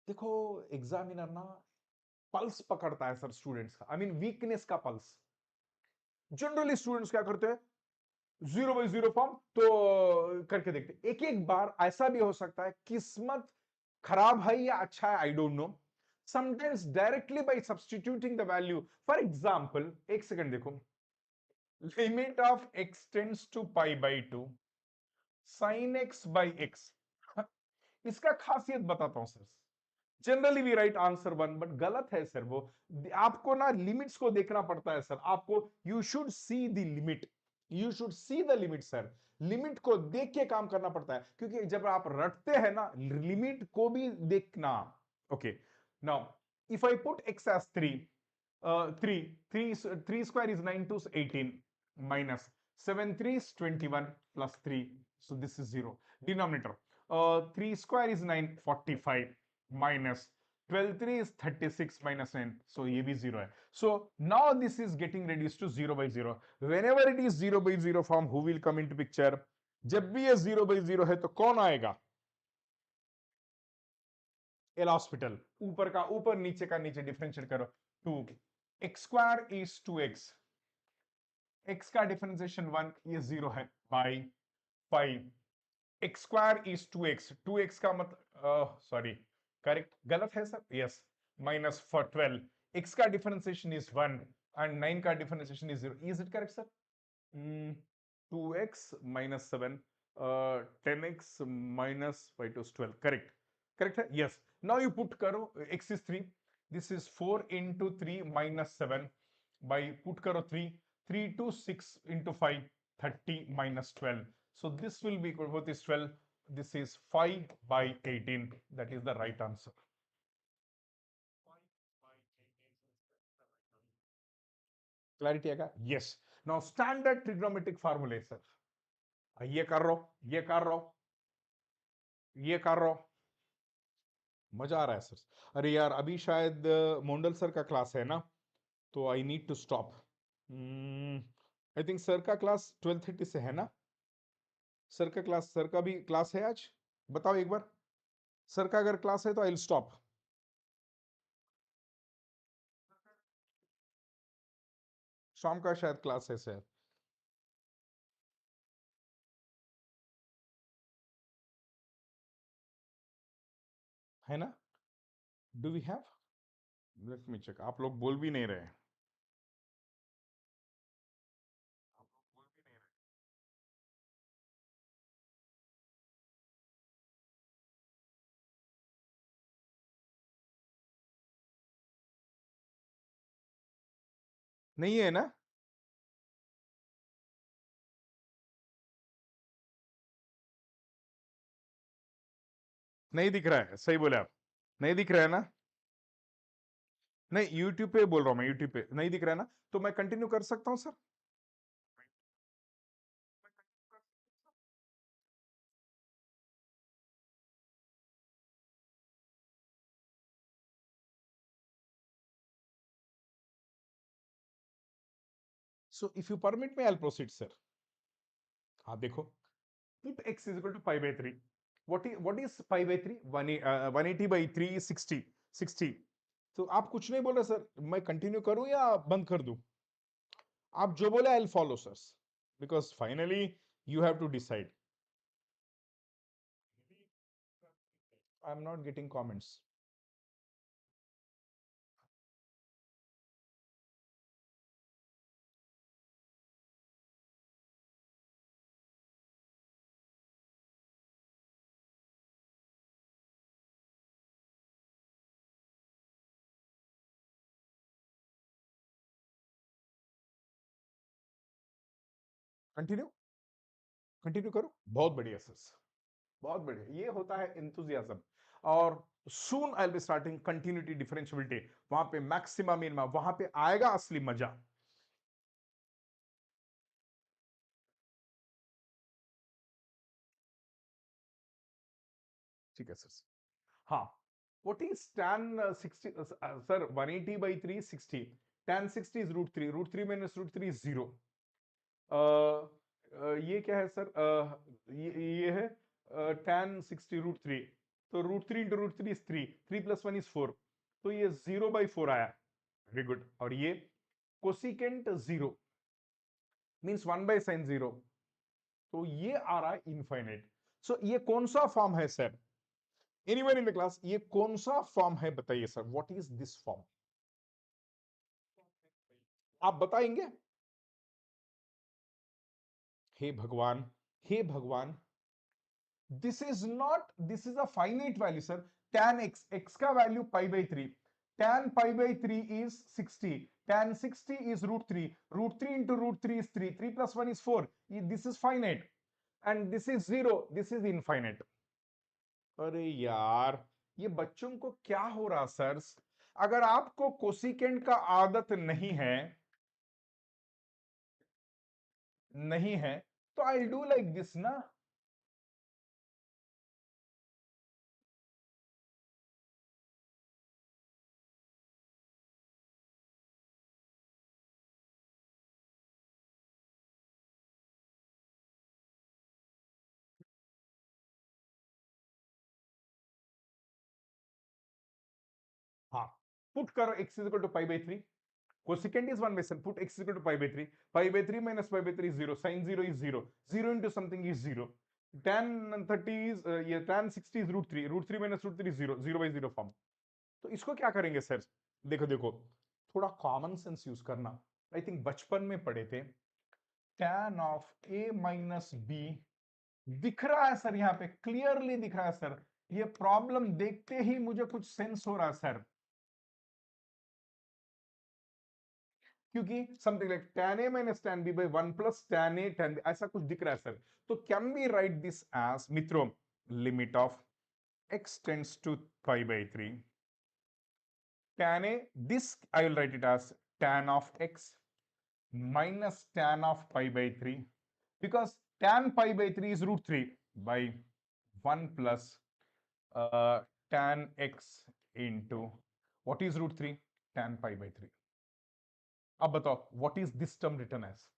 देखो, एग्जामिनर ना पल्स पकड़ता है सर स्टूडेंट्स का, आई मीन वीकनेस का पल्स। जनरली स्टूडेंट्स क्या करते हैं? 0/0 फॉर्म तो करके देखते, एक एक बार ऐसा भी हो सकता है किस्मत खराब है या अच्छा है, I don't know, sometimes directly by substituting the value. For example, एक सेकंड देखो, limit of x tends to π/2 sin x/x, इसका खासियत बताता हूं sir. Generally we write answer 1, but गलत है सर वो, आपको ना लिमिट्स को देखना पड़ता है सर, आपको you should see the limit, you should see the limit sir, limit को देख के काम करना पड़ता है, क्योंकि जब आप रटते हैं ना, लिमिट को भी देखना। Okay, now if I put x as 3, 3 square is 9 to 18 minus 7 3 is 21 plus 3, so this is 0, denominator 3 square is 9 45 minus 12 3 is 36 minus 9. So ये भी 0 है. So now this is getting reduced to 0 by 0. Whenever it is 0 by 0 form, who will come into picture? जब भी ये 0 by 0 है तो कौन आएगा? L hospital. ऊपर का ऊपर, नीचे का नीचे, डिफरेंशिएट करो. 2 x square is 2x. x का डिफरेंशिएशन 1, ये 0 है, by 5. x square is 2x. 2x का मतलब सॉरी, करेक्ट, गलत है sir, yes, minus for 12. x का डिफरेंशिएशन इज 1 एंड 9 का differentiation is 0. Is it correct sir? 2x minus 7, 10x minus 5 to 12. Correct. Correct है? Yes. Now you put करो, x is 3. This is 4 into 3 minus 7 by put करो 3. 3 to 6 into 5, 30 minus 12. So this will be equal, what is 12? This is 5 by 18. That is the right answer. Clarity आएगा? Yes. Now standard trigonometric formula sir. ये कर रहा हूं, ये कर रहा हूं, ये कर रहा हूं. मजा आ रहा है सर. अरे यार, अभी शायद मोंडल सर का क्लास है ना, तो I need to stop. I think sir का क्लास 12:30 से है ना. सर का क्लास, सर का भी क्लास है आज. बताओ एक बार, सर का अगर क्लास है तो आई विल स्टॉप. शाम का शायद क्लास है सर, है ना? Do we have? Let me check. आप लोग बोल भी नहीं रहे. नहीं है ना? नहीं दिख रहा है, सही बोले आप. नहीं दिख रहा है ना? नहीं, यूट्यूब पे बोल रहा हूं मैं, यूट्यूब पे नहीं दिख रहा है ना, तो मैं कंटिन्यू कर सकता हूं sir? So if you permit me, I will proceed sir. हाँ देखो, put x is equal to pi by 3. What is pi by 3? 180 by 3 is 60. 60. तो आप कुछ नहीं बोल रहे सर, मैं कंटिन्यू करूं या बंद कर दूं? आप जो बोले I will follow sir, because finally you have to decide. I am not getting comments. Continue, continue करो. बहुत बढ़िया सर, बहुत बढ़िया. ये होता है इंथुजियाज्म. और soon I will be starting continuity differentiability. वहां पे मैक्सिमा मिनिमा, वहां पे आएगा असली मजा. ठीक है सर. हाँ, what is tan 60 sir? 180 by 3 is 60. Tan 60 is root 3. Root 3 minus root 3 is 0. ये क्या है सर? ये है tan 60 root 3. तो root 3 into root 3 is 3. 3 plus 1 is 4. तो ये 0 by 4 आया. Very good. और ये कोसिकेंट 0 मीन्स 1 by sin 0. तो ये आ रहा है इनफाइनाइट. सो ये कौन सा फॉर्म है sir? Anyone in the class, ये कौन सा फॉर्म है बताइए sir. What is this form? आप बताएंगे? हे भगवान, हे भगवान. This is not, this is a finite value sir. tan x, x का value pi by 3. tan pi by 3 is 60. Tan 60 is root 3. Root 3 into root 3 is 3. 3 plus 1 is 4. This is finite. And this is 0. This is infinite. अरे यार, ये बच्चों को क्या हो रहा सर? अगर आपको कोसिकेंट का आदत नहीं है, नहीं है, तो आई डू लाइक दिस ना. हाँ, पुट करो x is equal to pi by three, cosecant is 1/7, put x is equal to pi by three, pi by three minus pi by three zero, sine zero is zero, zero into something is zero, tan 30 is ये tan 60 is root three minus root three zero, zero by zero form. तो इसको क्या करेंगे सर? देखो देखो, थोड़ा कॉमन सेंस यूज करना। आई थिंक बचपन में पढ़े थे, tan of a minus b, दिख रहा है सर, यहां पे क्लियरली दिख रहा है सर, ये प्रॉब्लम देखते ही मुझे कुछ सेंस हो रहा है सर, क्योंकि something like tan a minus tan b by one plus tan a tan b, ऐसा कुछ दिख रहा है सर। तो can we write this as, मित्रों, limit of x tends to pi by three, tan a, this I will write it as tan of x minus tan of pi by 3, because tan pi by 3 is root 3 by 1 plus tan x into what is root 3, tan pi by 3। अब बताओ what is this term written as?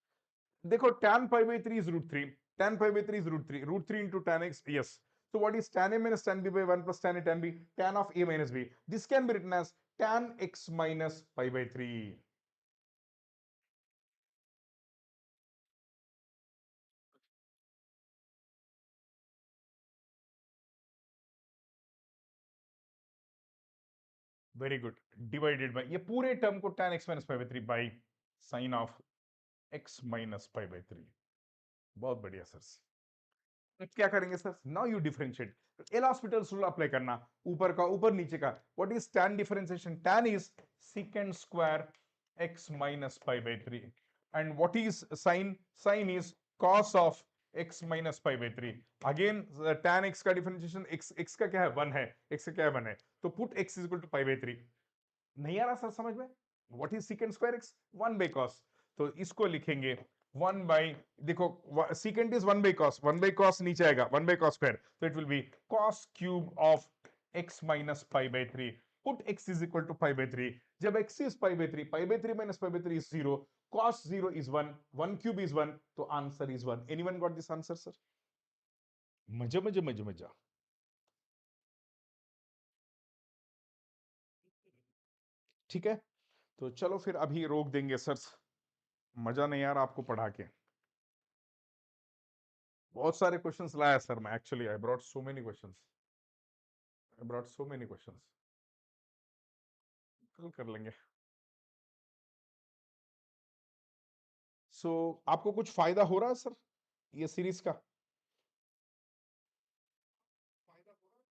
देखो tan pi by 3 is root 3, tan pi by 3 is root 3, root 3 into tan x, yes, so what is tan a minus tan b by 1 plus tan a tan b, tan of a minus b, this can be written as tan x minus pi by 3। Very good, divided by, ये पूरे टर्म को tan x minus pi by three by sine of x minus pi by three. बहुत बढ़िया सर। अब क्या करेंगे sir? Now you differentiate, L hospitals rule apply करना, ऊपर का ऊपर नीचे का। What is tan differentiation? tan is secant square x minus pi by three, and what is sine? Sine is cos of x minus pi by three. Again tan x का डिफरेंशिएशन, x का क्या है? 1 है, x का क्या है? 1 है, तो put x is equal to pi by three. नहीं आ रहा सर समझ में? What is secant square x? 1 by cos, तो इसको लिखेंगे 1 बाई, देखो secant is 1 by cos, 1 by cos नीचे आएगा, 1 बाई कॉस स्क्वायर, तो it will be cos cube of x minus pi by three, put x is equal to pi by three. जब x is pi by three minus pi by three is zero, cos zero is 1, 1 cube is 1, तो answer is 1। Anyone got this answer sir? मजा मजा मजा मजा। ठीक है, तो चलो फिर अभी रोक देंगे सर, मजा नहीं यार आपको पढ़ा के। बहुत सारे क्वेश्चंस लाया सर मैं, actually I brought so many questions, I brought so many questions. कल कर लेंगे। आपको कुछ फायदा हो रहा है सर ये सीरीज का? फायदा हो रहा है?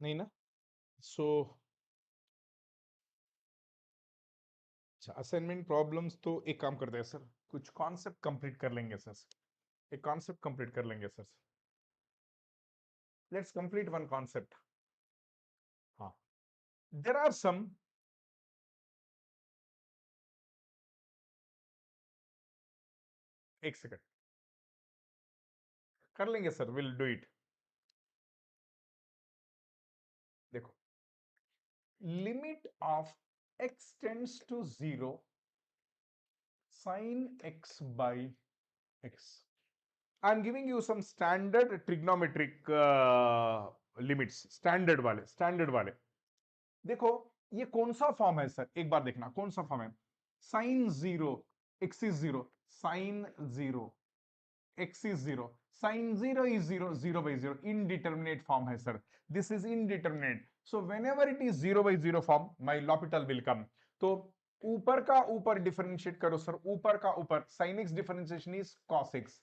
नहीं ना? सो असाइनमेंट प्रॉब्लम्स तो एक काम करते हैं सर, कुछ कॉन्सेप्ट कंप्लीट कर लेंगे सर, एक कॉन्सेप्ट कंप्लीट कर लेंगे sir. Let's complete one concept. हाँ, देर आर सम, एक सेकंड, कर लेंगे सर, विल डू इट। देखो, limit of x tends to zero sin x by x, I am giving you some standard trigonometric limits, standard वाले। देखो, ये कौन सा फॉर्म है सर? एक बार देखना कौन सा फॉर्म है। Sine zero x is zero, sine zero x is 0, sin 0 is 0, 0 by 0, indeterminate form है sir, this is indeterminate, so whenever it is 0 by 0 form my L'Hopital will come। तो ऊपर का ऊपर डिफरेंशिएट करो सर, ऊपर का ऊपर sin x differentiation is cos x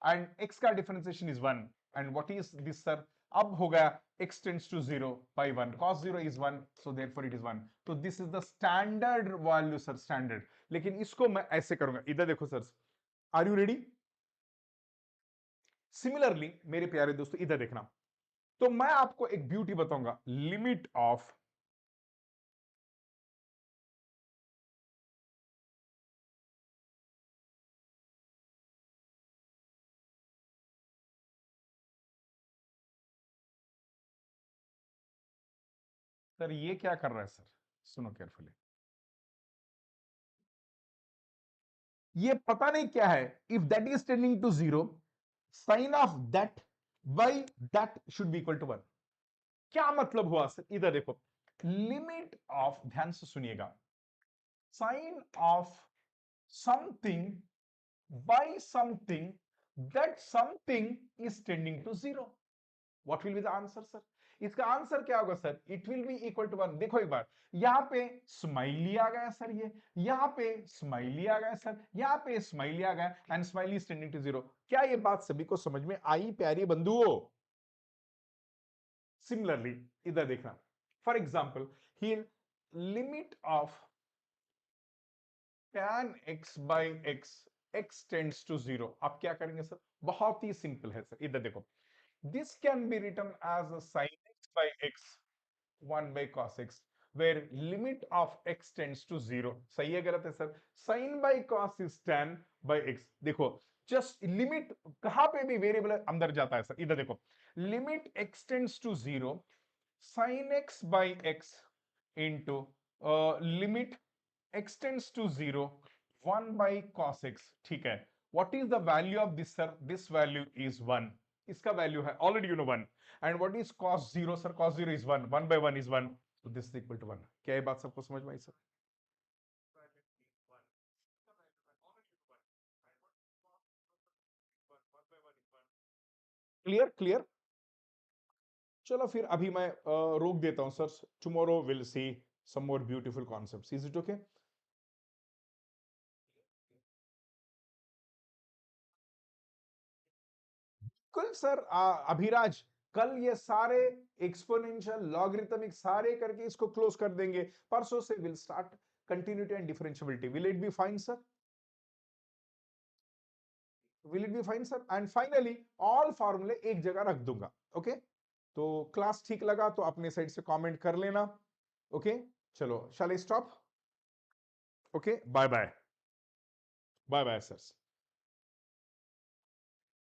and x का differentiation is 1, and what is this sir? अब हो गया x tends to 0 by 1, cos 0 is 1, so therefore it is 1, तो this is the standard value sir, standard. लेकिन इसको मैं ऐसे करूंगा, इधर देखो sir, are you ready? Similarly मेरे प्यारे दोस्तों इधर देखना, तो मैं आपको एक ब्यूटी बताऊंगा, लिमिट ऑफ सर, ये क्या कर रहा है सर? सुनो केयरफुली, ये पता नहीं क्या है, if that is tending to zero, sine of that by that should be equal to one. क्या मतलब हुआ सर? इधर देखो, लिमिट ऑफ, ध्यान से सुनिएगा, sine of something by something, that something is tending to zero. What will be the answer, sir? इसका आंसर क्या होगा sir? It will be equal to one. देखो एक बार, यहां पे स्माइली आ गया सर, ये यहां पे स्माइली आ गया सर, यहां पे स्माइली आ गया, and smiley is tending to zero. क्या ये बात सभी को समझ में आई प्यारी बंधुओं? सिमिलरली इधर देखना, for example here limit of tan x by x tends to zero. आप क्या करेंगे सर? बहुत ही सिंपल है सर, इधर देखो, this can be written as sin x by x 1 by cos x, where limit of x tends to 0। सही है गलत है sir? sin by cos is tan by x। देखो, जस्ट लिमिट कहां पे भी वेरिएबल अंदर जाता है सर, इधर देखो, limit x tends to 0, sin x by x into limit x tends to 0, 1 by cos x। ठीक है, what is the value of this sir? This value is 1। इसका वैल्यू है already you know 1। And what is cos 0 sir? cos 0 is 1, 1 by 1 is 1, so this is equal to 1। क्या ये बात सबको समझ में आई सर? Clear clear. चलो फिर अभी मैं रोक देता हूं sir, tomorrow will see some more beautiful concepts, is it okay? कल सर अभिराज, कल ये सारे एक्सपोनेंशियल लॉगरिथमिक सारे करके इसको क्लोज कर देंगे। परसों से will start continuity and differentiability. Will it be fine sir? Will it be fine sir? And finally all फॉर्मूले एक जगह रख दूंगा। ओके तो क्लास ठीक लगा तो अपने साइड से कमेंट कर लेना। ओके चलो, shall I stop? Okay bye bye. Bye bye sir.